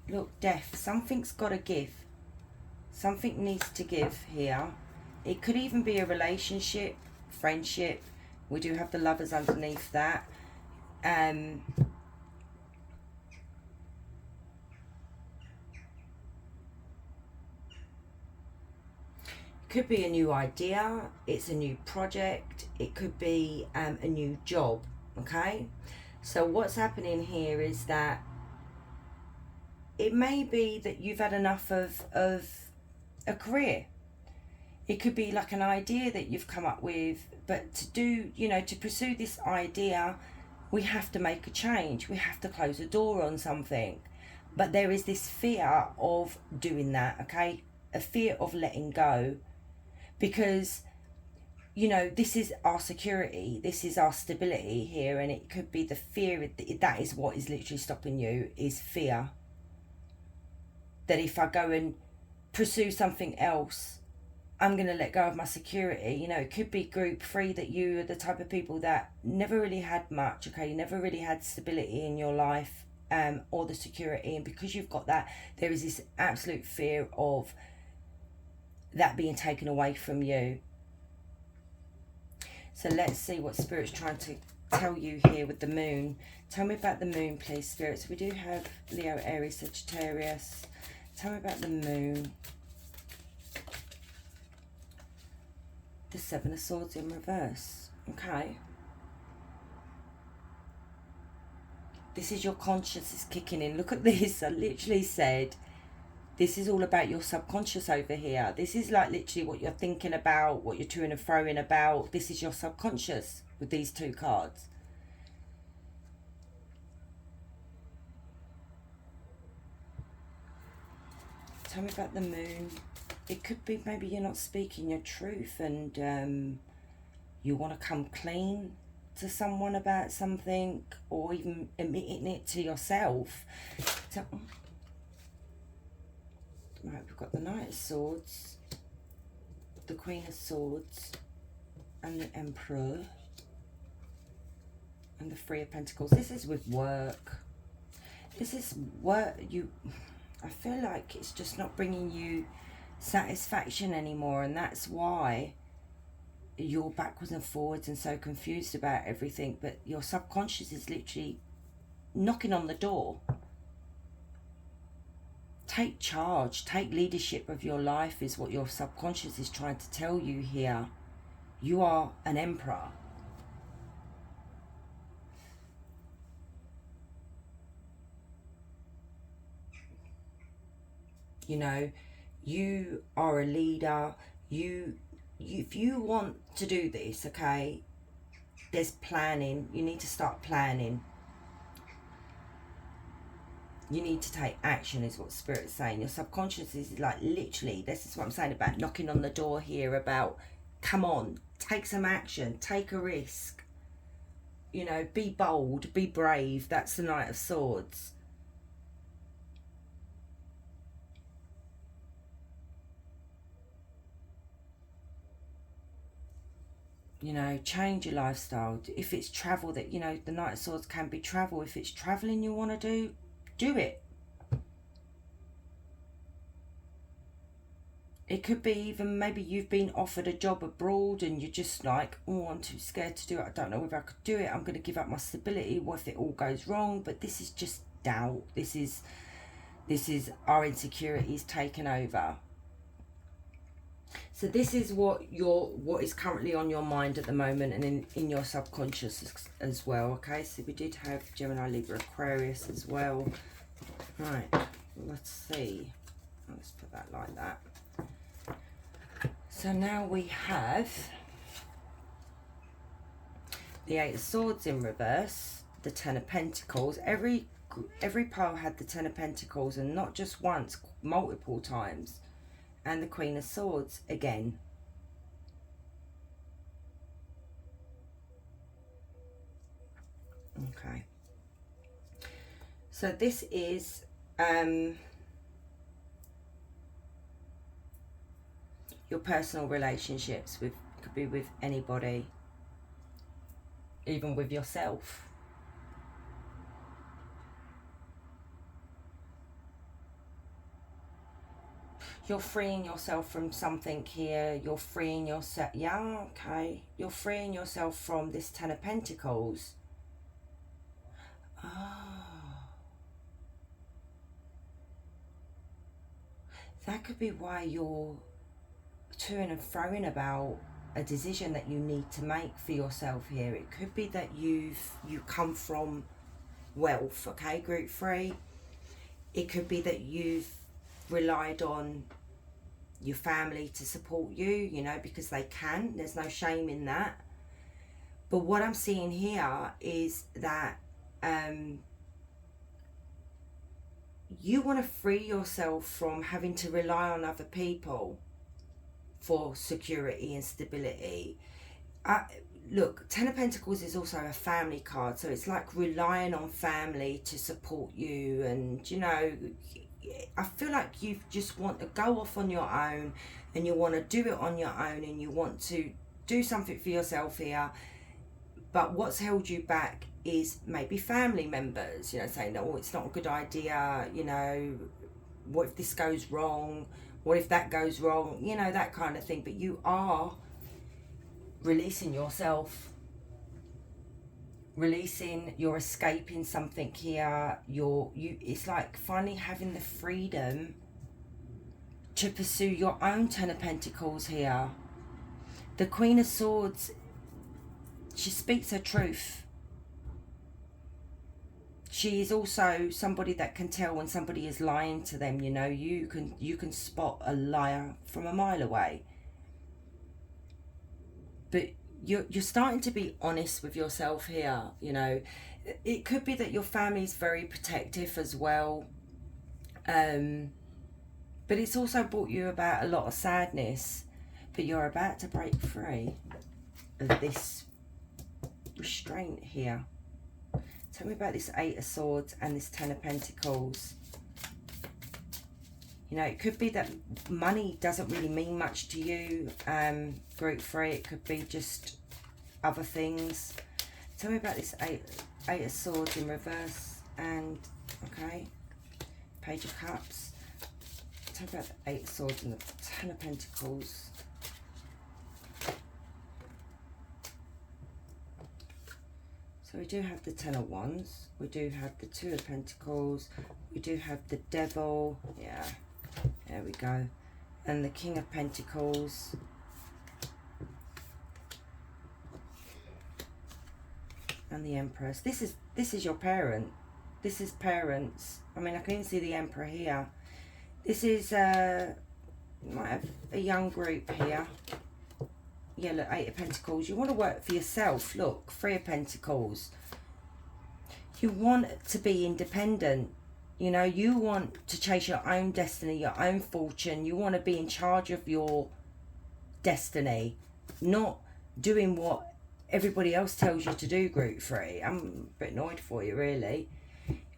Look, Death. Something's got to give. Something needs to give here. It could even be a relationship, friendship. We do have the Lovers underneath that. Could be a new idea, it's a new project, it could be a new job, okay? So what's happening here is that it may be that you've had enough of a career. It could be like an idea that you've come up with, but to do, you know, to pursue this idea, we have to make a change. We have to close a door on something. But there is this fear of doing that, okay? A fear of letting go. Because, you know, this is our security, this is our stability here, and it could be the fear that is what is literally stopping you, is fear. That if I go and pursue something else, I'm going to let go of my security. You know, it could be group 3, that you are the type of people that never really had much, okay? You never really had stability in your life, or the security. And because you've got that, there is this absolute fear of that being taken away from you. So let's see what Spirit's trying to tell you here with the Moon. Tell me about the Moon, please, Spirit. So we do have Leo, Aries, Sagittarius. Tell me about the Moon. The Seven of Swords in reverse. Okay. This is your consciousness kicking in. Look at this. I literally said, this is all about your subconscious over here. This is like literally what you're thinking about, what you're toing and froing about. This is your subconscious with these two cards. Tell me about the Moon. It could be maybe you're not speaking your truth, and you want to come clean to someone about something, or even admitting it to yourself. So, right, we've got the Knight of Swords, the Queen of Swords, and the Emperor, and the Three of Pentacles. This is with work. This is work. I feel like it's just not bringing you satisfaction anymore, and that's why you're backwards and forwards and so confused about everything. But your subconscious is literally knocking on the door. Take charge, take leadership of your life is what your subconscious is trying to tell you here. You are an emperor. You know, you are a leader. If you want to do this, okay, there's planning. You need to start planning. You need to take action is what Spirit's saying. Your subconscious is like literally, this is what I'm saying about knocking on the door here, about come on, take some action, take a risk. You know, be bold, be brave. That's the Knight of Swords. You know, change your lifestyle. If it's travel, that, you know, the Knight of Swords can be travel. If it's traveling you want to do it. It could be even maybe you've been offered a job abroad and you're just like, oh, I'm too scared to do it. I don't know whether I could do it. I'm going to give up my stability. What if it all goes wrong? But this is just doubt. This is our insecurities taken over. So this is what is currently on your mind at the moment, and in your subconscious as well. Okay, so we did have Gemini, Libra, Aquarius as well. Right, let's see. Let's put that like that. So now we have the Eight of Swords in reverse, the Ten of Pentacles. Every pile had the Ten of Pentacles, and not just once, multiple times. And the Queen of Swords again. Okay. So this is your personal relationships with, could be with anybody, even with yourself. You're freeing yourself from something here. You're freeing yourself. Yeah, okay. You're freeing yourself from this Ten of Pentacles. Oh. That could be why you're toing and froing about a decision that you need to make for yourself here. It could be that you come from wealth, okay, group 3. It could be that you've relied on your family to support you, you know, because they can. There's no shame in that. But what I'm seeing here is that you want to free yourself from having to rely on other people for security and stability. Look, Ten of Pentacles is also a family card, so it's like relying on family to support you. And, you know, I feel like you just want to go off on your own, and you want to do it on your own, and you want to do something for yourself here. But what's held you back is maybe family members, you know, saying, oh, it's not a good idea, you know, what if this goes wrong? What if that goes wrong? You know, that kind of thing. But you are releasing yourself, you're escaping something here. It's like finally having the freedom to pursue your own Ten of Pentacles here. The Queen of Swords, she speaks her truth. She is also somebody that can tell when somebody is lying to them. You know, you can spot a liar from a mile away. But you're starting to be honest with yourself here. You know, it could be that your family is very protective as well, but it's also brought you about a lot of sadness. But you're about to break free of this restraint here. Tell me about this Eight of Swords and this Ten of Pentacles. You know, it could be that money doesn't really mean much to you, group 3. It could be just other things. Tell me about this Eight of Swords in reverse and, okay, Page of Cups. Tell me about the Eight of Swords and the Ten of Pentacles. So we do have the Ten of Wands, we do have the Two of Pentacles, we do have the Devil, yeah, there we go, and the King of Pentacles, and the Empress. This is your parent. This is parents. I mean, I can even see the Emperor here. This is you might have a young group here. Yeah, look, Eight of Pentacles. You want to work for yourself. Look, Three of Pentacles. You want to be independent. You know, you want to chase your own destiny, your own fortune. You want to be in charge of your destiny, not doing what everybody else tells you to do, group 3. I'm a bit annoyed for you, really.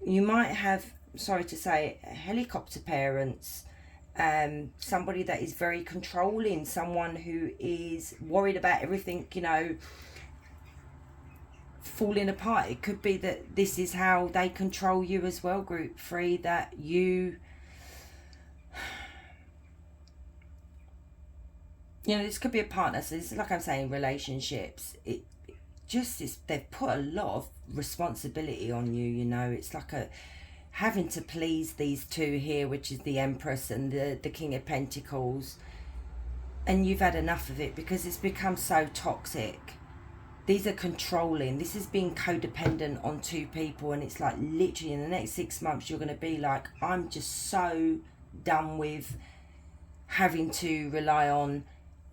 You might have, sorry to say, helicopter parents. Somebody that is very controlling, someone who is worried about everything, you know, falling apart. It could be that this is how they control you as well, group 3, that you know, this could be a partner. So this is, like I'm saying, relationships. It just is, they've put a lot of responsibility on you, you know. It's like having to please these two here, which is the Empress and the King of Pentacles, and you've had enough of it because it's become so toxic. These are controlling. This is being codependent on two people, and it's like literally in the next 6 months you're going to be like, I'm just so done with having to rely on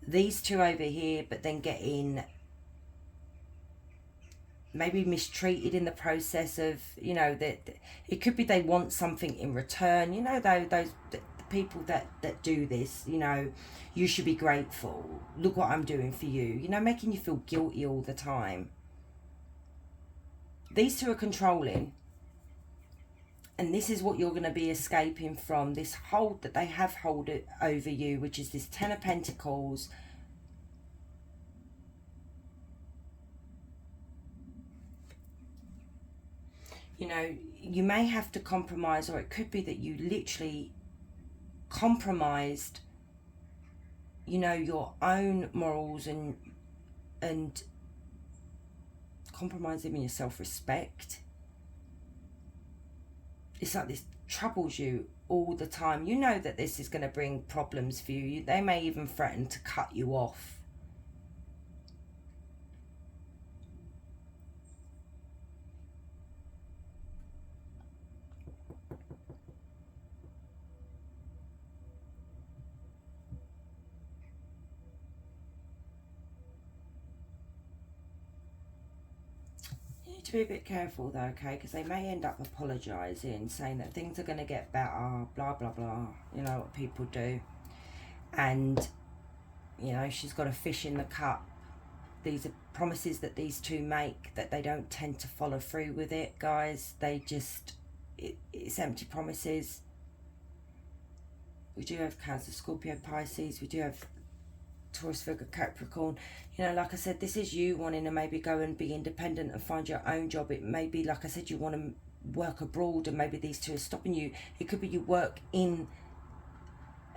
these two over here, but then getting maybe mistreated in the process of, you know, that it could be they want something in return, you know, those the people that do this, you know, you should be grateful, look what I'm doing for you, you know, making you feel guilty all the time. These two are controlling, and this is what you're going to be escaping from, this hold that they have hold over you, which is this Ten of Pentacles. You know, you may have to compromise, or it could be that you literally compromised, you know, your own morals and compromise even your self-respect. It's like this troubles you all the time. You know that this is going to bring problems for you. They may even threaten to cut you off. To be a bit careful though, okay, because they may end up apologising, saying that things are going to get better, blah blah blah, you know what people do. And you know, she's got a fish in the cup. These are promises that these two make that they don't tend to follow through with it, guys. They just, it's empty promises. We do have Cancer, Scorpio, Pisces. We do have Taurus, Virgo, Capricorn. You know, like I said, this is you wanting to maybe go and be independent and find your own job. It may be, like I said, you want to work abroad, and maybe these two are stopping you. It could be you work in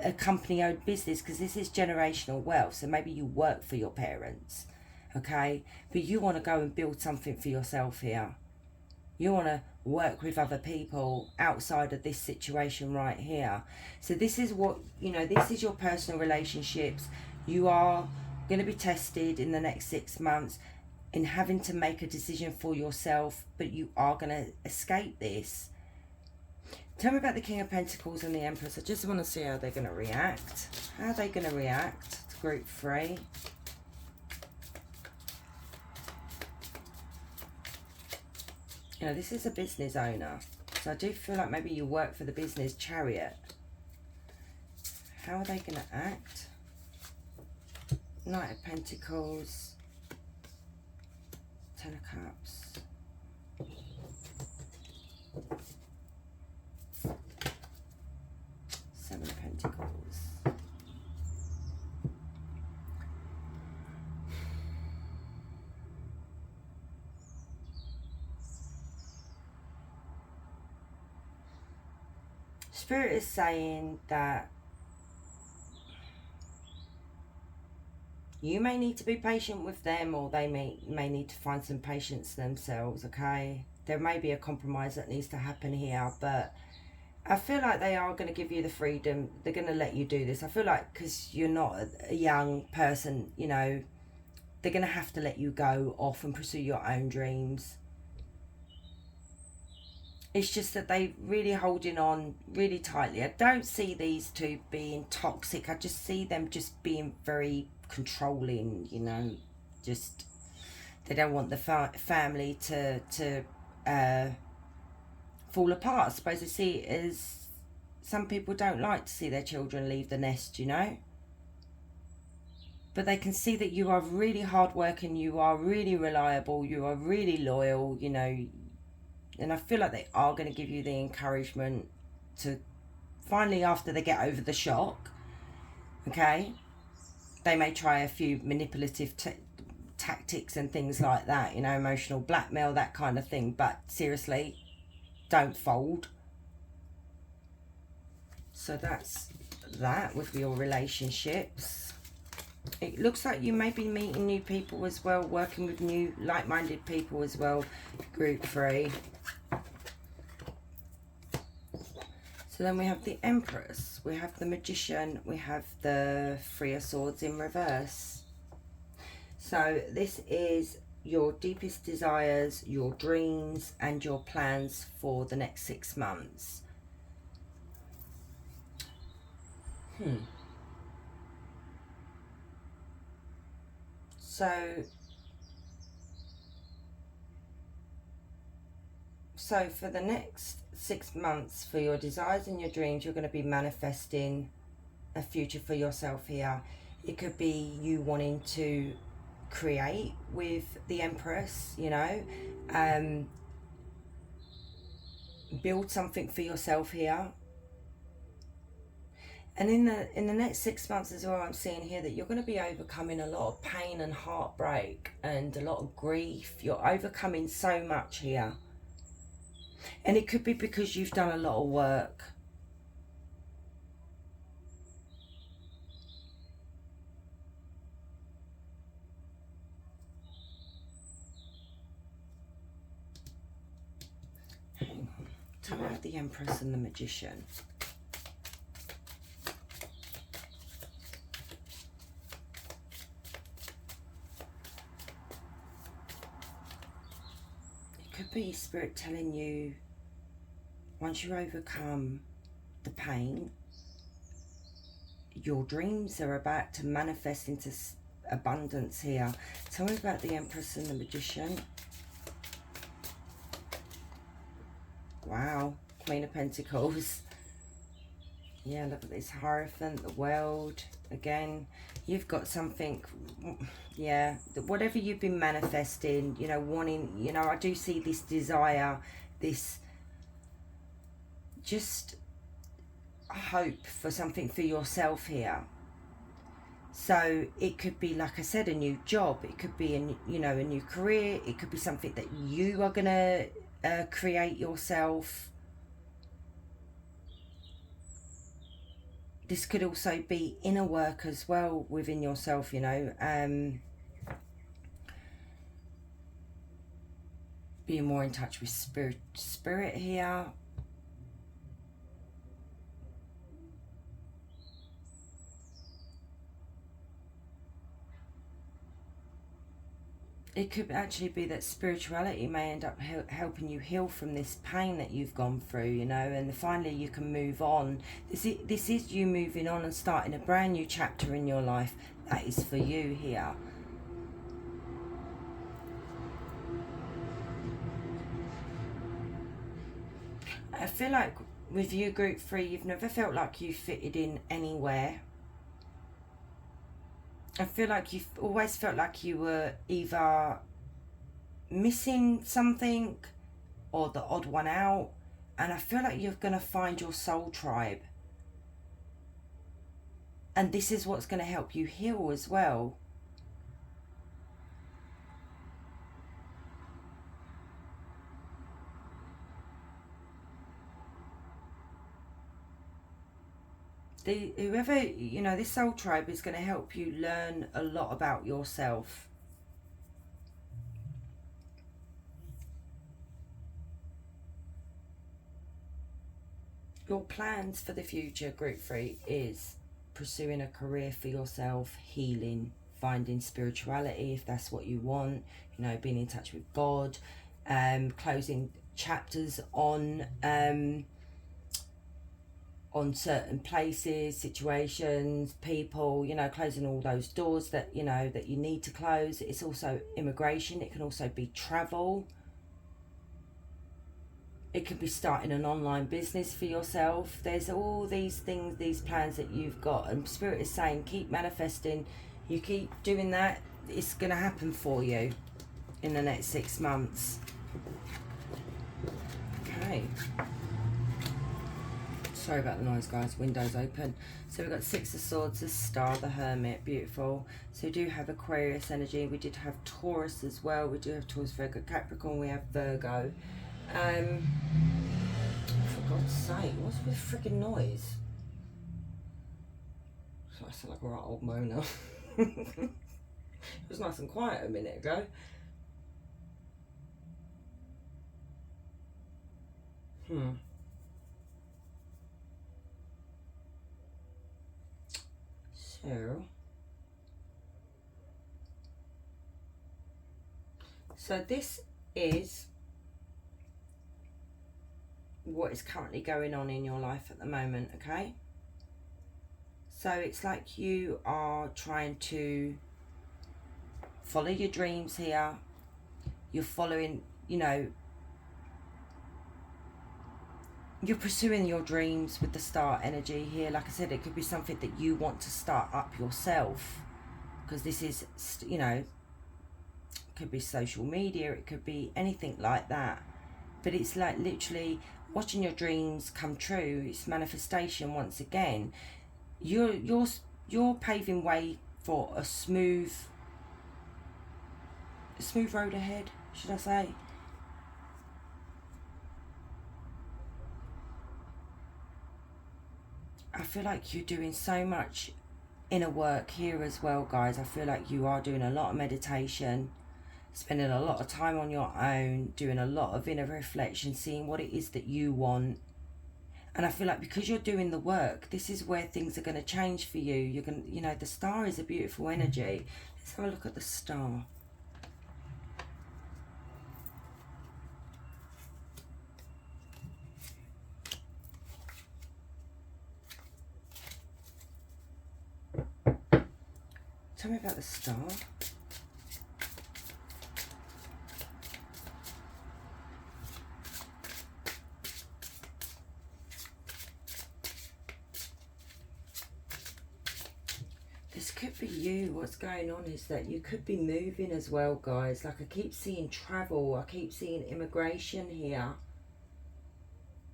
a company-owned business, because this is generational wealth. So maybe you work for your parents, okay? But you want to go and build something for yourself here. You want to work with other people outside of this situation right here. So this is what, you know, this is your personal relationships. You are going to be tested in the next 6 months in having to make a decision for yourself, but you are going to escape this. Tell me about the King of Pentacles and the Empress. I just want to see how they're going to react. How are they going to react to group 3? You know, this is a business owner. So I do feel like maybe you work for the business. Chariot. How are they going to act? Knight of Pentacles. Ten of Cups. Seven of Pentacles. Spirit is saying that you may need to be patient with them, or they may need to find some patience themselves, okay? There may be a compromise that needs to happen here, but I feel like they are going to give you the freedom. They're going to let you do this. I feel like because you're not a young person, you know, they're going to have to let you go off and pursue your own dreams. It's just that they really holding on really tightly. I don't see these two being toxic. I just see them just being very controlling, you know. Just, they don't want the family to fall apart. I suppose they see it as, some people don't like to see their children leave the nest, you know. But they can see that you are really hardworking, you are really reliable, you are really loyal, you know. And I feel like they are going to give you the encouragement to finally, after they get over the shock, okay, they may try a few manipulative tactics and things like that, you know, emotional blackmail, that kind of thing. But seriously, don't fold. So that's that with your relationships. It looks like you may be meeting new people as well, working with new like-minded people as well, group 3. So then we have the Empress, we have the Magician, we have the 3 of Swords in reverse. So this is your deepest desires, your dreams, and your plans for the next 6 months. So So for the next 6 months, for your desires and your dreams, you're going to be manifesting a future for yourself here. It could be you wanting to create with the Empress, you know, build something for yourself here. And in the next 6 months as well, I'm seeing here that you're going to be overcoming a lot of pain and heartbreak and a lot of grief. You're overcoming so much here. And it could be because you've done a lot of work. Hang on. Tell me about the Empress and the Magician. It could be Spirit telling you, once you overcome the pain, your dreams are about to manifest into abundance here. Tell me about the Empress and the Magician. Wow, Queen of Pentacles. Yeah, look at this Hierophant, the World. Again, you've got something, yeah, whatever you've been manifesting, you know, wanting, you know, I do see this desire, this just hope for something for yourself here. So it could be, like I said, a new job. It could be, you know, a new career. It could be something that you are going to create yourself. This could also be inner work as well within yourself, you know. Being more in touch with spirit here. It could actually be that spirituality may end up helping you heal from this pain that you've gone through, you know, and finally you can move on. This is you moving on and starting a brand new chapter in your life. That is for you here. I feel like with you, Group 3, you've never felt like you fitted in anywhere. I feel like you've always felt like you were either missing something or the odd one out. And I feel like you're going to find your soul tribe. And this is what's going to help you heal as well. Whoever, you know, this soul tribe is going to help you learn a lot about yourself. Your plans for the future, Group 3, is pursuing a career for yourself, healing, finding spirituality if that's what you want, you know, being in touch with God, closing chapters on certain places, situations, people, you know, closing all those doors that, you know, that you need to close. It's also immigration. It can also be travel. It could be starting an online business for yourself. There's all these things, these plans that you've got, and Spirit is saying keep manifesting. You keep doing that, it's going to happen for you in the next 6 months. Okay. Sorry about the noise, guys. Windows open. So we've got 6 of Swords, the Star, the Hermit. Beautiful. So we do have Aquarius energy. We did have Taurus as well. We do have Taurus, Virgo, Capricorn. We have Virgo. For God's sake, what's with freaking noise? I sound like a right old moaner. It was nice and quiet a minute ago. So this is what is currently going on in your life at the moment, okay? So it's like you are trying to follow your dreams here. You're following, you know, you're pursuing your dreams with the star energy here. Like I said, it could be something that you want to start up yourself, because this is, you know, it could be social media, it could be anything like that. But it's like literally watching your dreams come true. It's manifestation once again. You're paving way for a smooth road ahead, should I say. I feel like you're doing so much inner work here as well, guys. I feel like you are doing a lot of meditation, spending a lot of time on your own, doing a lot of inner reflection, seeing what it is that you want. And I feel like because you're doing the work, this is where things are going to change for you. You're going to, you know, the star is a beautiful energy. Let's have a look at the star. Tell me about the star. This could be you. What's going on is that you could be moving as well, guys. Like I keep seeing travel. I keep seeing immigration here.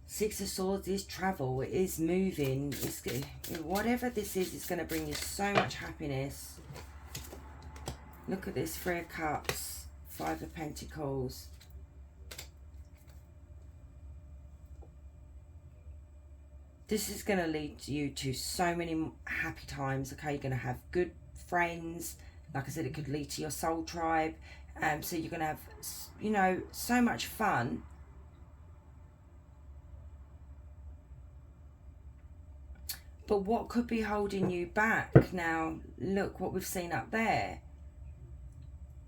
Six of Swords is travel. It is moving. It's, whatever this is, it's going to bring you so much happiness. Look at this, 3 of Cups, 5 of Pentacles. This is going to lead you to so many happy times, okay? You're going to have good friends. Like I said, it could lead to your soul tribe. So you're going to have, you know, so much fun. But what could be holding you back? Now, look what we've seen up there.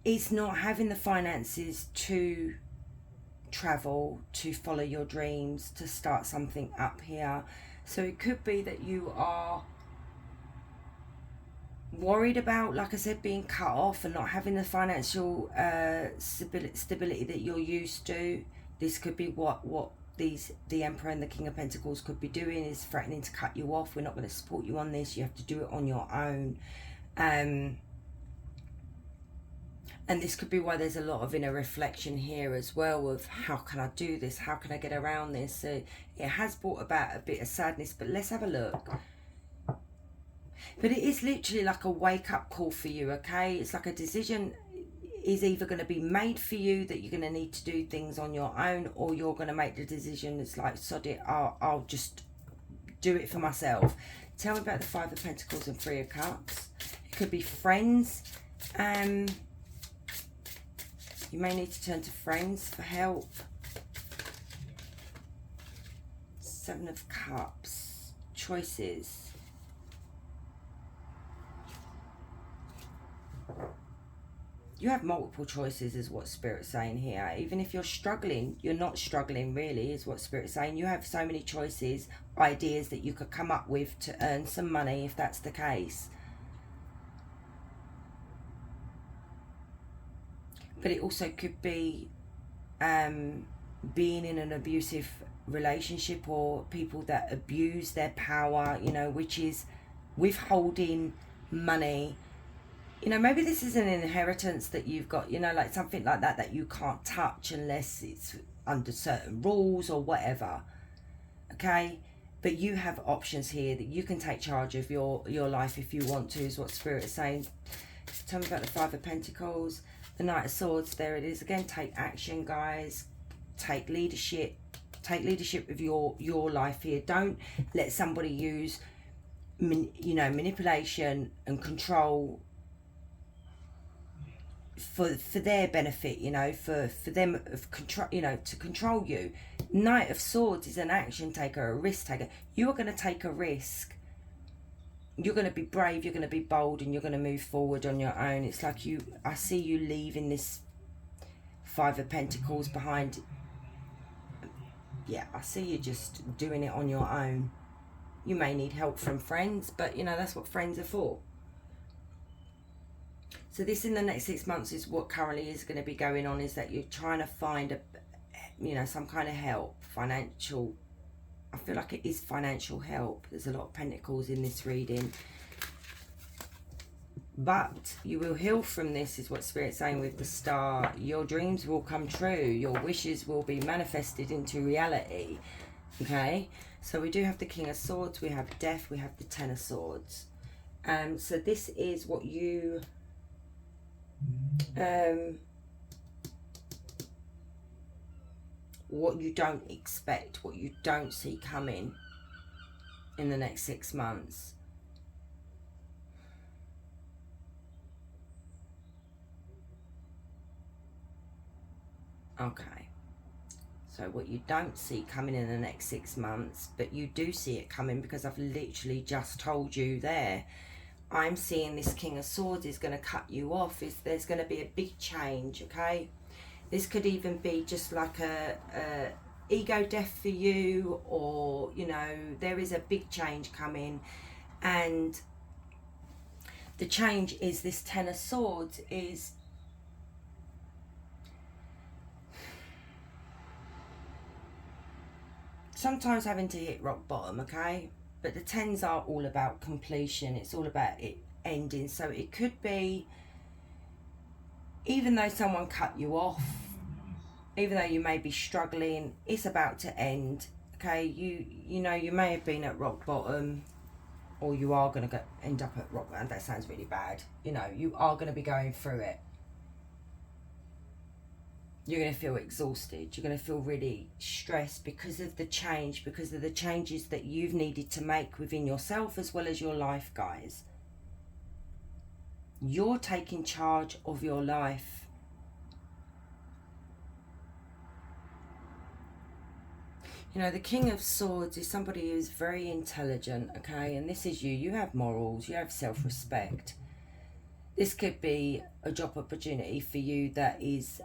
It's not having the finances to travel, to follow your dreams, to start something up here. So it could be that you are worried about, like I said, being cut off and not having the financial stability that you're used to. This could be what the Emperor and the King of Pentacles could be doing, is threatening to cut you off. We're not going to support you on this. You have to do it on your own. And this could be why there's a lot of inner reflection here as well of how can I do this? How can I get around this? So it has brought about a bit of sadness, but let's have a look. But it is literally like a wake-up call for you, okay? It's like a decision is either going to be made for you that you're going to need to do things on your own, or you're going to make the decision, it's like, sod it, I'll just do it for myself. Tell me about the 5 of Pentacles and 3 of Cups. It could be friends. You may need to turn to friends for help. 7 of Cups. Choices. You have multiple choices is what Spirit's saying here. Even if you're struggling, you're not struggling really is what Spirit's saying. You have so many choices, ideas that you could come up with to earn some money if that's the case. But it also could be being in an abusive relationship, or people that abuse their power, you know, which is withholding money. You know, maybe this is an inheritance that you've got, you know, like something like that, that you can't touch unless it's under certain rules or whatever. Okay? But you have options here that you can take charge of your life if you want to, is what Spirit is saying. Tell me about the 5 of Pentacles. The Knight of Swords, there it is again. Take action, guys. Take leadership. Take leadership of your life here. Don't let somebody use, you know, manipulation and control for their benefit, you know, for them of control, you know, to control you. Knight of Swords is an action taker, a risk taker. You are going to take a risk. You're going to be brave, you're going to be bold, and you're going to move forward on your own. It's like I see you leaving this 5 of Pentacles behind. Yeah, I see you just doing it on your own. You may need help from friends, but you know, that's what friends are for. So this in the next 6 months is what currently is going to be going on, is that you're trying to find you know, some kind of help, financial I feel like it is financial help. There's a lot of pentacles in this reading. But you will heal from this, is what Spirit's saying with the star. Your dreams will come true. Your wishes will be manifested into reality. Okay? So we do have the King of Swords. We have Death. We have the Ten of Swords. So this is what you... what you don't expect. What you don't see coming in the next 6 months. Okay, so what you don't see coming in the next 6 months, but you do see it coming because I've literally just told you there. I'm seeing this King of Swords is going to cut you off. There's going to be a big change, okay? This could even be just like a ego death for you, or, you know, there is a big change coming. And the change is this Ten of Swords is... sometimes having to hit rock bottom, okay? But the tens are all about completion. It's all about it ending. So it could be, even though someone cut you off, even though you may be struggling, it's about to end, okay? You know, you may have been at rock bottom, or you are going to end up at rock bottom. That sounds really bad. You know, you are going to be going through it. You're going to feel exhausted. You're going to feel really stressed because of the change, because of the changes that you've needed to make within yourself as well as your life, guys. You're taking charge of your life. You know, the King of Swords is somebody who's very intelligent, okay? And this is you. You have morals. You have self-respect. This could be a job opportunity for you that is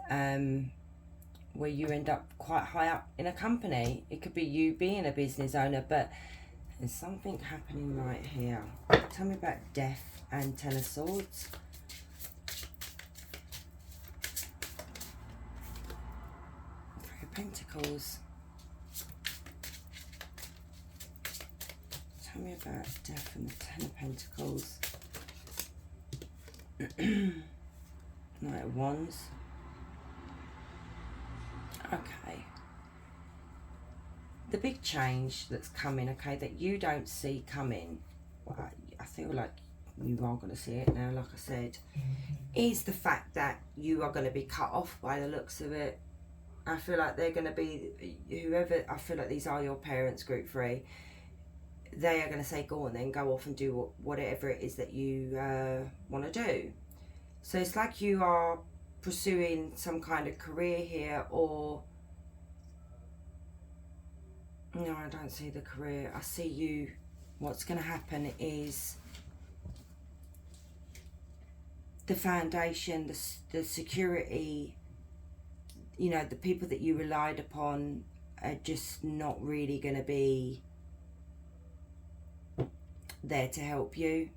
where you end up quite high up in a company. It could be you being a business owner, but there's something happening right here. Tell me about Death and Ten of Swords. Three of Pentacles. Tell me about Death and the Ten of Pentacles. Knight of Wands. Okay. The big change that's coming, okay, that you don't see coming, well, I feel like you are going to see it now, like I said, is the fact that you are going to be cut off by the looks of it. I feel like they're going to be, whoever, I feel like these are your parents, group 3. They are going to say, go on then, go off and do whatever it is that you want to do. So it's like you are pursuing some kind of career here, or... no, I don't see the career. I see you... what's going to happen is the foundation, the security, you know, the people that you relied upon are just not really going to be there to help you.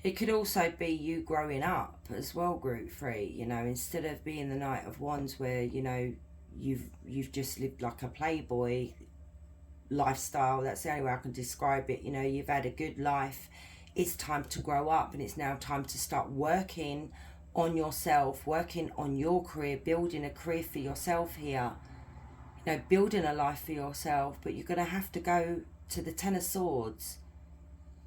It could also be you growing up as well, group 3, you know, instead of being the Knight of Wands where, you know, you've just lived like a playboy lifestyle. That's the only way I can describe it. You know, you've had a good life. It's time to grow up, and it's now time to start working on yourself, working on your career, building a career for yourself here, you know, building a life for yourself. But you're going to have to go to the Ten of Swords.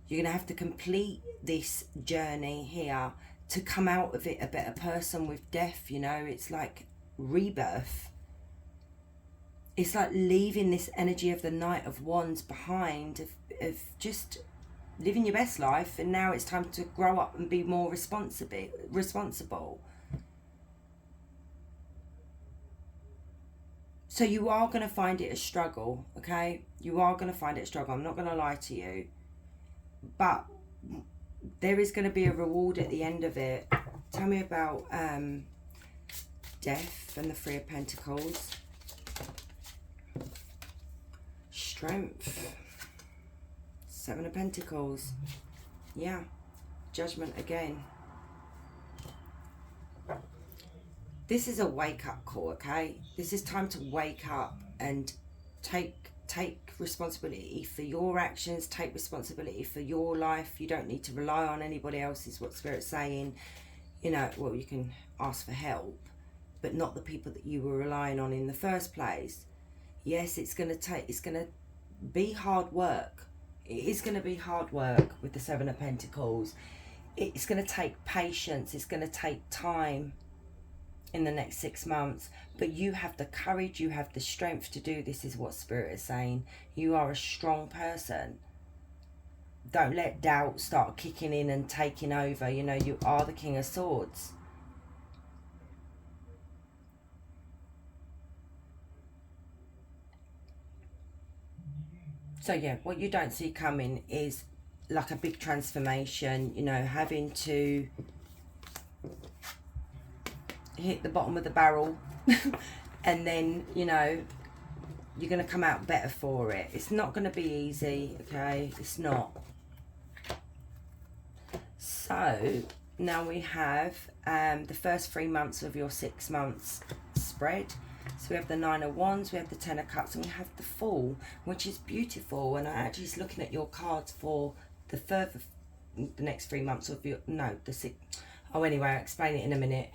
You're going to have to complete this journey here to come out of it a better person with Death, you know. It's like rebirth. It's like leaving this energy of the Knight of Wands behind, of just living your best life, and now it's time to grow up and be more responsible. So you are going to find it a struggle, okay? You are going to find it a struggle. I'm not going to lie to you. But there is going to be a reward at the end of it. Tell me about Death and the Three of Pentacles. Strength. Seven of Pentacles. Yeah. Judgment again. this is a wake-up call, okay? This is time to wake up and take responsibility for your actions, take responsibility for your life. You don't need to rely on anybody else, is what Spirit's saying. You know, well, you can ask for help, but not the people that you were relying on in the first place. Yes, it's going to be hard work. It is going to be hard work with the Seven of Pentacles. It's going to take patience. It's going to take time in the next 6 months, but you have the courage, you have the strength to do this, is what Spirit is saying. You are a strong person. Don't let doubt start kicking in and taking over. You know, you are the King of Swords. So yeah, what you don't see coming is like a big transformation, you know, having to hit the bottom of the barrel and then, you know, you're going to come out better for it. It's not going to be easy, okay? It's not. So now we have the first 3 months of your 6 months spread. So we have the Nine of Wands, we have the Ten of Cups, and we have the Fool, which is beautiful. And I actually was looking at your cards for the next 3 months of your, no, the 6. Oh, anyway, I'll explain it in a minute.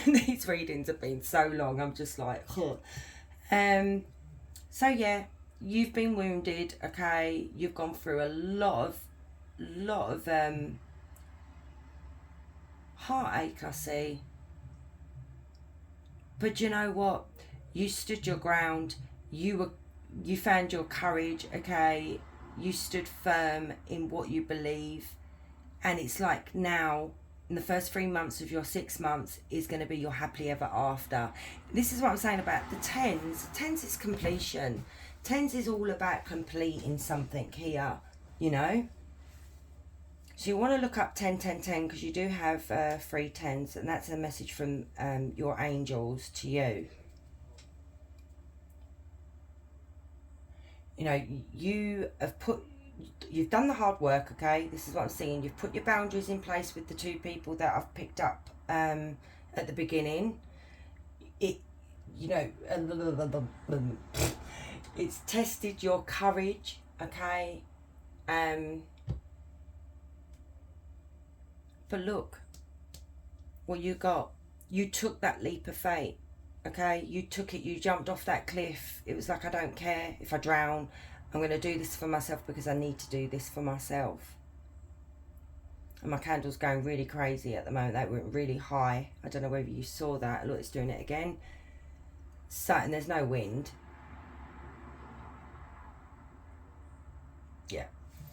These readings have been so long, I'm just like, so yeah, you've been wounded, okay? You've gone through a lot of heartache, I see. But you know what? You stood your ground. You found your courage, okay? You stood firm in what you believe. And it's like now, in the first 3 months of your 6 months is going to be your happily ever after. This is what I'm saying about the tens. Tens is completion. Tens is all about completing something here, you know. So you want to look up 10, 10, 10 because you do have 3 tens, and that's a message from your angels to you. You know, you've done the hard work, okay? This is what I'm seeing. You've put your boundaries in place with the 2 people that I've picked up at the beginning. It's tested your courage, okay? But look what you got. You took that leap of faith, okay? You took it. You jumped off that cliff. It was like, I don't care if I drown. I'm going to do this for myself because I need to do this for myself. And my candle's going really crazy at the moment. That went really high. I don't know whether you saw that. Look, it's doing it again. So, and there's no wind. Yeah.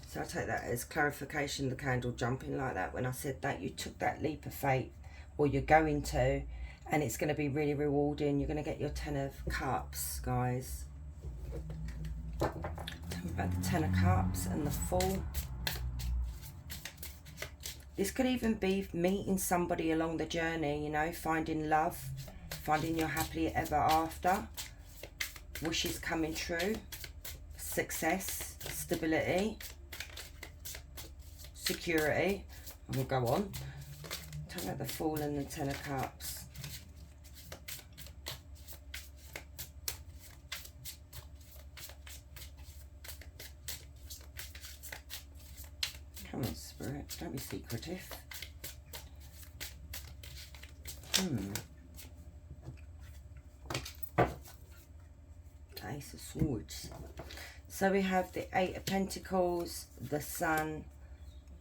So I take that as clarification, the candle jumping like that. When I said that, you took that leap of faith, or you're going to, and it's going to be really rewarding. You're going to get your 10 of Cups, guys. Tell me about the 10 of Cups and the Fool. This could even be meeting somebody along the journey, you know, finding love, finding your happily ever after, wishes coming true, success, stability, security. And we'll go on. Tell me about the Fool and the 10 of Cups. Come on, Spirit, don't be secretive. Ace of Swords. So we have the 8 of Pentacles, the Sun,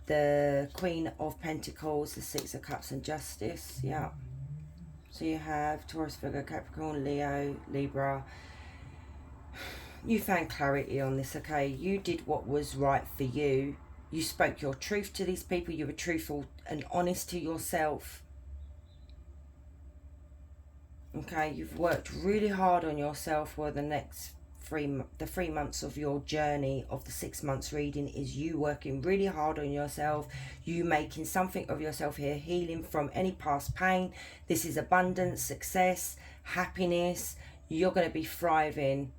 the Queen of Pentacles, the 6 of Cups and Justice. Yeah. So you have Taurus, Virgo, Capricorn, Leo, Libra. You found clarity on this, okay? You did what was right for you. You spoke your truth to these people. You were truthful and honest to yourself. Okay, you've worked really hard on yourself for the next 3 months of your journey of the 6 months reading is you working really hard on yourself, you making something of yourself here, healing from any past pain. This is abundance, success, happiness. You're going to be thriving.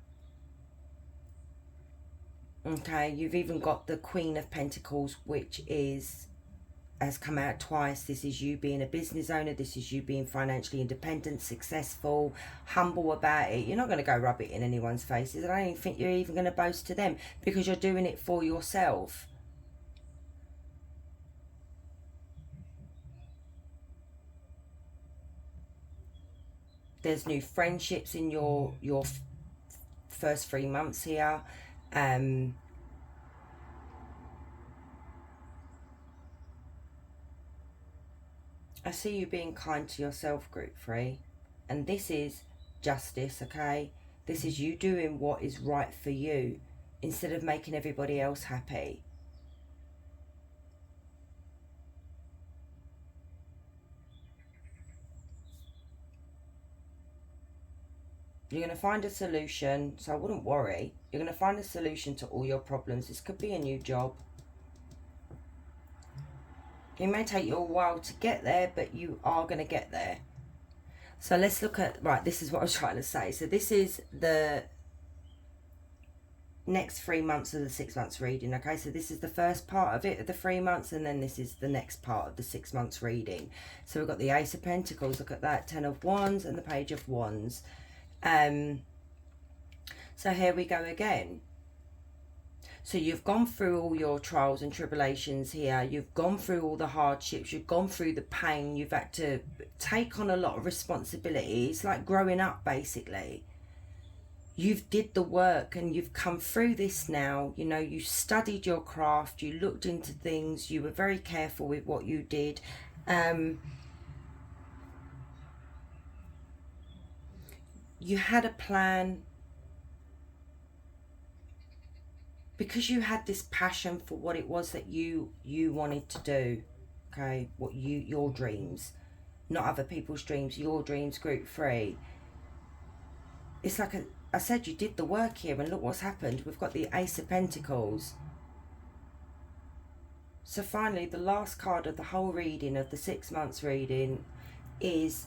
Okay, you've even got the Queen of Pentacles, which is has come out twice. This is you being a business owner. This is you being financially independent, successful, humble about it. You're not going to go rub it in anyone's faces. I don't even think you're even going to boast to them, because you're doing it for yourself. There's new friendships in your first 3 months here. I see you being kind to yourself, group 3. And this is justice, okay? This is you doing what is right for you instead of making everybody else happy. You're going to find a solution, so I wouldn't worry. You're going to find a solution to all your problems. This could be a new job. It may take you a while to get there, but you are going to get there. So let's look at, right, this is what I was trying to say. So this is the next 3 months of the 6 months reading, okay? So this is the first part of it, of the 3 months, and then this is the next part of the 6 months reading. So we've got the Ace of Pentacles, look at that, 10 of Wands, and the Page of Wands. So here we go again. So you've gone through all your trials and tribulations here. You've gone through all the hardships. You've gone through the pain. You've had to take on a lot of responsibility. It's like growing up, basically. You've did the work and you've come through this now. You know, you studied your craft. You looked into things. You were very careful with what you did. You had a plan. Because you had this passion for what it was that you wanted to do, okay, what your dreams, not other people's dreams, your dreams, group 3. It's like I said, you did the work here, and look what's happened. We've got the Ace of Pentacles. So finally, the last card of the whole reading, of the 6 months reading, is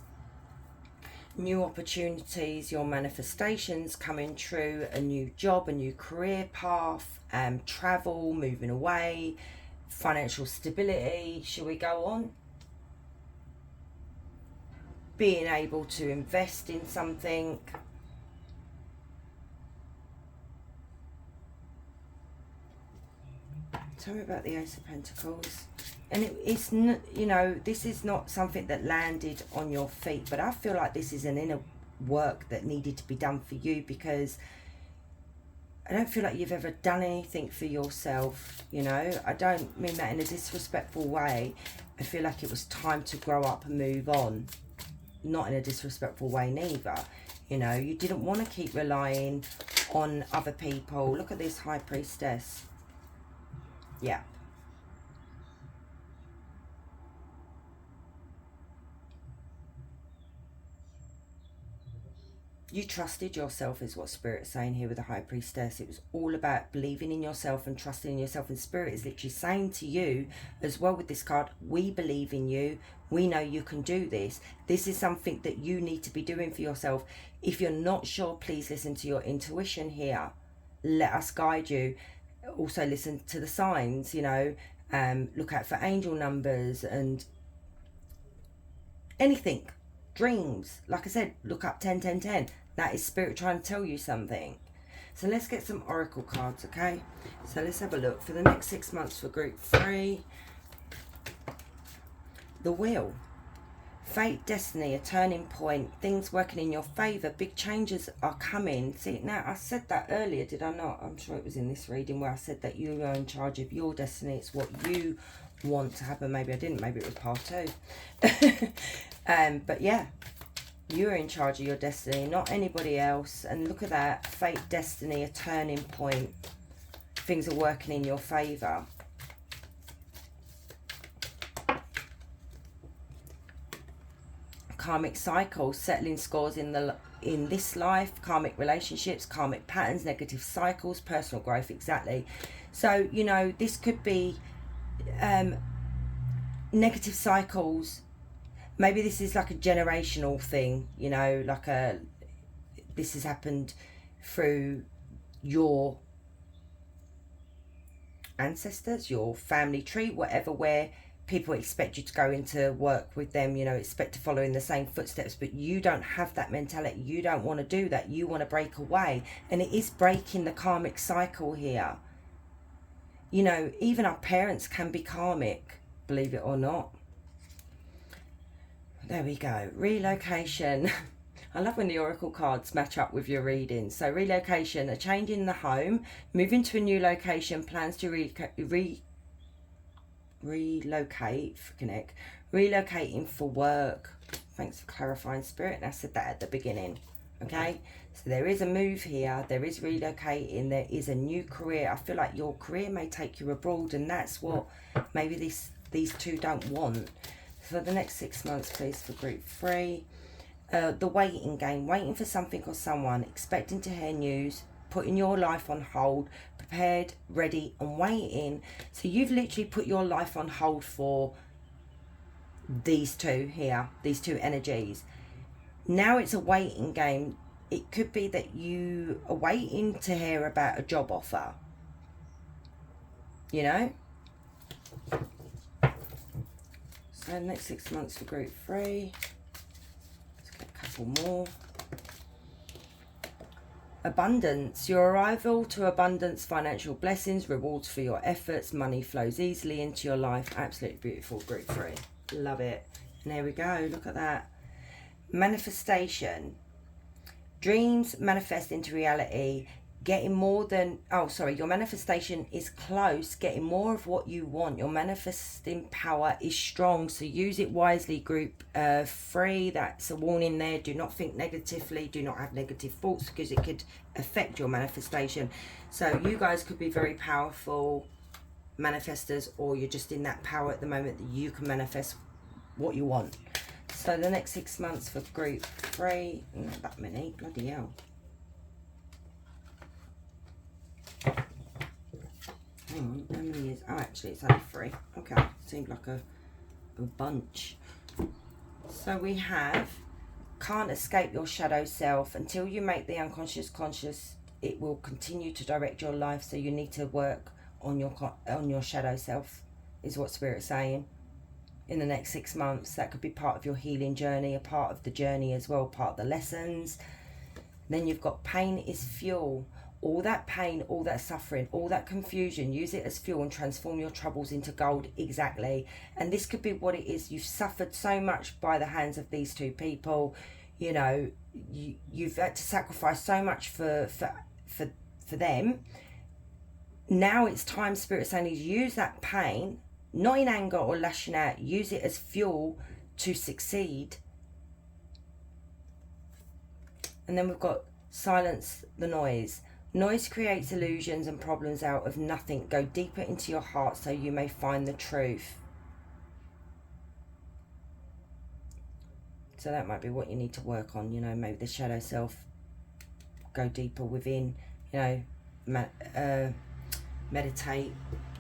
new opportunities, your manifestations coming true, a new job, a new career path, travel, moving away, financial stability. Shall we go on? Being able to invest in something. Tell me about the Ace of Pentacles. And it's not, you know, this is not something that landed on your feet, but I feel like this is an inner work that needed to be done for you, because I don't feel like you've ever done anything for yourself, you know. I don't mean that in a disrespectful way. I feel like it was time to grow up and move on. Not in a disrespectful way neither. You know, you didn't want to keep relying on other people. Look at this High Priestess. Yeah. You trusted yourself, is what Spirit's saying here with the High Priestess. It was all about believing in yourself and trusting in yourself. And Spirit is literally saying to you as well with this card, we believe in you. We know you can do this. This is something that you need to be doing for yourself. If you're not sure, please listen to your intuition here. Let us guide you. Also listen to the signs, you know. Look out for angel numbers and anything. Dreams, like I said, look up 10 10 10. That is Spirit trying to tell you something. So let's get some oracle cards, okay? So let's have a look for the next 6 months for group 3. The Wheel. Fate, destiny, a turning point, things working in your favour, big changes are coming. See, now I said that earlier, did I not? I'm sure it was in this reading where I said that you are in charge of your destiny. It's what you want to happen. Maybe I didn't, maybe it was part 2. But yeah, you're in charge of your destiny, not anybody else. And look at that, fate, destiny, a turning point, things are working in your favour. Karmic cycle, settling scores in this life, karmic relationships, karmic patterns, negative cycles, personal growth. Exactly. So, you know, this could be negative cycles. Maybe this is like a generational thing, you know, like this has happened through your ancestors, your family tree, whatever, where people expect you to go into work with them, you know, expect to follow in the same footsteps, but you don't have that mentality. You don't want to do that. You want to break away. And it is breaking the karmic cycle here. You know, even our parents can be karmic, believe it or not. There we go. Relocation. I love when the oracle cards match up with your readings. So relocation, a change in the home, moving to a new location, plans to relocate for connect, relocating for work. Thanks for clarifying, Spirit. And I said that at the beginning. Okay, so there is a move here, there is relocating, there is a new career. I feel like your career may take you abroad, and that's what maybe these two don't want. For the next 6 months, please, for group 3. The waiting game, waiting for something or someone, expecting to hear news, putting your life on hold, prepared, ready, and waiting. So you've literally put your life on hold for these two here, these two energies. Now it's a waiting game. It could be that you are waiting to hear about a job offer, you know. So next 6 months for group 3. Let's get a couple more. Abundance, your arrival to abundance, financial blessings, rewards for your efforts, money flows easily into your life. Absolutely beautiful, group 3. Love it. And there we go, look at that. Manifestation, dreams manifest into reality, getting more than, your manifestation is close, getting more of what you want. Your manifesting power is strong, so use it wisely, group 3. That's a warning there. Do not think negatively, do not have negative thoughts, because it could affect your manifestation. So you guys could be very powerful manifestors, or you're just in that power at the moment that you can manifest what you want. So the next 6 months for group 3, not that many, bloody hell. Hang on, how many is, oh actually it's only 3. Okay, seemed like a bunch. So we have, can't escape your shadow self. Until you make the unconscious conscious, it will continue to direct your life. So you need to work on your shadow self, is what Spirit's saying. In the next 6 months, that could be part of your healing journey, a part of the journey as well, part of the lessons. Then you've got pain is fuel. All that pain, all that suffering, all that confusion, use it as fuel and transform your troubles into gold. Exactly. And this could be what it is. You've suffered so much by the hands of these two people. You know, you've had to sacrifice so much for them. Now it's time, Spirit's saying, is use that pain, not in anger or lashing out, use it as fuel to succeed. And then we've got silence the noise. Noise creates illusions and problems out of nothing. Go deeper into your heart so you may find the truth. So that might be what you need to work on, you know, maybe the shadow self. Go deeper within, you know, meditate,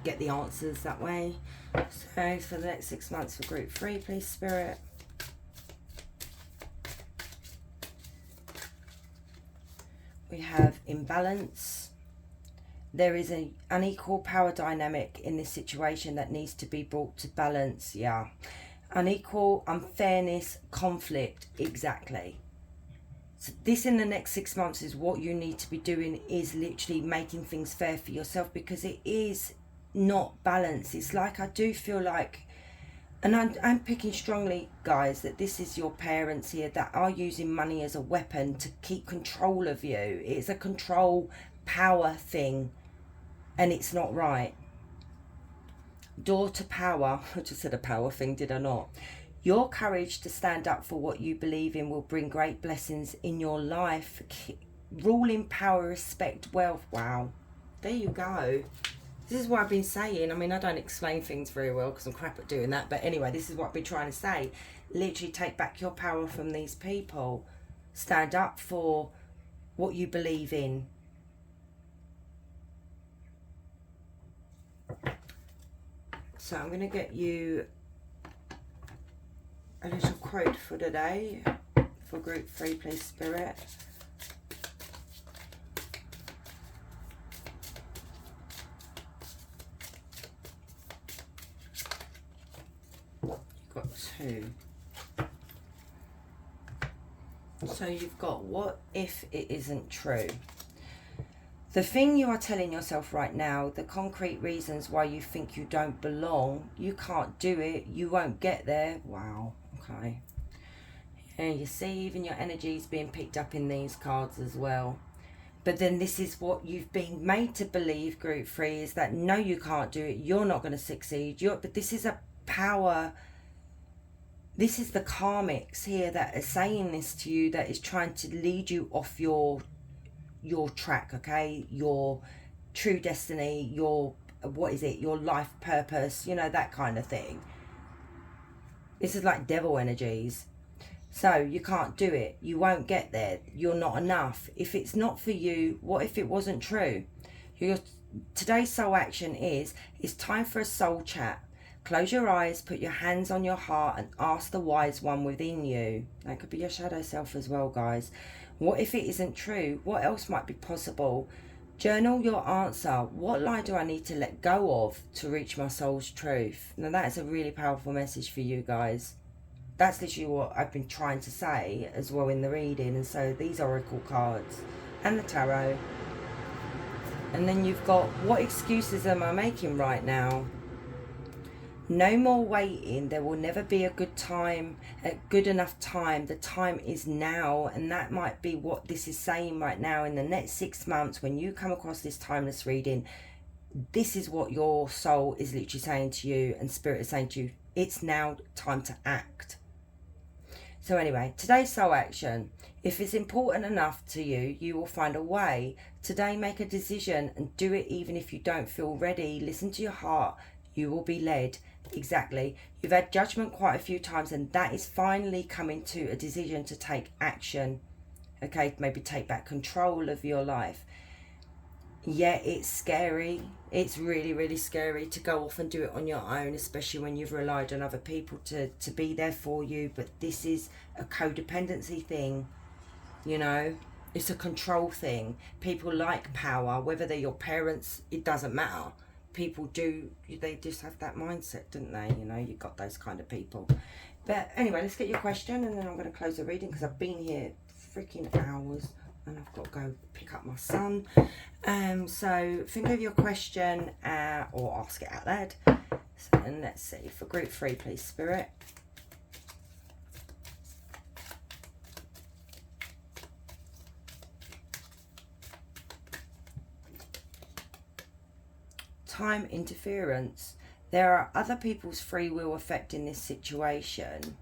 get the answers that way. So for the next 6 months for group 3, please, Spirit. We have imbalance. There is an unequal power dynamic in this situation that needs to be brought to balance. Yeah. Unequal, unfairness, conflict. Exactly. So this in the next 6 months is what you need to be doing, is literally making things fair for yourself, because it is not balanced. It's like, I do feel like, and I'm picking strongly, guys, that this is your parents here that are using money as a weapon to keep control of you. It's a control power thing, and it's not right. Door to power. I just said a power thing, did I not? Your courage to stand up for what you believe in will bring great blessings in your life. Ruling power, respect, wealth. Wow. There you go. This is what I've been saying. I mean, I don't explain things very well because I'm crap at doing that. But anyway, this is what I've been trying to say. Literally take back your power from these people. Stand up for what you believe in. So I'm going to get you a little quote for today for group 3, please, Spirit. 2. So you've got, what if it isn't true? The thing you are telling yourself right now, the concrete reasons why you think you don't belong, you can't do it, you won't get there. Wow, okay. And you see, even your energy is being picked up in these cards as well. But then this is what you've been made to believe, group 3, is that no, you can't do it, you're not going to succeed. But this is a power. This is the karmics here that are saying this to you, that is trying to lead you off your track, okay? Your true destiny, your, what is it, your life purpose, you know, that kind of thing. This is like devil energies. So you can't do it, you won't get there, you're not enough. If it's not for you, what if it wasn't true? Today's soul action is, it's time for a soul chat. Close your eyes, put your hands on your heart and ask the wise one within you. That could be your shadow self as well, guys. What if it isn't true? What else might be possible? Journal your answer. What lie do I need to let go of to reach my soul's truth? Now that is a really powerful message for you guys. That's literally what I've been trying to say as well in the reading. And so these oracle cards and the tarot. And then you've got, what excuses am I making right now? No more waiting. There will never be a good time, a good enough time. The time is now. And that might be what this is saying right now. In the next 6 months, when you come across this timeless reading, this is what your soul is literally saying to you, and spirit is saying to you. It's now time to act. So anyway, today's soul action. If it's important enough to you, you will find a way. Today, make a decision and do it even if you don't feel ready. Listen to your heart. You will be led. Exactly. You've had judgment quite a few times, and that is finally coming to a decision to take action. Okay, maybe take back control of your life. Yeah, it's scary. It's really, really scary to go off and do it on your own, especially when you've relied on other people to be there for you. But this is a codependency thing, you know. It's a control thing. People like power, whether they're your parents, it doesn't matter. People do, they just have that mindset, don't they? You know, you've got those kind of people. But anyway, let's get your question, and then I'm going to close the reading because I've been here freaking hours. And I've got to go pick up my son. So think of your question or ask it out loud. So, and let's see, for group 3, please, Spirit. Time interference. There are other people's free will affecting this situation.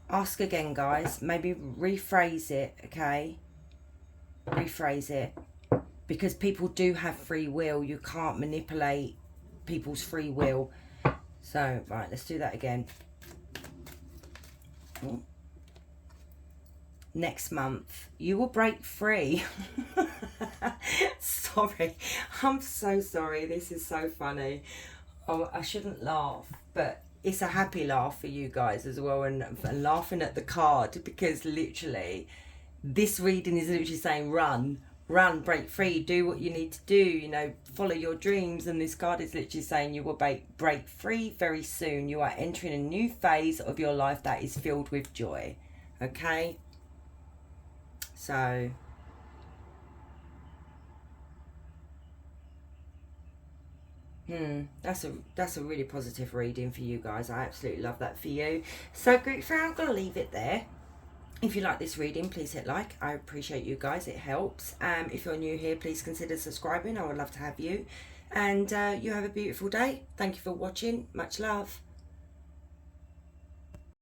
Ask again, guys. Maybe rephrase it, okay? Rephrase it. Because people do have free will. You can't manipulate people's free will. So, right, let's do that again. Oh. Next month, you will break free. Sorry. I'm so sorry. This is so funny. Oh, I shouldn't laugh, but it's a happy laugh for you guys as well, and laughing at the card, because literally this reading is literally saying run, break free, do what you need to do, you know, follow your dreams. And this card is literally saying you will break free very soon. You are entering a new phase of your life that is filled with joy. Okay, so that's a really positive reading for you guys. I absolutely love that for you. So group 3, I'm going to leave it there. If you like this reading, please hit like. I appreciate you guys. It helps. If you're new here, please consider subscribing. I would love to have you. And you have a beautiful day. Thank you for watching. Much love.